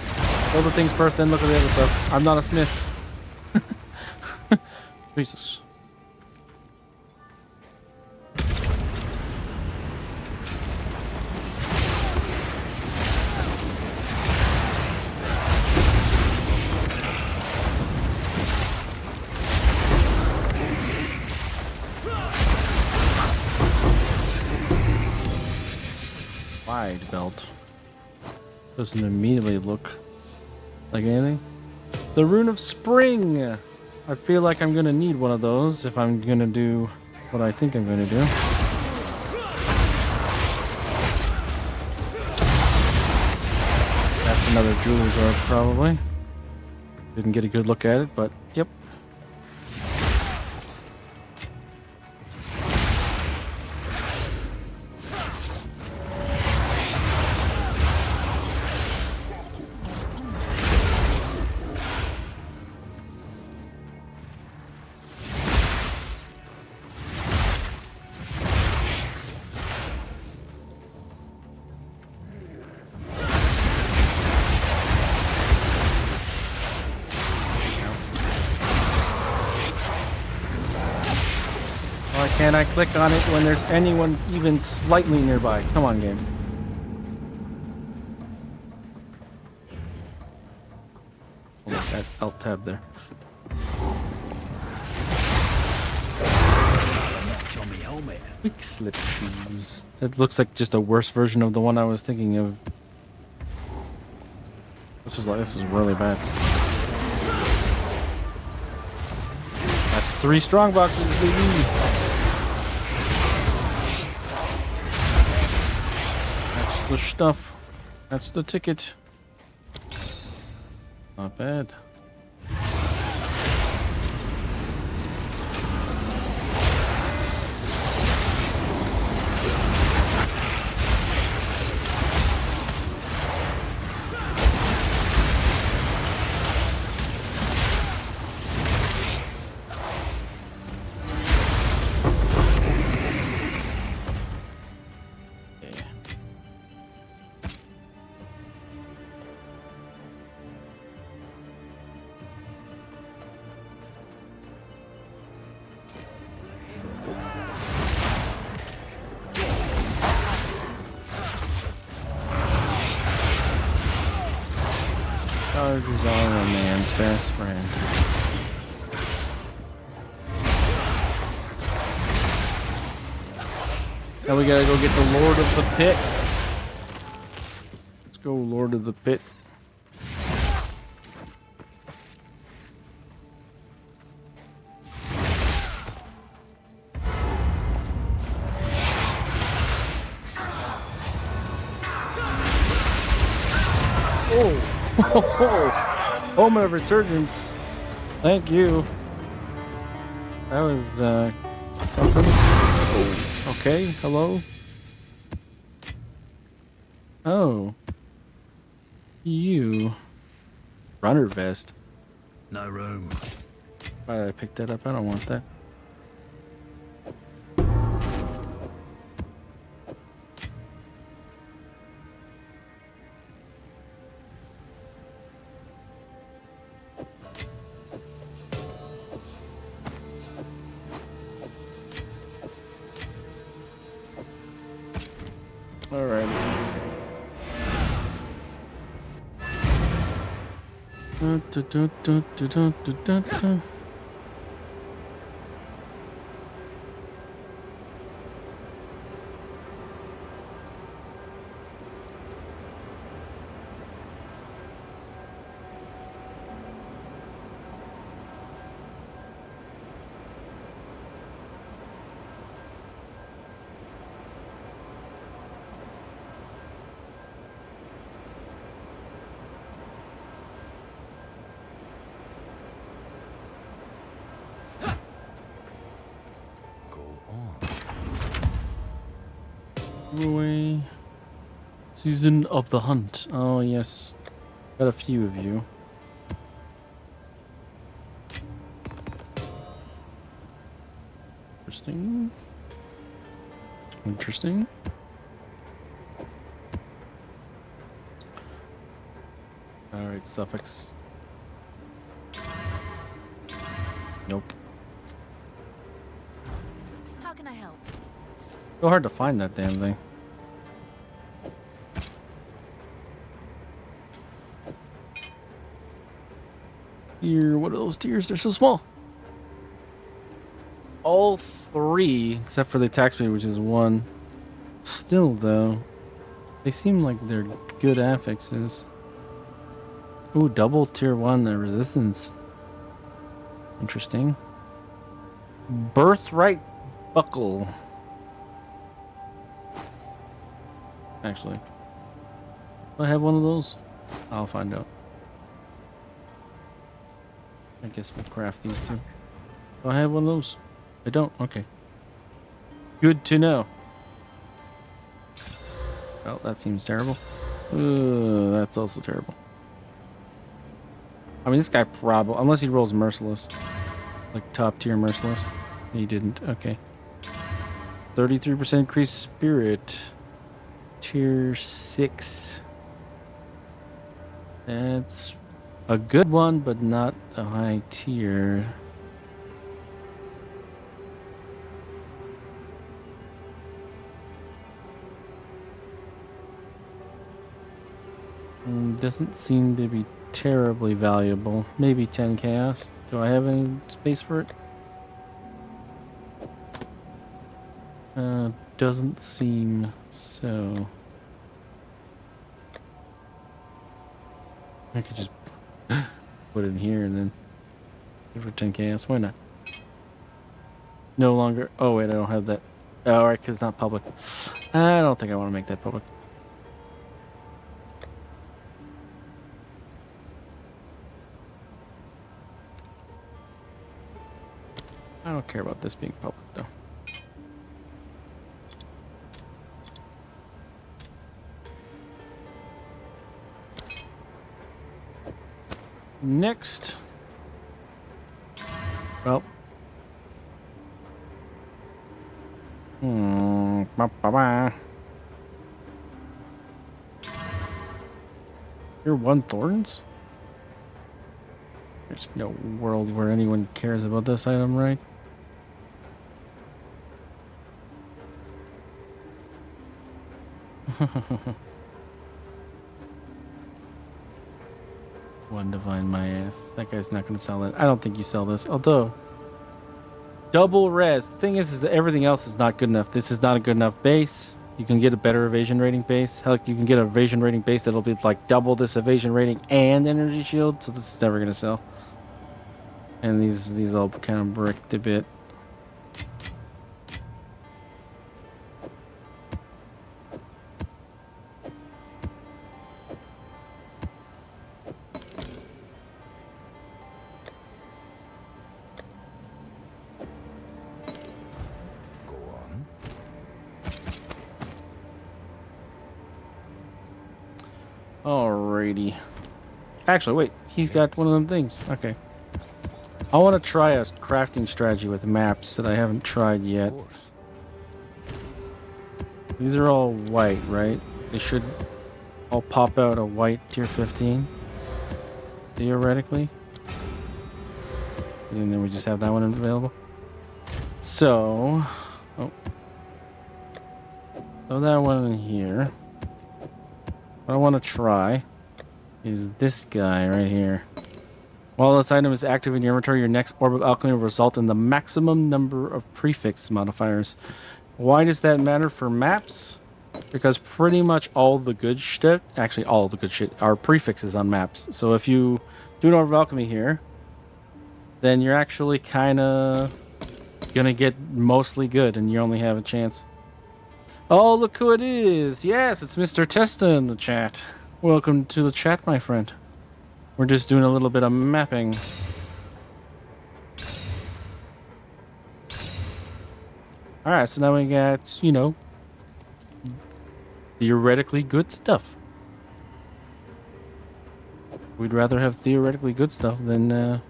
Build the things first, then look at the other stuff. I'm not a smith. Jesus. Wide belt. Doesn't immediately look like anything. The Rune of Spring! I feel like I'm gonna need one of those if I'm gonna do what I think I'm gonna do. That's another Jeweler's Orb, probably. Didn't get a good look at it, but yep. Can I click on it when there's anyone even slightly nearby? Come on, game. Hold on, that Alt tab there. Notch on me helmet. Quick slip shoes. It looks like just a worse version of the one I was thinking of. This is really bad. That's 3 strong boxes, baby. That's the stuff. That's the ticket. Not bad. Chargers are a man's best friend. Now we gotta go get the Lord of the Pit. Let's go, Lord of the Pit. Oh, Home of Resurgence. Thank you. That was something. Oh, okay. Hello. Oh, you runner vest. No room. Why did I pick that up? I don't want that. All right. Away. Season of the Hunt. Oh yes, got a few of you. Interesting. Interesting. All right, suffix. Nope. How can I help? So hard to find that damn thing. Here, what are those tiers? They're so small. All 3, except for the attack speed, which is 1. Still, though, they seem like they're good affixes. Ooh, double tier 1 resistance. Interesting. Birthright Buckle. Actually, do I have one of those? I'll find out. I guess we'll craft these two. Do I have one of those? I don't. Okay. Good to know. Well, that seems terrible. That's also terrible. I mean, this guy probably, unless he rolls merciless, like top tier merciless. He didn't. Okay. 33% increased spirit. Tier 6. That's a good one, but not a high tier. Doesn't seem to be terribly valuable. Maybe 10 chaos. Do I have any space for it? Doesn't seem so. I could just put it in here and then give her 10 chaos. Why not? No longer. Oh, wait, I don't have that. Oh, alright, because it's not public. I don't think I want to make that public. I don't care about this being public, though. Next. Well. You're one thorns? There's no world where anyone cares about this item, right? One divine my ass. That guy's not going to sell it. I don't think you sell this. Although, double res. The thing is that everything else is not good enough. This is not a good enough base. You can get a better evasion rating base. Hell, you can get an evasion rating base that'll be like double this evasion rating and energy shield. So this is never going to sell. And these all kind of bricked a bit. Go on. Alrighty. Actually, wait. He's got one of them things. Okay. I want to try a crafting strategy with maps that I haven't tried yet. Of course. These are all white, right? They should all pop out a white tier 15. Theoretically. And then we just have that one available. So... Oh. Throw that one in here. What I want to try is this guy right here. While this item is active in your inventory, your next orb of alchemy will result in the maximum number of prefix modifiers. Why does that matter for maps? Because pretty much all the good shit, actually all the good shit, are prefixes on maps. So if you do an orb of alchemy here, then you're actually kind of gonna get mostly good, and you only have a chance. Oh, look who it is! Yes, it's Mr. Testa in the chat. Welcome to the chat, my friend. We're just doing a little bit of mapping. Alright, so now we got, you know, theoretically good stuff. We'd rather have theoretically good stuff than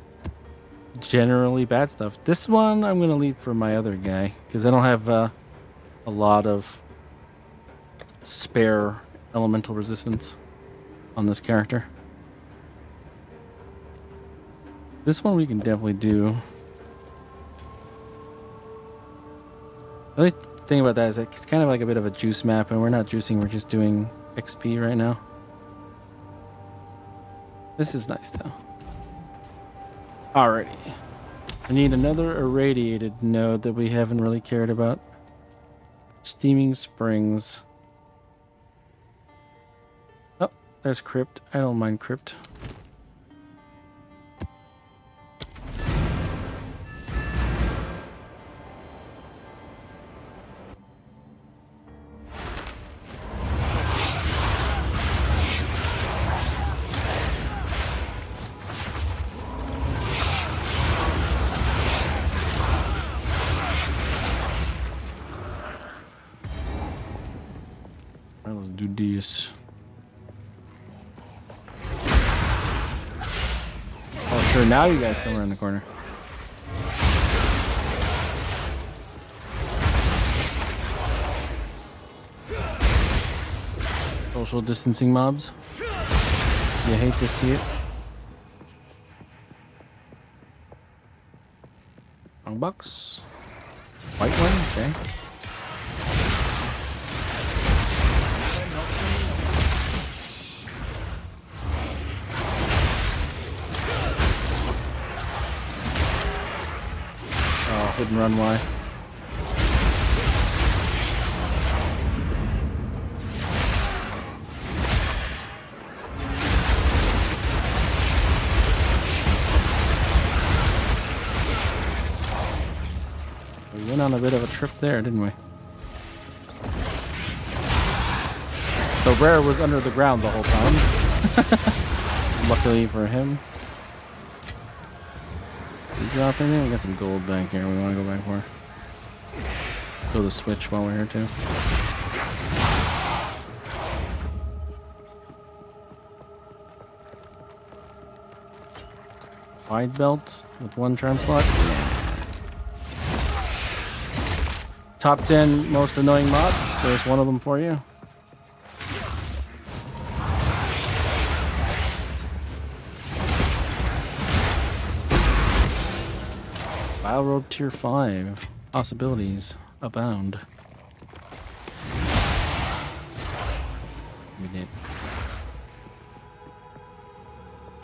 generally bad stuff. This one I'm going to leave for my other guy, because I don't have a lot of spare elemental resistance on this character. This one we can definitely do. The only thing about that is that it's kind of like a bit of a juice map, and we're not juicing, we're just doing XP right now. This is nice though. Alrighty. I need another irradiated node that we haven't really cared about. Steaming Springs. Oh, there's Crypt. I don't mind Crypt. Let's do this. Oh, sure. Now you guys come around the corner. Social distancing mobs. You hate to see it. Wrong box. White one. Okay. Didn't run why. We went on a bit of a trip there, didn't we? So Rare was under the ground the whole time. Luckily for him. Did he drop anything? We got some gold back here we want to go back for. Throw the switch while we're here too. Wide belt with one charm slot. Top 10 most annoying mobs. There's one of them for you. Battle Road Tier 5. Possibilities abound. We did.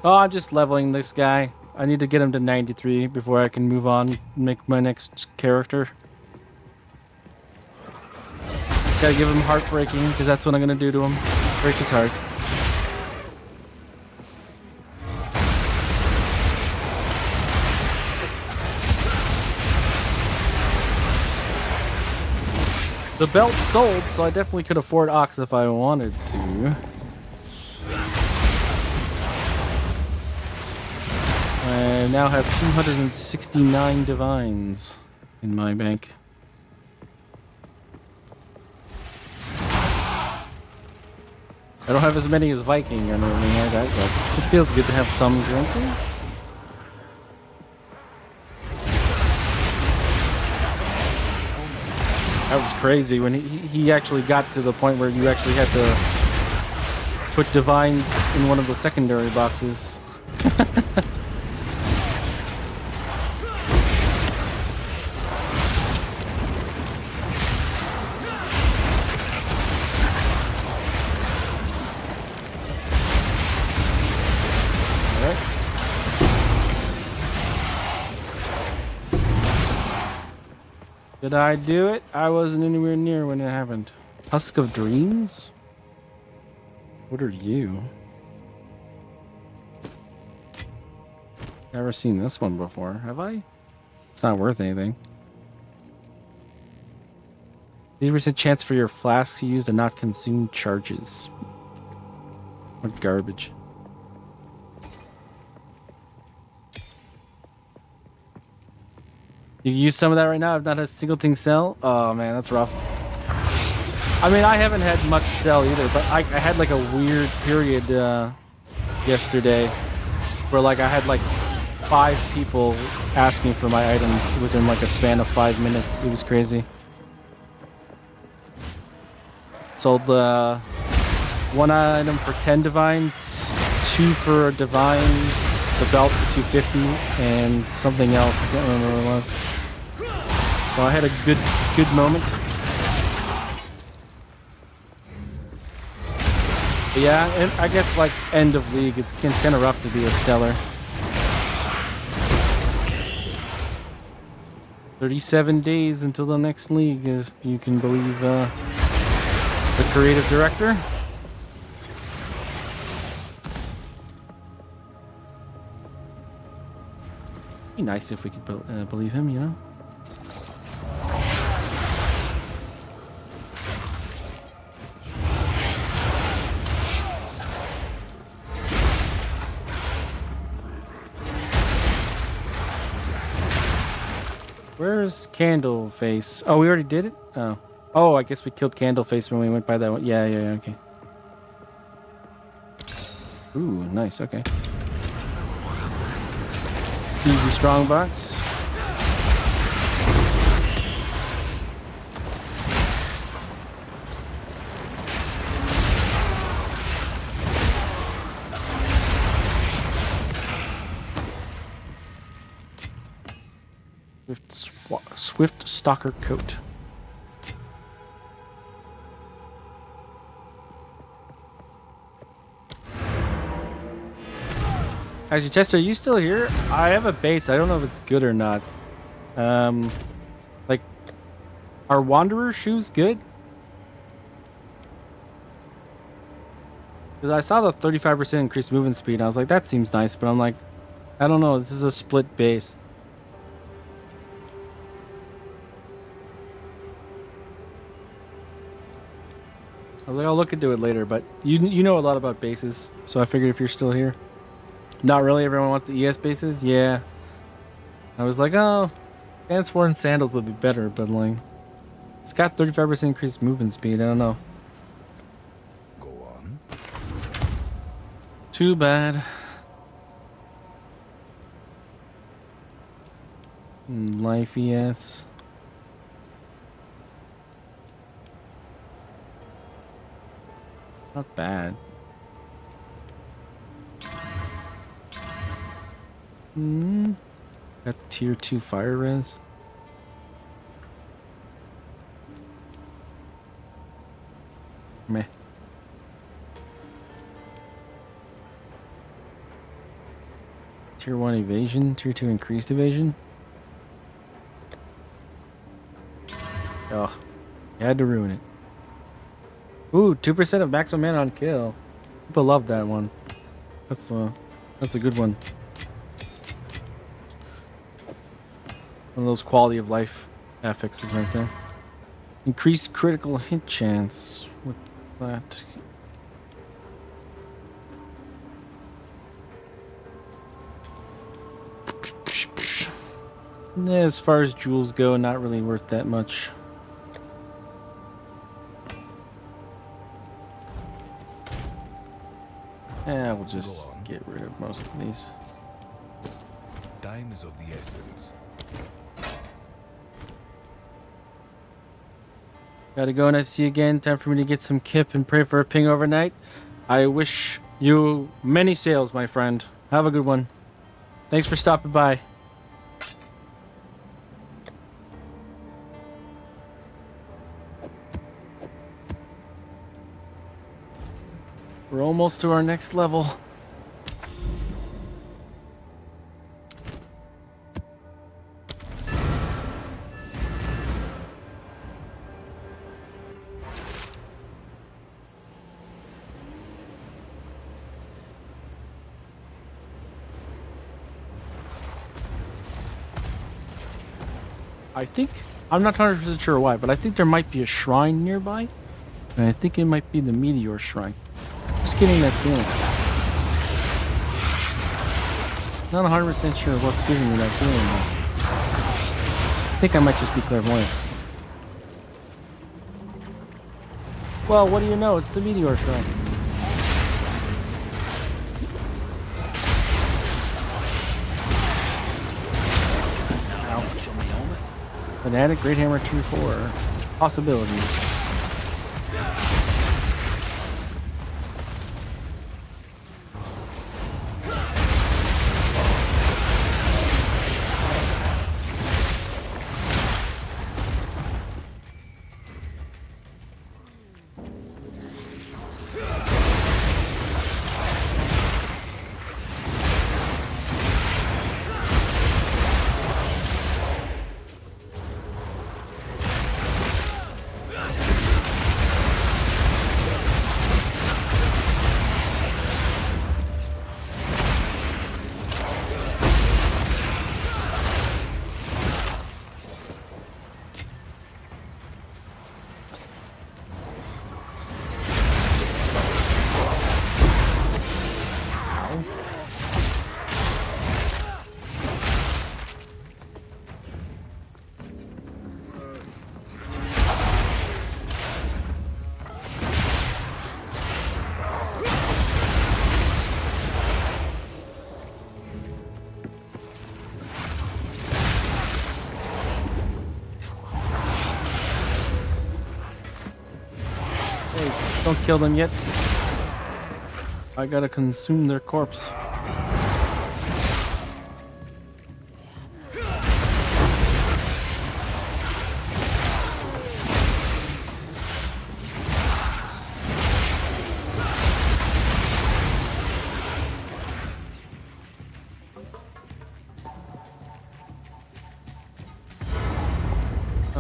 Oh, I'm just leveling this guy. I need to get him to 93 before I can move on and make my next character. Gotta give him heartbreaking, because that's what I'm gonna do to him. Break his heart. The belt sold, so I definitely could afford Ox if I wanted to. I now have 269 divines in my bank. I don't have as many as Viking or anything like that, but it feels good to have some currency. That was crazy when he actually got to the point where you actually had to put divines in one of the secondary boxes. Did I do it? I wasn't anywhere near when it happened. Husk of Dreams? What are you? Never seen this one before, have I? It's not worth anything. 80% chance for your flasks used and not consumed charges. What garbage. You use some of that right now? I've not had a single thing sell? Oh man, that's rough. I mean, I haven't had much sell either, but I had like a weird period yesterday where like I had like 5 people asking for my items within like a span of 5 minutes. It was crazy. Sold one item for 10 divines, 2 for a divine, the belt for 250, and something else. I can't remember what it was. So I had a good moment. But yeah, and I guess like end of league, it's kind of rough to be a seller. 37 days until the next league, if you can believe the creative director. Be nice if we could believe him, you know. Where's Candleface? Oh, we already did it? Oh. Oh, I guess we killed Candleface when we went by that one. Yeah, okay. Ooh, nice, okay. Easy strong box. Swift Stalker Coat. Actually, Chester, are you still here? I have a base. I don't know if it's good or not. Are Wanderer shoes good? Because I saw the 35% increased movement speed. I was like, that seems nice, but I'm like, I don't know. This is a split base. I was like, I'll look into it later, but you know a lot about bases, so I figured if you're still here. Not really. Everyone wants the ES bases. Yeah. I was like, oh, Dance and Sandals would be better, but like, it's got 35% increased movement speed. I don't know. Go on. Too bad. Life ES. Not bad. Got tier 2 fire res. Meh. Tier 1 evasion, tier 2 increased evasion. Oh, you had to ruin it. Ooh, 2% of maximum mana on kill. People love that one. That's a good one. One of those quality of life affixes right there. Increased critical hit chance with that. Yeah, as far as jewels go, not really worth that much. Yeah, we'll just get rid of most of these. Time is of the essence. Gotta go, and I see you again. Time for me to get some kip and pray for a ping overnight. I wish you many sales, my friend. Have a good one. Thanks for stopping by. We're almost to our next level. I think, I'm not 100% sure why, but I think there might be a shrine nearby. And I think it might be the Meteor Shrine. Just getting that feeling. Not 100% sure what's giving me that feeling though. I think I might just be clairvoyant. Well, what do you know? It's the Meteor Shrine. Fanatic, Great Hammer, 2-4. Possibilities. Don't kill them yet. I gotta consume their corpse.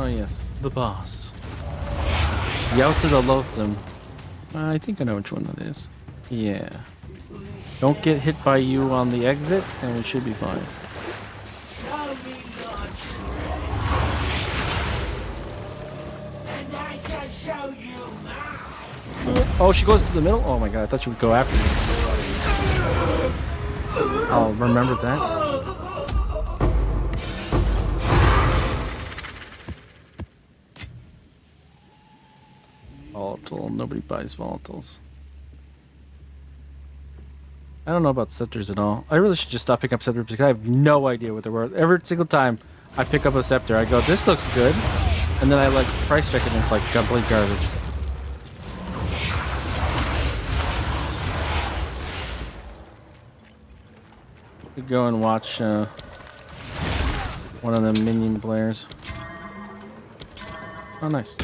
Oh yes, the boss. Yelta the Loathsome. I think I know which one that is. Yeah. Don't get hit by you on the exit, and we should be fine. Show me your strength, and I shall show you mine. Oh, she goes to the middle? Oh my god, I thought she would go after me. I'll remember that. Volatile. Nobody buys volatiles. I don't know about scepters at all. I really should just stop picking up scepters because I have no idea what they're worth. Every single time I pick up a scepter, I go, this looks good. And then I like price check it and it's like complete garbage. We go and watch one of the minion players. Oh, nice.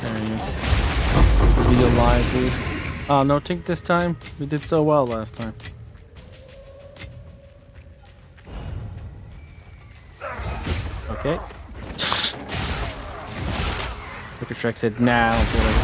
There he is. Be alive, dude. Oh, no Tink this time? We did so well last time. Okay. Wicked Shrek said, nah, I don't feel like it.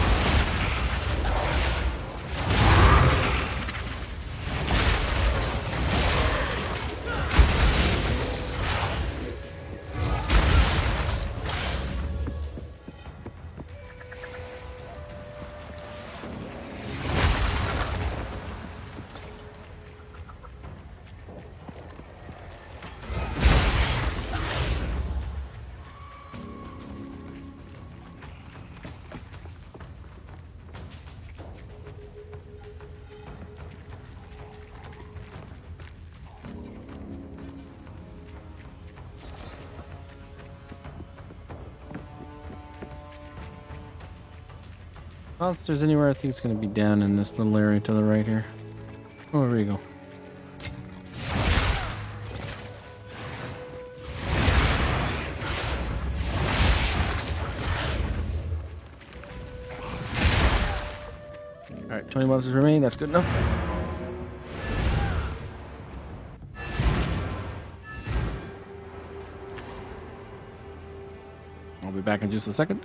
Well, if there's anywhere, I think it's going to be down in this little area to the right here. Oh, here we go. Alright, 20 monsters remain. That's good enough. I'll be back in just a second.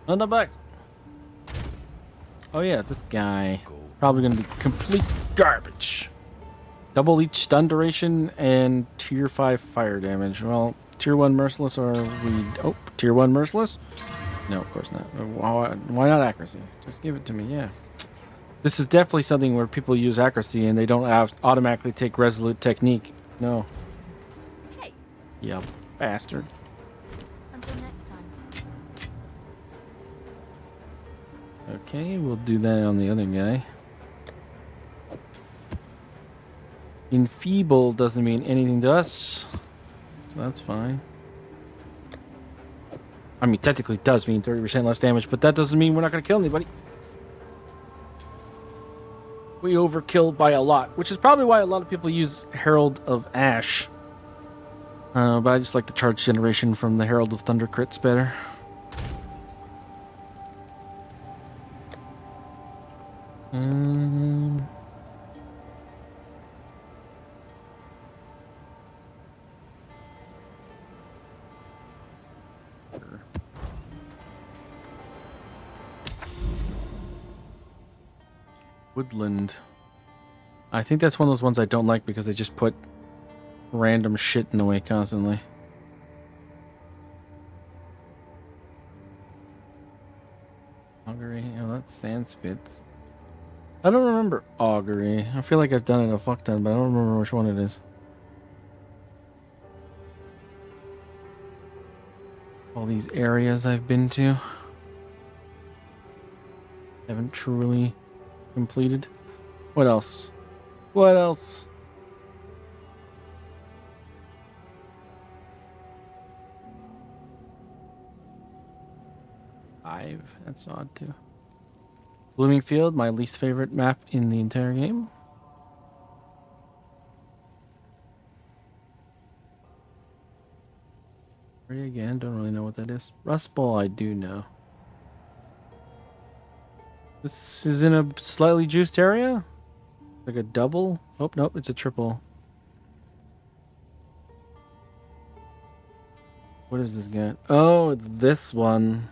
On the back. Oh yeah, this guy probably gonna be complete garbage. Double each stun duration and tier 5 fire damage. Well, tier 1 merciless or we... Oh, tier 1 merciless? No, of course not. Why not accuracy? Just give it to me, yeah. This is definitely something where people use accuracy and they don't automatically take resolute technique. No. Hey, Yeah, bastard. until next time. Okay, we'll do that on the other guy. Enfeeble doesn't mean anything to us, so that's fine. I mean, technically it does mean 30% less damage, but that doesn't mean we're not going to kill anybody. We overkill by a lot, which is probably why a lot of people use Herald of Ash. But I just like the charge generation from the Herald of Thunder crits better. Woodland. I think that's one of those ones I don't like because they just put random shit in the way constantly. Augury. Oh, that's sand spits. I don't remember augury. I feel like I've done it a fuck ton, but I don't remember which one it is. all these areas I've been to. Haven't truly completed. What else? What else? That's odd too. Bloomingfield, my least favorite map in the entire game. Again, don't really know what that is. Rust Bowl, I do know. This is in a slightly juiced area? Like a double? Oh, nope, it's a triple. What is this guy? Oh, it's this one.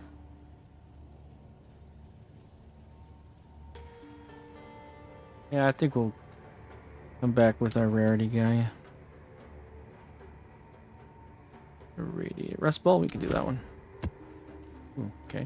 Yeah, I think we'll come back with our rarity guy. Radiate Rust Ball, we can do that one. Ooh, okay.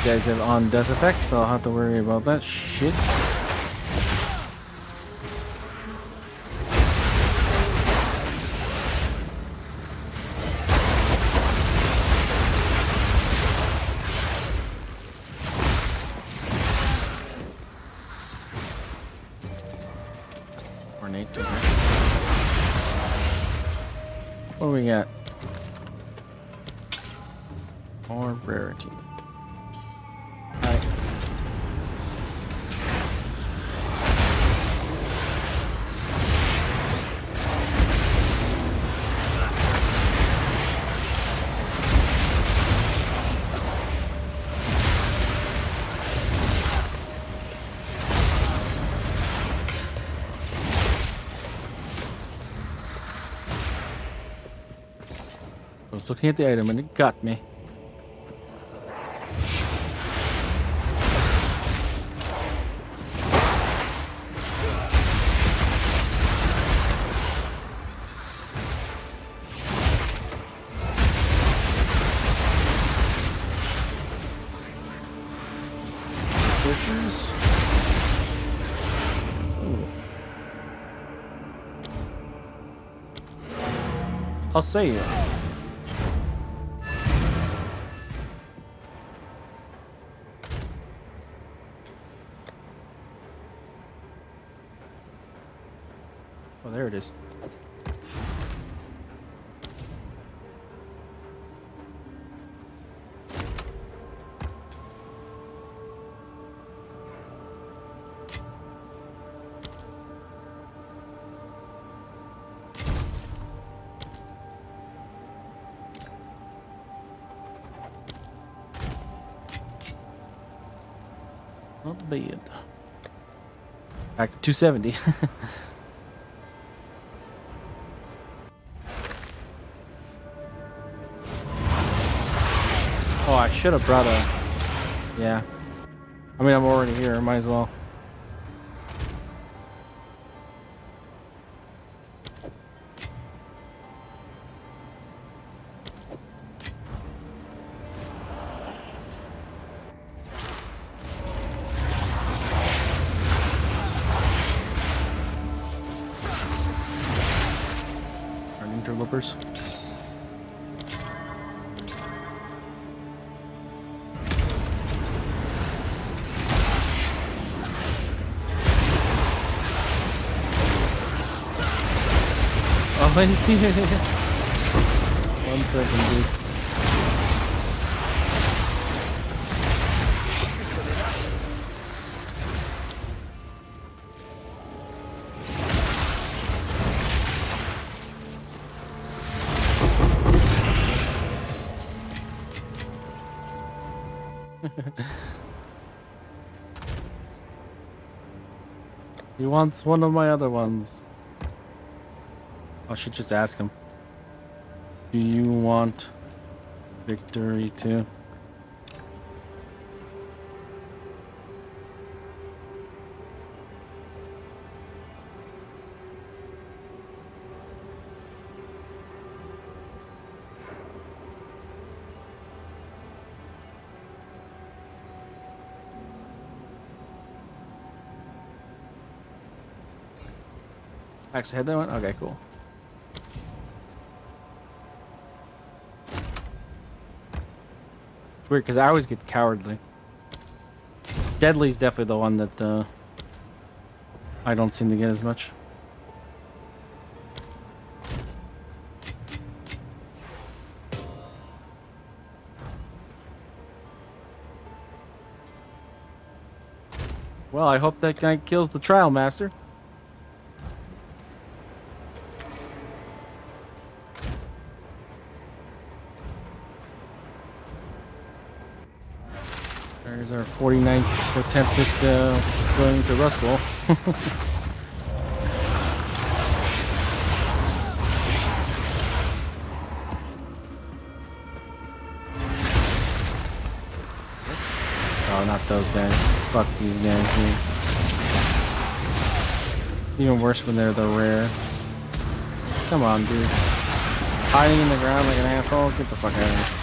Guys have on death effects, so I'll have to worry about that shit. Ornate. What do we got? More rarity. I was looking at the item and it got me. Butchers? I'll say it. Oh, there it is. Not bad. Back to 270. Oh, I should have brought a... Yeah. I mean, I'm already here. Might as well. Our interlopers. Oh, I see it. 1 second, dude. He wants one of my other ones. I should just ask him. Do you want victory too? Actually, had that one? Okay, cool. It's weird because I always get cowardly. Deadly's definitely the one that I don't seem to get as much. Well, I hope that guy kills the trial master. There's our 49th attempt at going into Rust Bowl. Oh, not those guys. Fuck these guys, dude. Even worse when they're the rare. Come on, dude. Hiding in the ground like an asshole? Get the fuck out of here.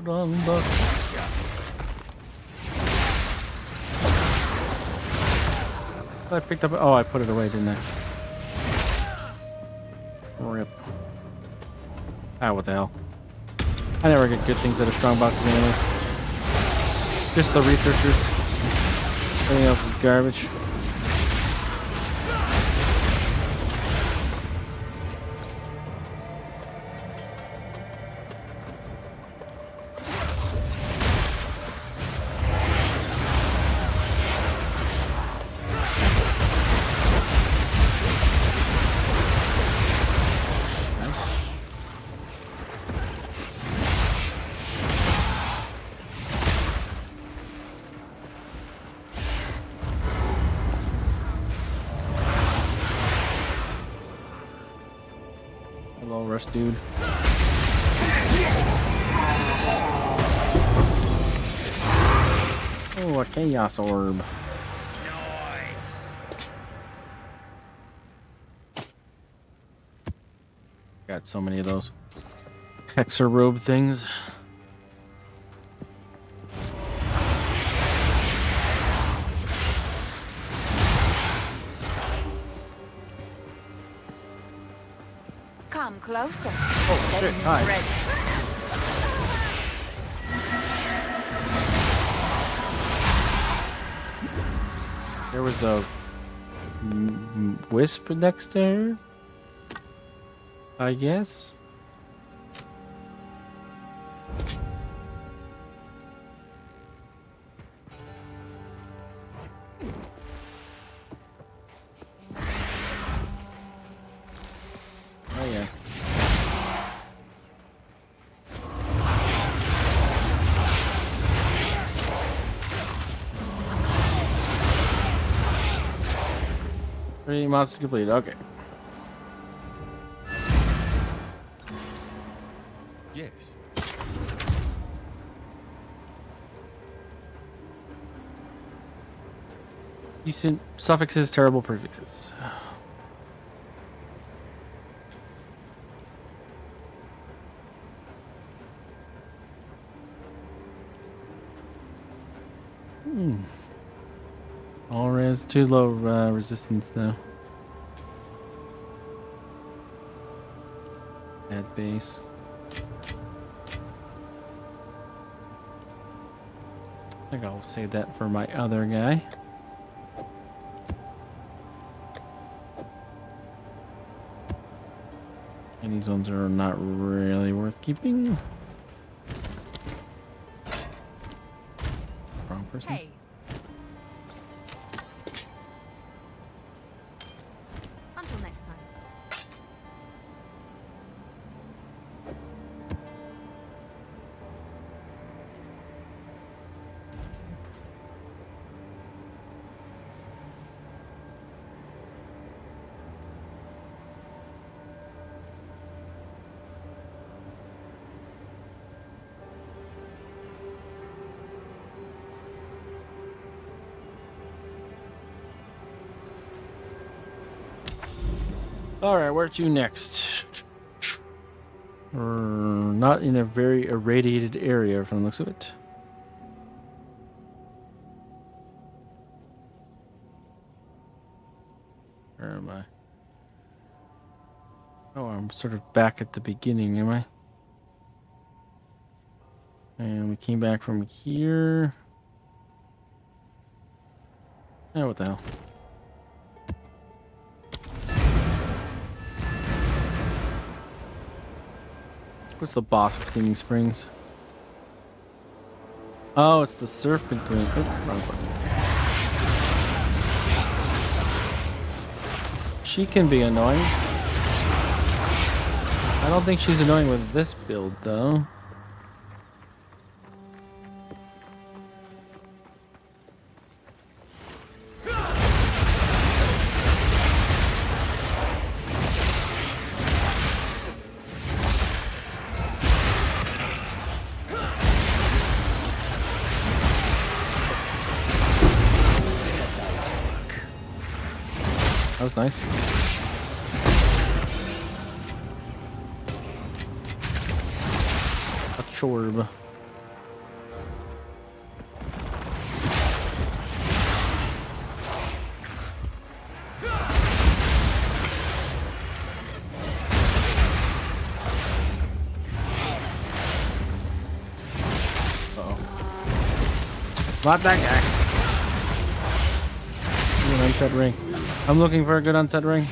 Put on the... I picked up... Oh, I put it away, didn't I? Rip. Ah, what the hell. I never get good things out of strong boxes anyways. Just the researchers. Everything else is garbage. Hello, Rush dude. Oh, a chaos orb. Nice. Got so many of those Hexer robe things. Come closer. Oh shit! Hi. There was a wisp next to her, I guess. Oh yeah. Three monsters complete. Okay. Yes. Decent suffixes, terrible prefixes. All res, too low resistance though. At base. I think I'll save that for my other guy. And these ones are not really worth keeping. Wrong person. Hey, until next time. All right, where to next? Not in a very irradiated area from the looks of it. Where am I? Oh, I'm sort of back at the beginning, am I? And we came back from here. Oh, what the hell? What's the boss of Steaming Springs? Oh, it's the Serpent Queen. Oh, wrong button. She can be annoying. I don't think she's annoying with this build, though. That was nice. A chorb. Uh-oh. Not that guy. Ooh, an unset ring. I'm looking for a good unset ring.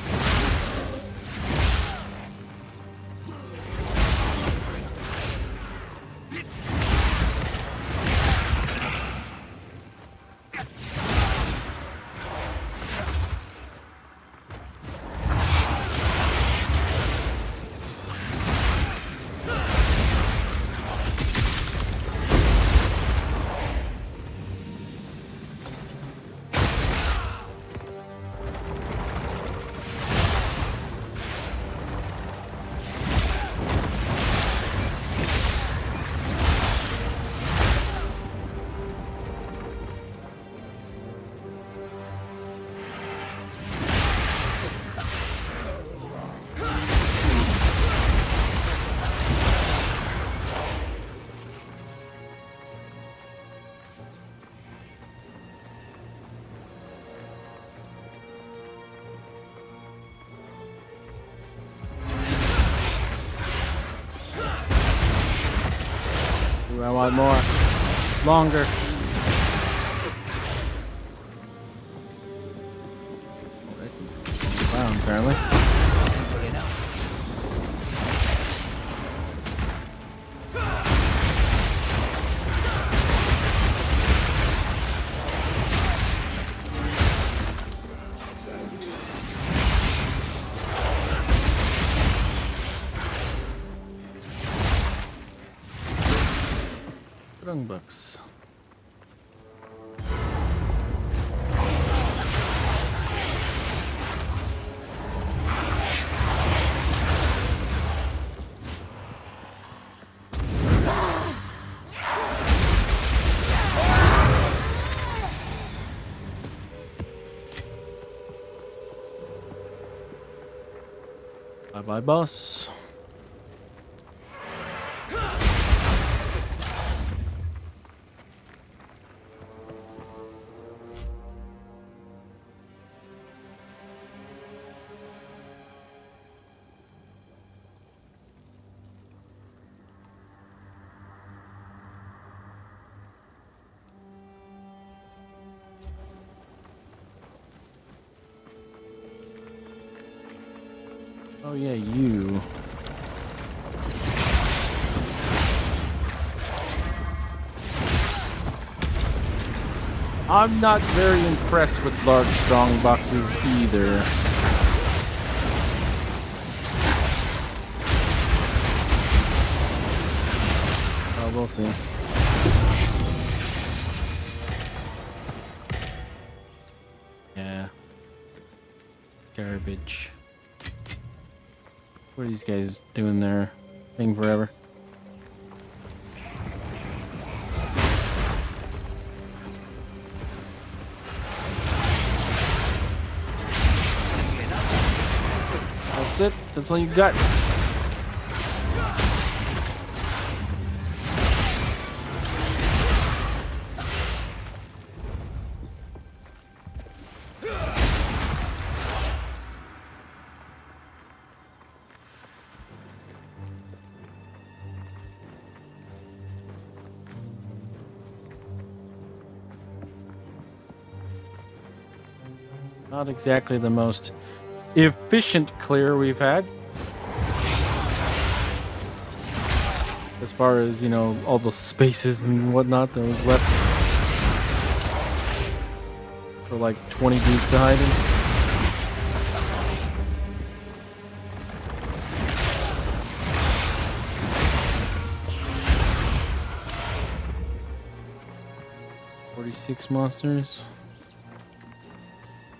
Ooh, I want more. Longer. Oh, this is around, apparently. Books. Bye bye, boss. Oh yeah, you. I'm not very impressed with large, strong boxes either. Oh, we'll see. Yeah. Garbage. What are these guys doing their thing forever? That's it. That's all you got. Not exactly the most efficient clear we've had. As far as, you know, all the spaces and whatnot that was left for like 20 dudes to hide in. "46 monsters.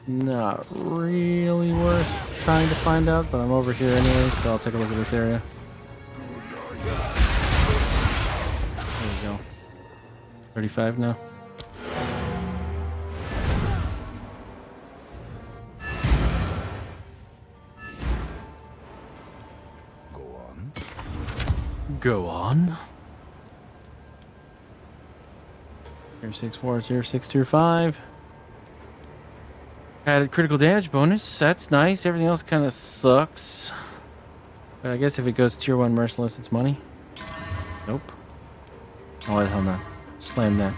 Not really worth trying to find out, but I'm over here anyway, so I'll take a look at this area. There we go. 35 now. Go on. Go on. 064, 0625. Added critical damage bonus. That's nice. Everything else kind of sucks. But I guess if it goes tier 1 merciless, it's money. Nope. Oh, why the hell not? Slam that.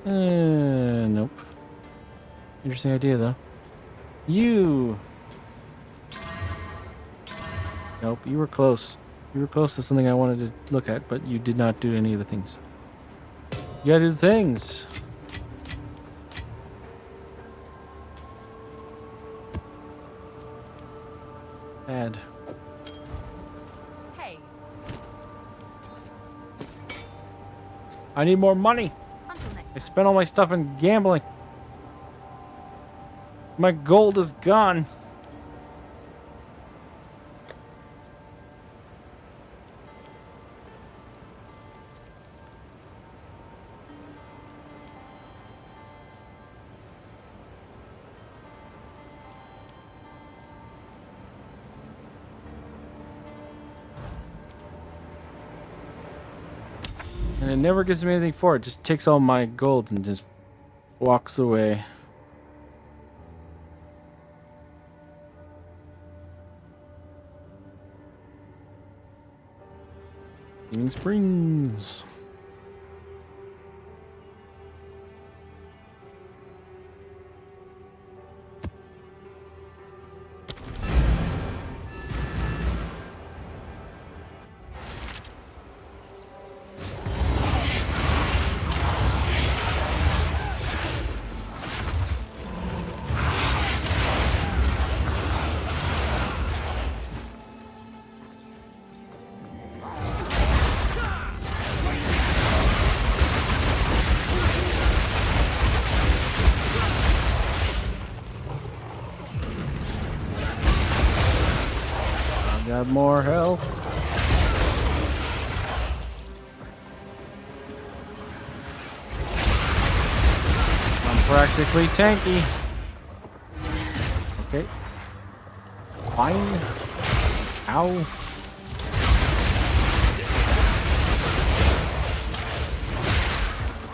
Nope. Interesting idea, though. You. Nope, you were close. You were close to something I wanted to look at, but you did not do any of the things. You gotta do the things. Bad. Hey, I need more money. until next I time. spent all my stuff in gambling. My gold is gone. And it never gives me anything for it. Just takes all my gold and just walks away. Evening Springs. Got more health. I'm practically tanky. Okay. Fine. Ow.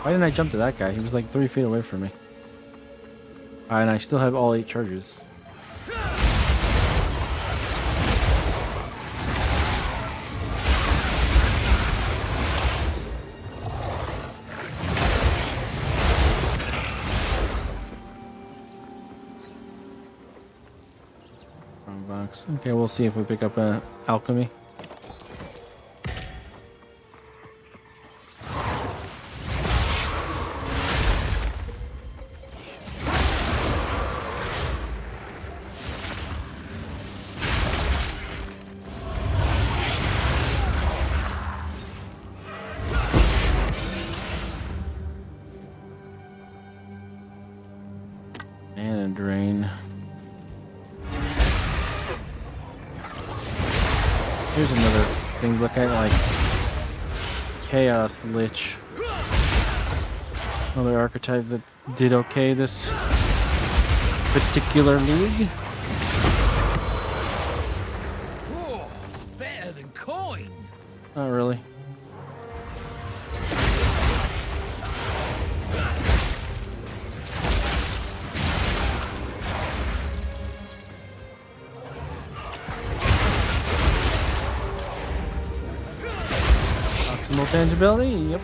Why didn't I jump to that guy? He was like 3 feet away from me. And I still have all 8 charges. Box. Okay, we'll see if we pick up alchemy. Mana drain. Here's another thing to look at, like Chaos Lich. Another archetype that did okay this particular league. Not really. Maximal tangibility? Yep.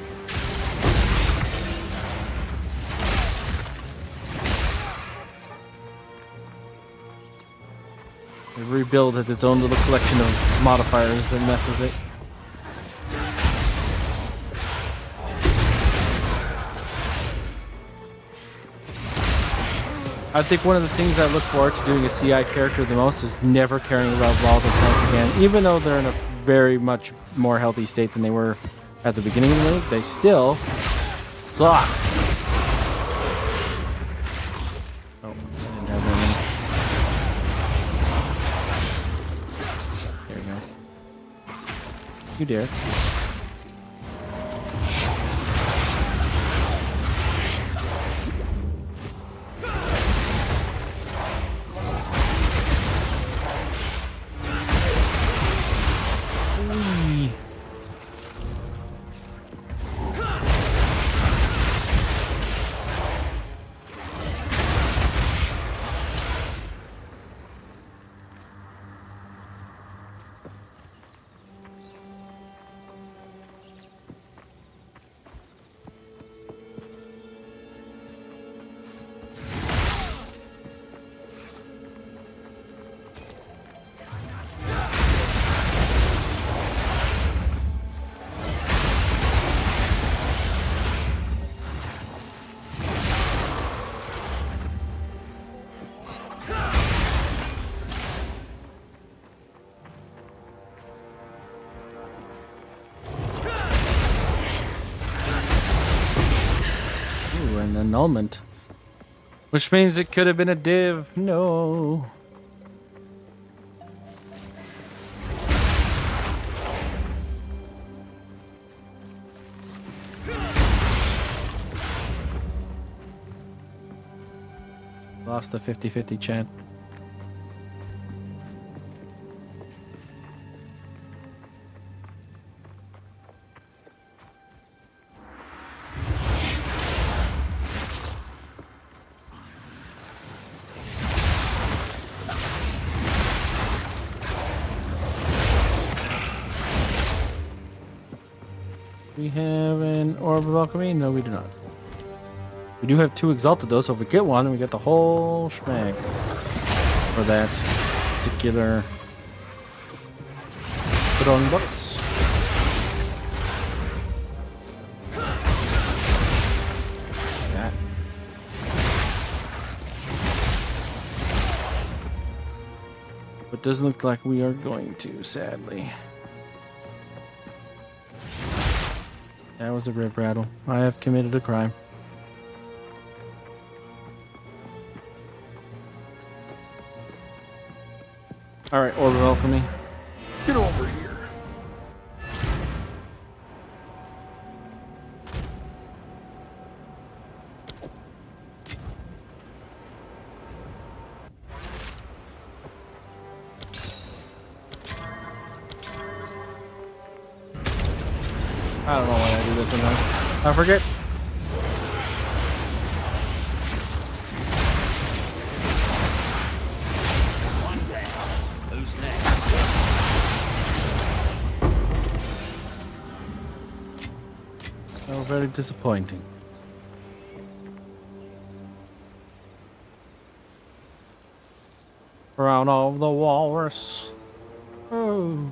The rebuild had its own little collection of modifiers that mess with it. I think one of the things I look forward to doing a CI character the most is never caring about volatile plants again. Even though they're in a very much more healthy state than they were at the beginning of the league, they still suck. Oh, I didn't have that many. There you go. You dare. An annulment, which means it could have been a div. No. Lost the 50-50 chant. We have an Orb of Alchemy? No, we do not. We do have 2 Exalted, though, so if we get one, we get the whole schmag for that particular throwing books. That. But doesn't look like we are going to, sadly. That was a rip rattle. I have committed a crime. Alright, Orb of Alchemy. Get over here. I don't know why I do that sometimes. I forget. One down. Who's next? So very disappointing. Crown of the Walrus. Oh.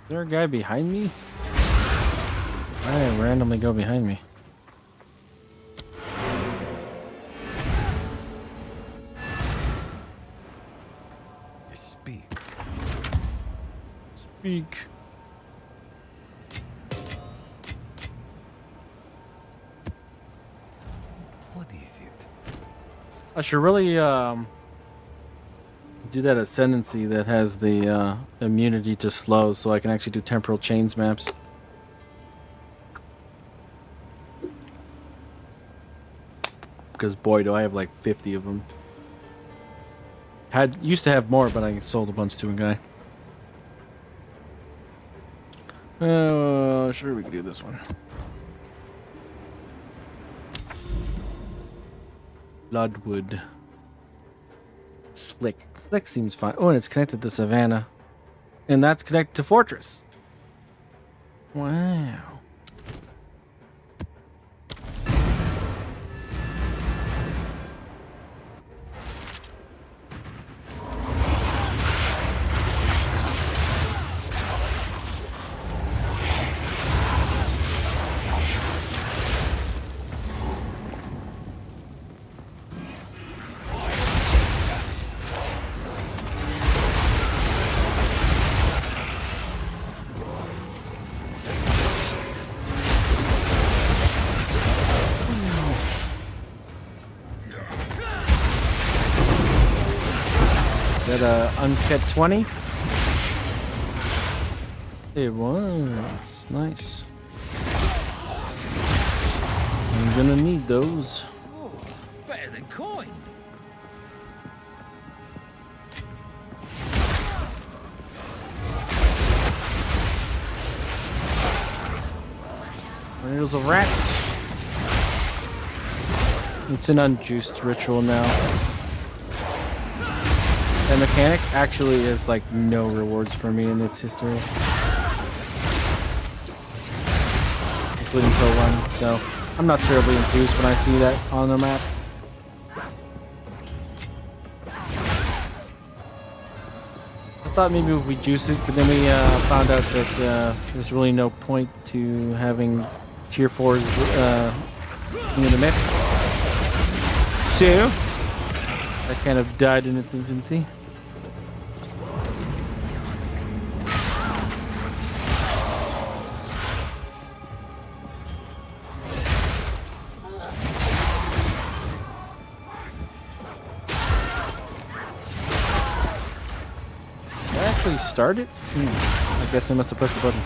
Is there a guy behind me? Why did it randomly go behind me? Speak. Speak. What is it? I should really do that ascendancy that has the immunity to slows, so I can actually do temporal chains maps. because boy, do I have like 50 of them. Used to have more, but I sold a bunch to a guy. Sure, we can do this one. Bloodwood. Slick. Slick seems fine. Oh, and it's connected to Savannah. And that's connected to Fortress. Wow. Got a unket 20. It was nice. I'm gonna need those. Oh, better than coin. Tornadoes of rats. It's an unjuiced ritual now. That mechanic actually is like no rewards for me in its history, including Pro 1. So I'm not terribly enthused when I see that on the map. I thought maybe if we juice it, but then we found out that there's really no point to having tier 4s in the miss. So that kind of died in its infancy. Did I actually start it? I guess I must have pressed the button.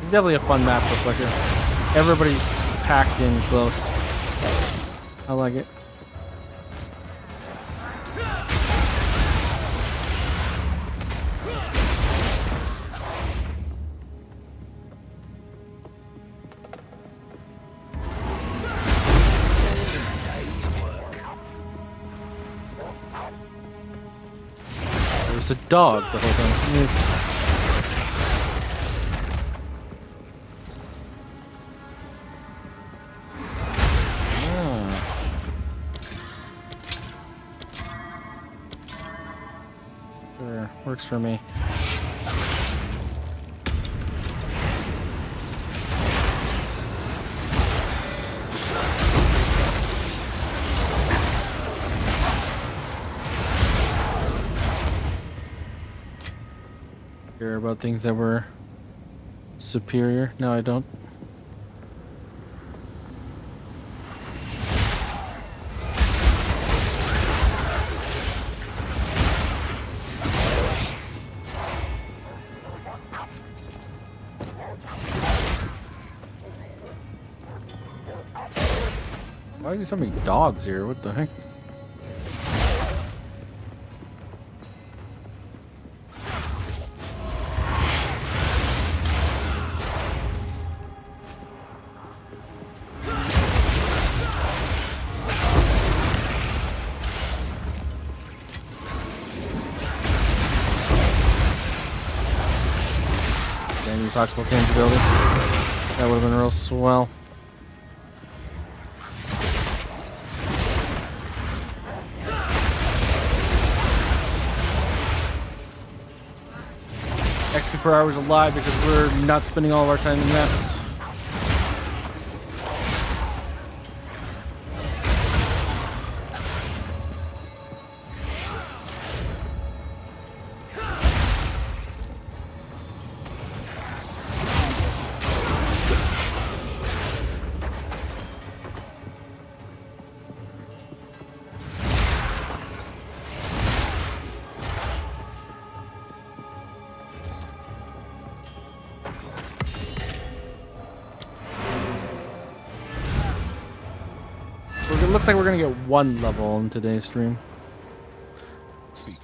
It's definitely a fun map for Flicker. Everybody's packed in close. I like it. There was a dog the whole time. Works for me. Care about things that were superior. No, I don't. Why are there so many dogs here? What the heck? Damn, you possible tangibility. That would have been real swell. XP per hour is a lie because we're not spending all of our time in maps. looks like we're gonna get one level in today's stream. Speak.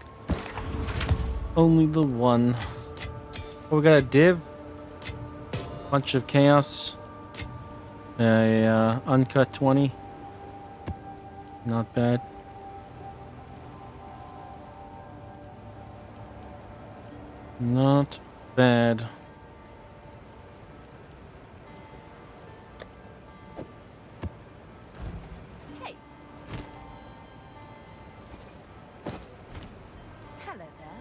Only the one. Oh, we got a div. Bunch of chaos. A uncut 20. Not bad. Not bad. Hey, Hello there.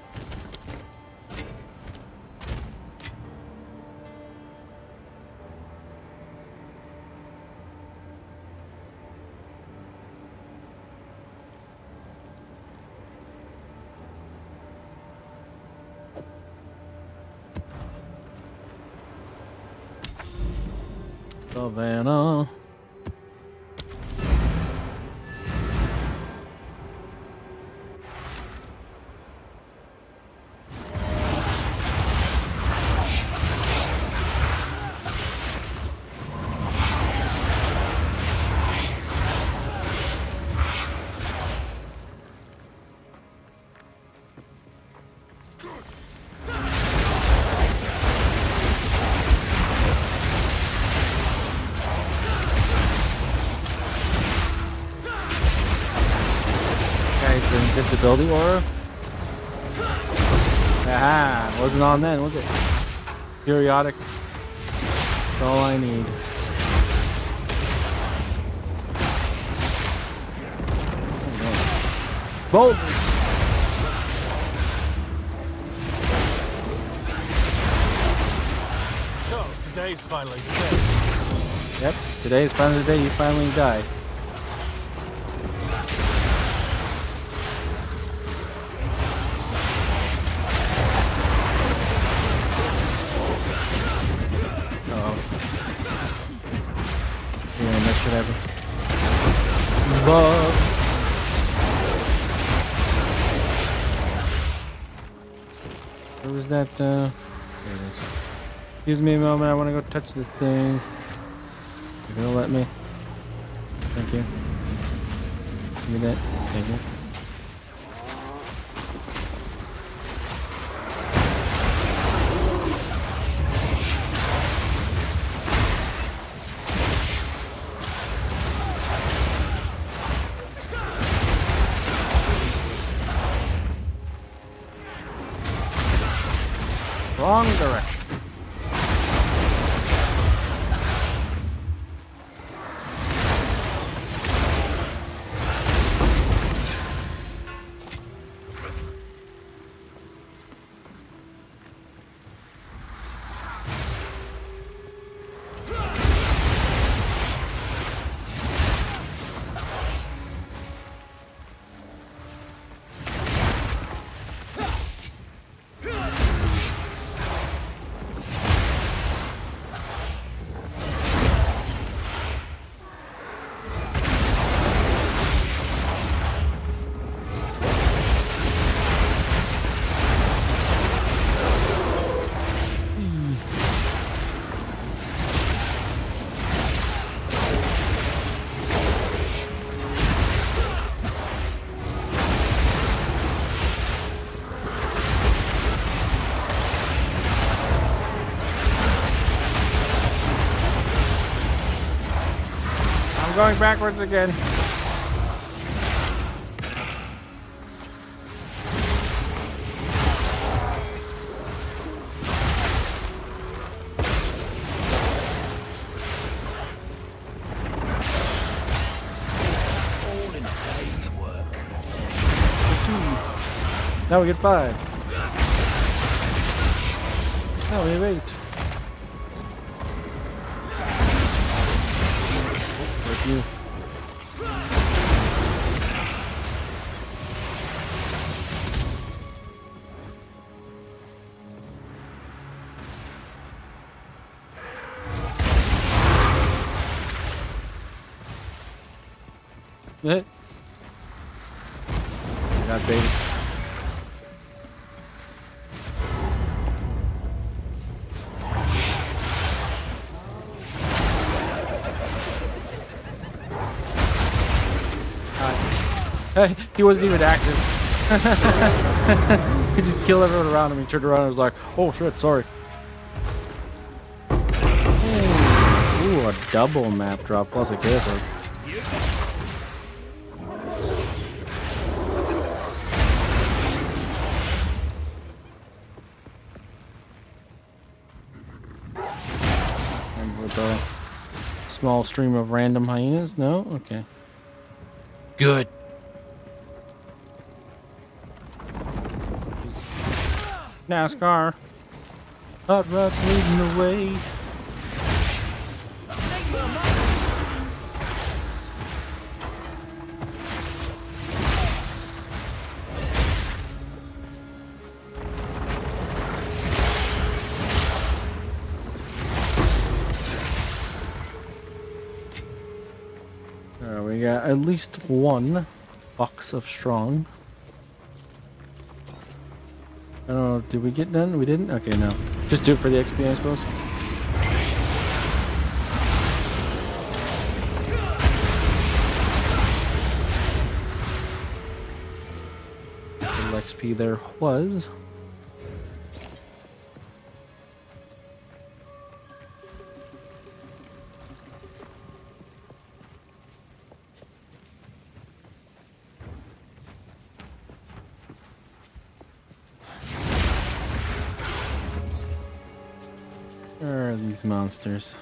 Savannah. Guys, the invincibility aura. Aha! Wasn't on then, was it? Periodic. That's all I need. Bolt! So, today's finally the day. Yep, today is finally the day you finally die. Yeah, that shit happens. But where was that? There it is. Excuse me a moment. I want to go touch this thing. You're gonna let me? Thank you. Give me that. Thank you. Wrong direction. Going backwards again. All in a day's work. Now we get 5. Now we have 8. Thank you. Got baited. He wasn't even active. He just killed everyone around him. He turned around and was like, "Oh shit, sorry." Ooh, a double map drop plus a kiss. And with a small stream of random hyenas? No? Okay. Good. NASCAR. Hot rod leading the way. We got at least one box of strong. I don't know, did we get done? We didn't? Okay, no. Just do it for the XP, I suppose. Little XP there was. Where are these monsters?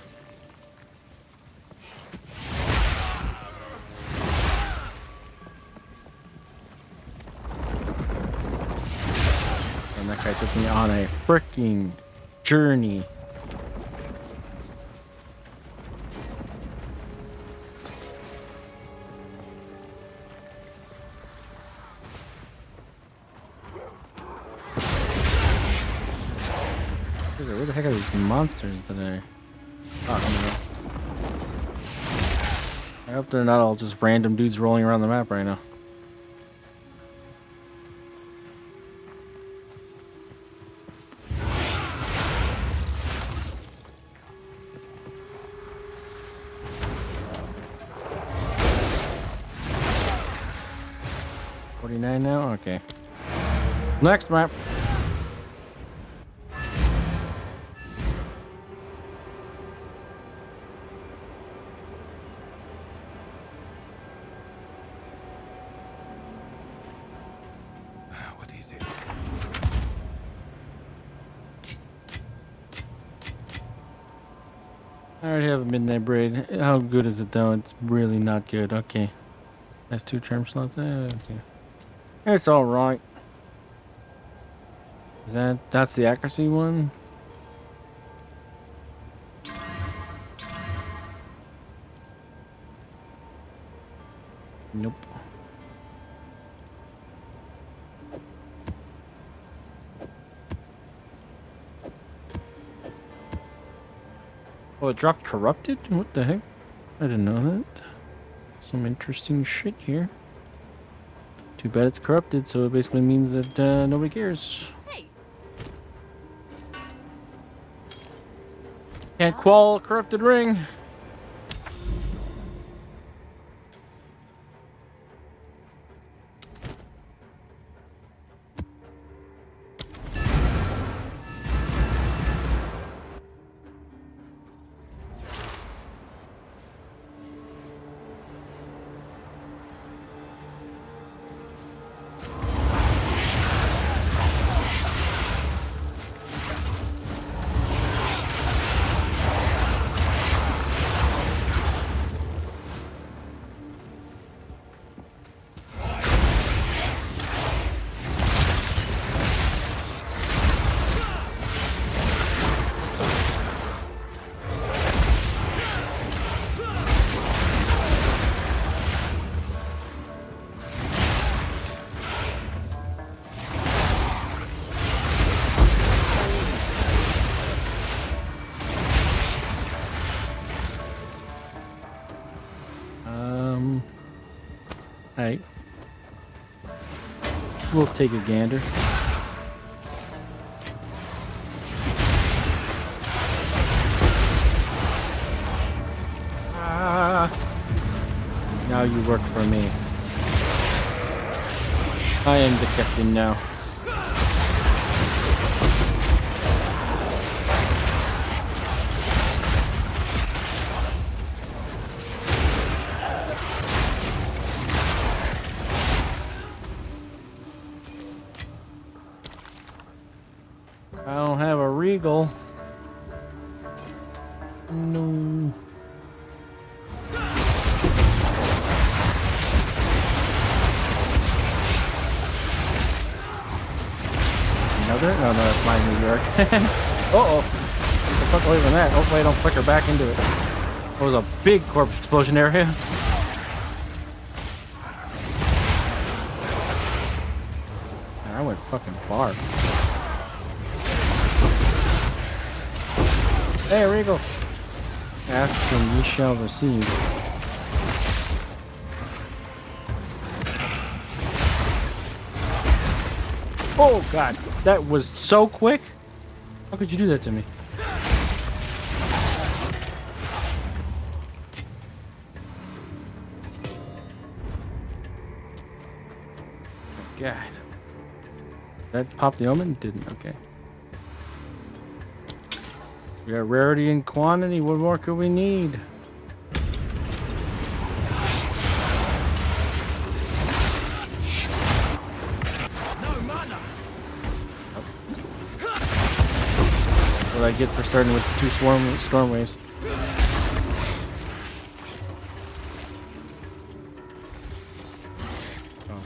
And that guy took me on a freaking journey. Where the heck are these monsters today? Oh, I hope they're not all just random dudes rolling around the map right now. $49 now? Okay. Next map. What is it? I already have a midnight braid. How good is it though? It's really not good. Okay. That's 2 charm slots. Okay. It's alright. That's the accuracy one? Nope. Oh, it dropped corrupted? What the heck? I didn't know that. Some interesting shit here. Too bad it's corrupted, so it basically means that nobody cares. Hey, Can't qual corrupted ring. Hey. We'll take a gander. Ah. Now you work for me. I am the captain now. I don't have a regal. No. Another? No, that's mine, New York. Uh-oh. Get the fuck away from that. Hopefully I don't flicker back into it. That was a big corpse explosion area. I went fucking far. Hey, Regal. Ask and ye shall receive. Oh, God. That was so quick. How could you do that to me? God. That popped the omen? Didn't. Okay. We got rarity and quantity. What more could we need? What I get for starting with 2 storm waves. Oh.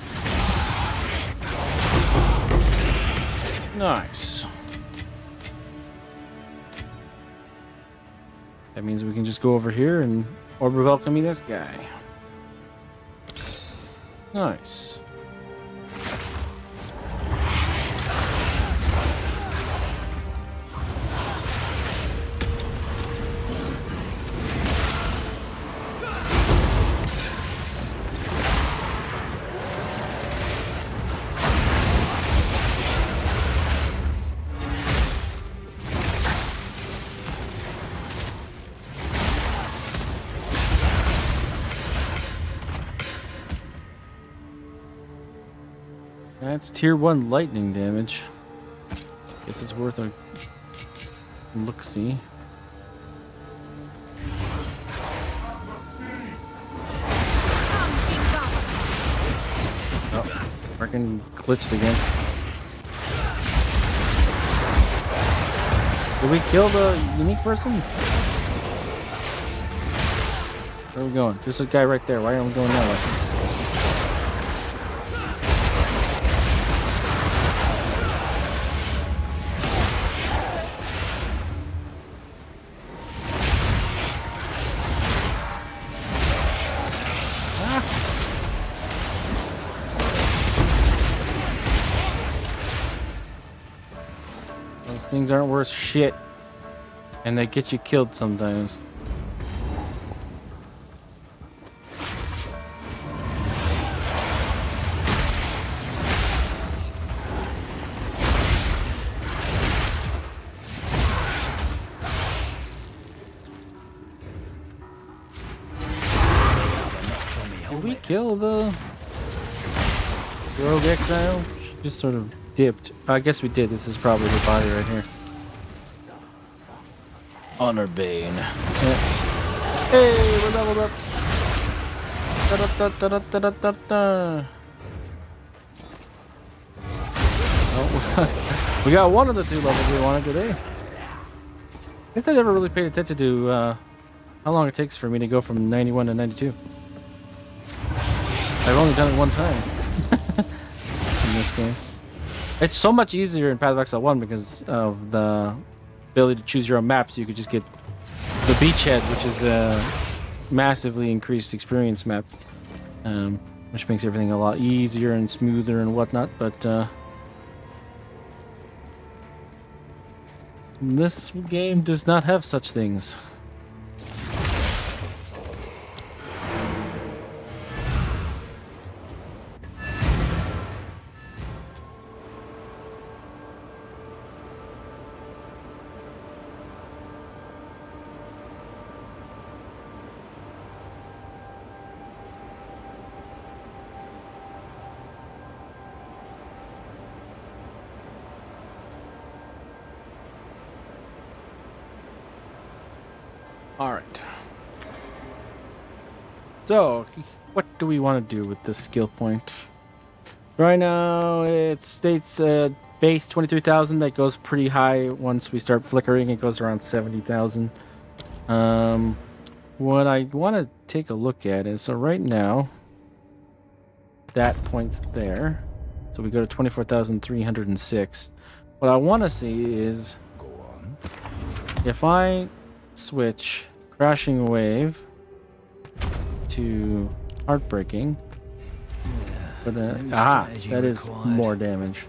Nice. That means we can just go over here and order welcoming this guy. Nice. That's tier 1 lightning damage. Guess it's worth a look-see. Oh, freaking glitched again. Did we kill the unique person? Where are we going? There's a guy right there. Why aren't we going that way? Those things aren't worth shit. And they get you killed sometimes. Did we kill the rogue exile? She just sort of dipped. I guess we did. This is probably the body right here. Honor Bane. Yeah. Hey, we're leveled up. Da-da-da-da-da-da-da-da. Oh, we got one of the 2 levels we wanted today. I guess I never really paid attention to how long it takes for me to go from 91 to 92. I've only done it one time in this game. It's so much easier in Path of Exile 1 because of the ability to choose your own map, so you could just get the beachhead, which is a massively increased experience map, which makes everything a lot easier and smoother and whatnot. But this game does not have such things. All right. So, what do we want to do with this skill point? Right now, it states base 23,000. That goes pretty high. Once we start flickering, it goes around 70,000. What I want to take a look at is, so right now, that point's there. So we go to 24,306. What I want to see is, Go on. if I switch Crashing Wave to Heartbreaking, but No that strategy is required. more damage.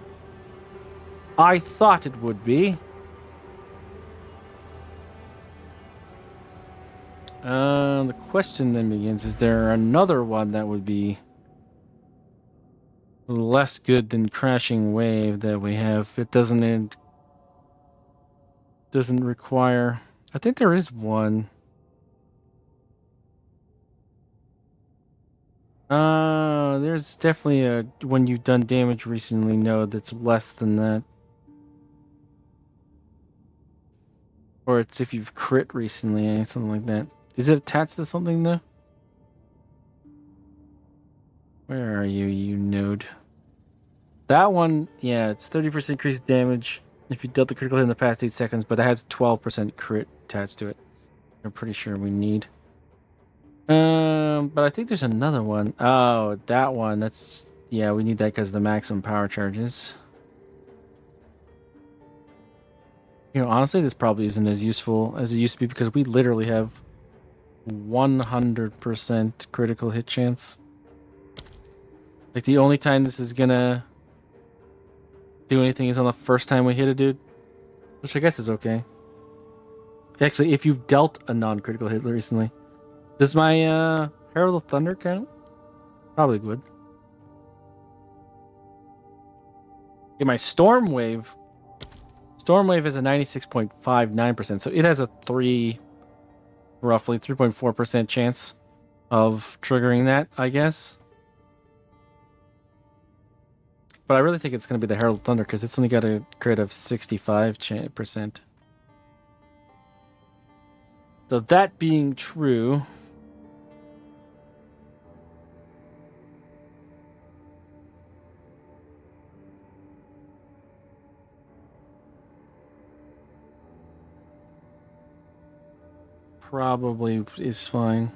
I thought it would be. The question then begins: is there another one that would be less good than Crashing Wave that we have? It doesn't require. I think there is one. There's definitely a when you've done damage recently node that's less than that. Or it's if you've crit recently, something like that. Is it attached to something though? Where are you, you node? That one, yeah, it's 30% increased damage if you dealt the critical hit in the past 8 seconds, but it has 12% crit attached to it. I'm pretty sure we need. But I think there's another one. Oh, that one. That's yeah, we need that because the maximum power charges. You know, honestly, this probably isn't as useful as it used to be because we literally have 100% critical hit chance. Like the only time this is gonna do anything is on the first time we hit a dude, which I guess is okay. Actually, if you've dealt a non-critical hit recently. Does my Herald of Thunder count? Probably would. Okay, my Storm Wave. Storm Wave is a 96.59%, so it has a roughly 3.4% chance of triggering that, I guess. But I really think it's going to be the Herald of Thunder because it's only got a crit of 65%. So that being true, probably is fine.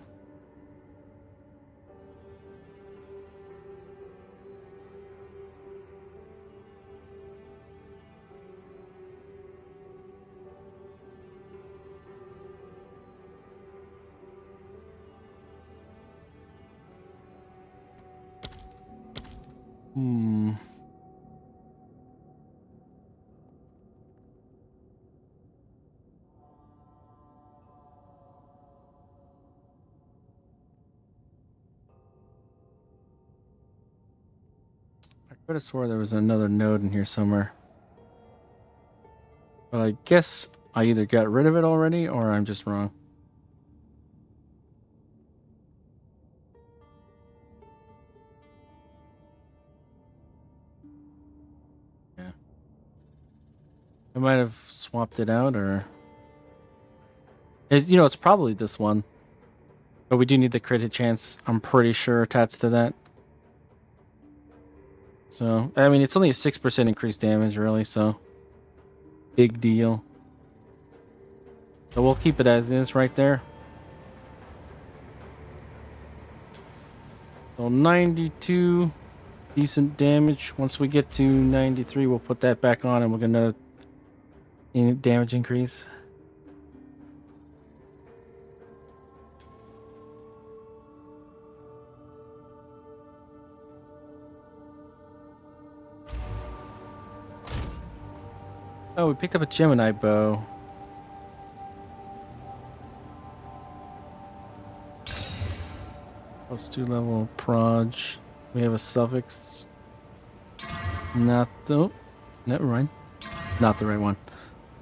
I could have swore there was another node in here somewhere. But I guess I either got rid of it already or I'm just wrong. Yeah. I might have swapped it out or... it's probably this one. But we do need the crit hit chance, I'm pretty sure, attached to that. So, I mean, it's only a 6% increased damage, really, so... Big deal. So we'll keep it as is right there. So 92, decent damage. Once we get to 93, we'll put that back on and we're gonna damage increase. Oh, we picked up a Gemini bow. +2 level proj. We have a suffix. Not the... Never mind. Not the right one.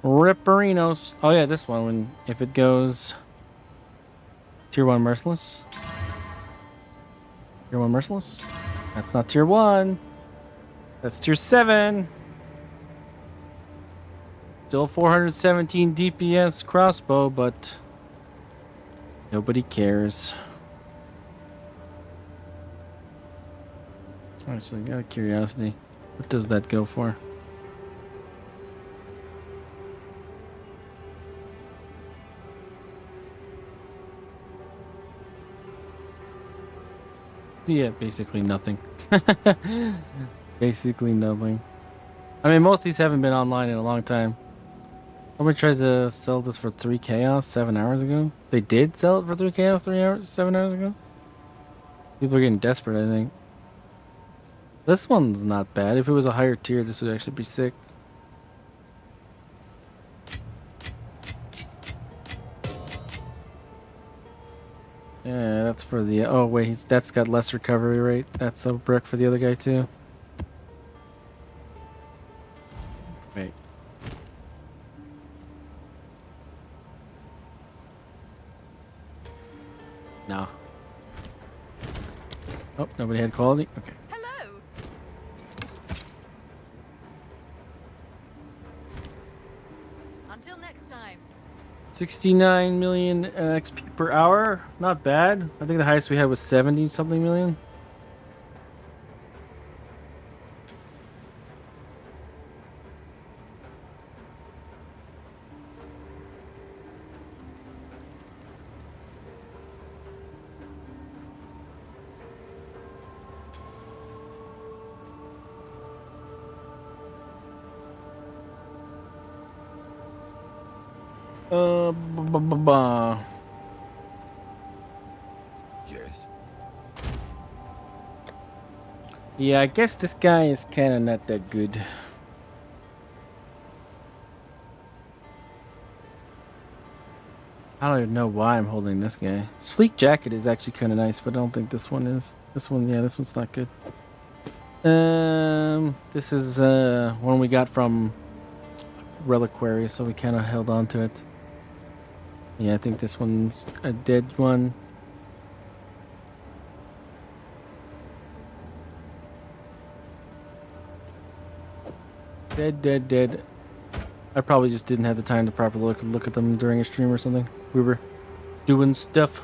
Ripperinos. Oh yeah, this one. If it goes... Tier 1 Merciless. Tier 1 Merciless. That's not Tier 1. That's Tier 7. Still 417 DPS crossbow, but Nobody cares. Actually, got a curiosity. What does that go for? Yeah, basically nothing. Basically nothing. I mean, most of these haven't been online in a long time. Somebody tried to sell this for 3 chaos 7 hours ago. They did sell it for 3 chaos 7 hours ago? People are getting desperate, I think. This one's not bad. If it was a higher tier, this would actually be sick. Yeah, that's for the... Oh, wait, that's got less recovery rate. That's a brick for the other guy, too. Wait. No. Oh, nobody had quality? Okay. Hello. Until next time. 69 million XP per hour. Not bad. I think the highest we had was 70 something million. Yes. Yeah, I guess this guy is kind of not that good. I don't even know why I'm holding this guy. Sleek jacket is actually kind of nice, but I don't think this one is. This one, yeah, this one's not good. This is one we got from Reliquary, so we kind of held on to it. Yeah, I think this one's a dead one. Dead. I probably just didn't have the time to properly look at them during a stream or something. We were doing stuff.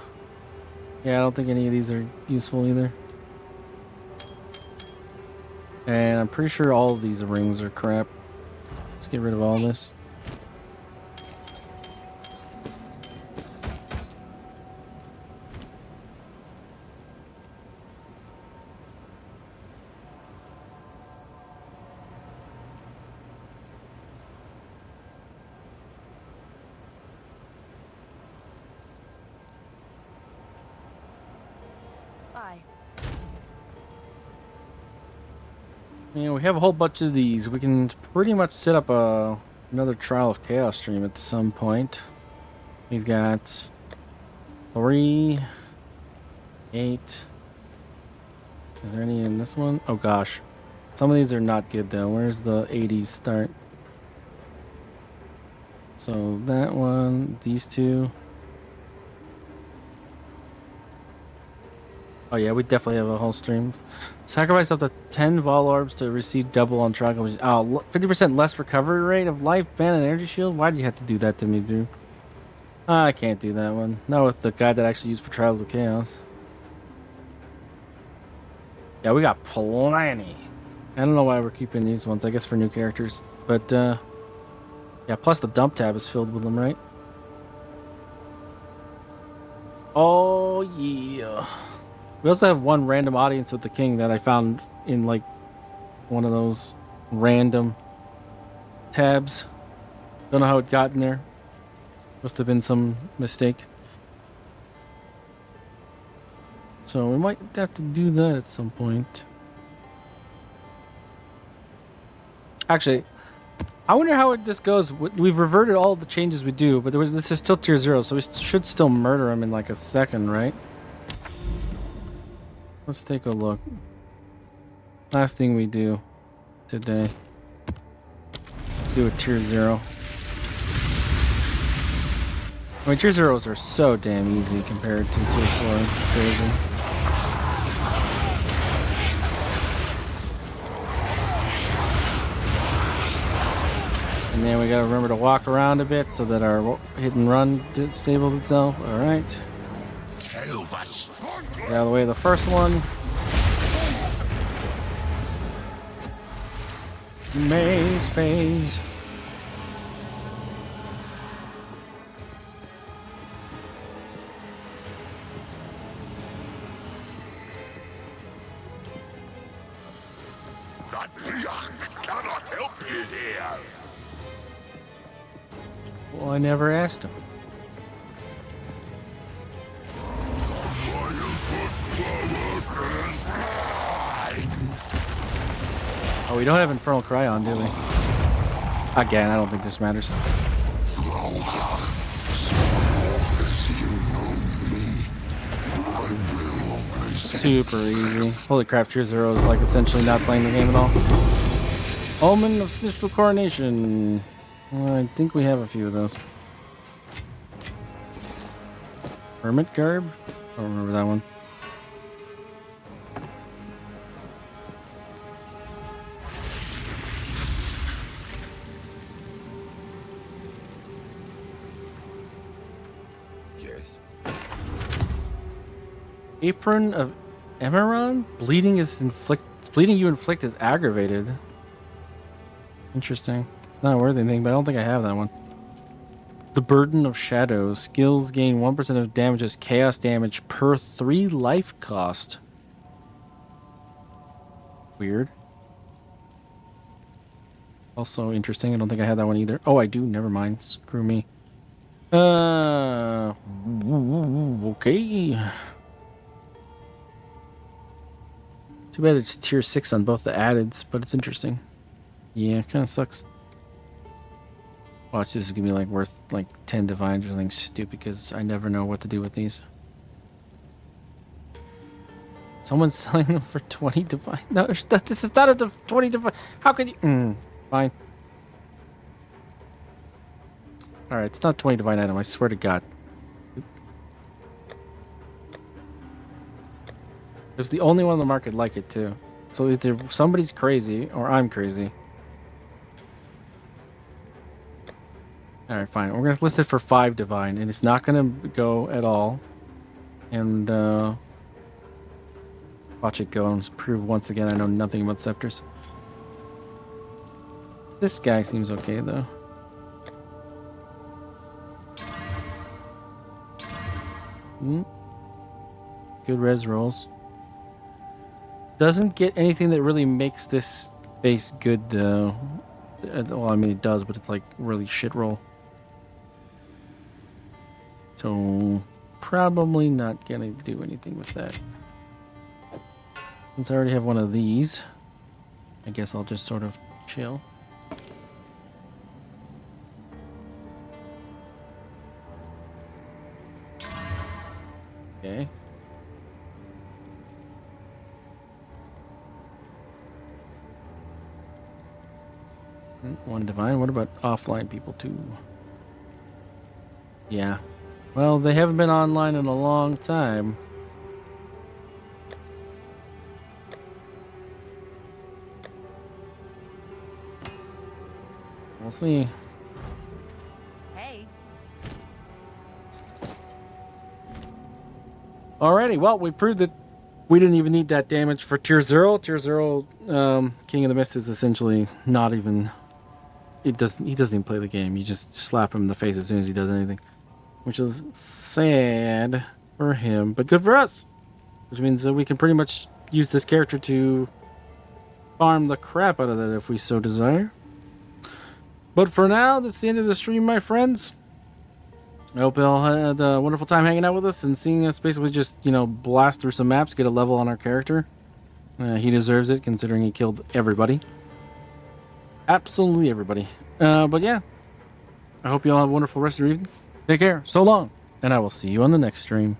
Yeah, I don't think any of these are useful either. And I'm pretty sure all of these rings are crap. Let's get rid of all this. Bye. Yeah, we have a whole bunch of these. We can pretty much set up another Trial of Chaos stream at some point. We've got 3, 8. Is there any in this one? Oh gosh. Some of these are not good though. Where's the 80s start? So that one, these two. Oh yeah, we definitely have a whole stream. Sacrifice up to 10 Vol Orbs to receive double on Trial. Oh, 50% less recovery rate of life, ban, and energy shield? Why do you have to do that to me, dude? I can't do that one. Not with the guy that I actually used for Trials of Chaos. Yeah, we got plenty. I don't know why we're keeping these ones. I guess for new characters. But, yeah, plus the dump tab is filled with them, right? Oh, yeah. We also have one random audience with the king that I found in, like, one of those random tabs. Don't know how it got in there. Must have been some mistake. So we might have to do that at some point. Actually, I wonder how this goes. We've reverted all the changes we do, but this is still tier 0, so we should still murder him in like a second, right? Let's take a look. Last thing we do today. Do a tier 0. I mean, tier 0s are so damn easy compared to tier 4s. It's crazy. And then we gotta remember to walk around a bit so that our hit and run disables itself. Alright. Get out of the way of the first one. Maze phase. Cannot help you here. Well, I never asked him. Oh, we don't have Infernal Cry on, do we? Again, I don't think this matters. Super easy. Holy crap, Tier 0 is like essentially not playing the game at all. Omen of Official Coronation. I think we have a few of those. Hermit Garb? I don't remember that one. Yes. Apron of Emeron? Bleeding you inflict is aggravated. Interesting. It's not worth anything, but I don't think I have that one. The Burden of Shadows. Skills gain 1% of damage as chaos damage per 3 life cost. Weird. Also interesting. I don't think I had that one either. Oh, I do. Never mind. Screw me. Okay. Too bad it's tier 6 on both the addeds, but it's interesting. Yeah, kind of sucks. Watch, this is gonna be like worth like 10 divines or something stupid because I never know what to do with these. Someone's selling them for 20 divine. No, this is not a 20 divine. How could you? Fine. Alright, it's not 20 divine item, I swear to God. It was the only one on the market like it too. So either somebody's crazy or I'm crazy. Alright, fine. We're gonna list it for 5 divine, and it's not gonna go at all. And watch it go and prove once again I know nothing about scepters. This guy seems okay though. Good res rolls. Doesn't get anything that really makes this base good though. Well, I mean it does, but it's like really shit roll. So probably not gonna do anything with that. Since I already have one of these, I guess I'll just sort of chill. Okay. One divine. What about offline people too? Yeah. Well, they haven't been online in a long time. We'll see. Hey. Alrighty, well, we proved that we didn't even need that damage for tier 0. Tier 0, King of the Mist is essentially not even... He doesn't even play the game. You just slap him in the face as soon as he does anything. Which is sad for him, but good for us. Which means that we can pretty much use this character to farm the crap out of that if we so desire. But for now, that's the end of the stream, my friends. I hope you all had a wonderful time hanging out with us and seeing us basically just, you know, blast through some maps, get a level on our character. He deserves it, considering he killed everybody. Absolutely everybody. But yeah, I hope you all have a wonderful rest of your evening. Take care. So long. And I will see you on the next stream.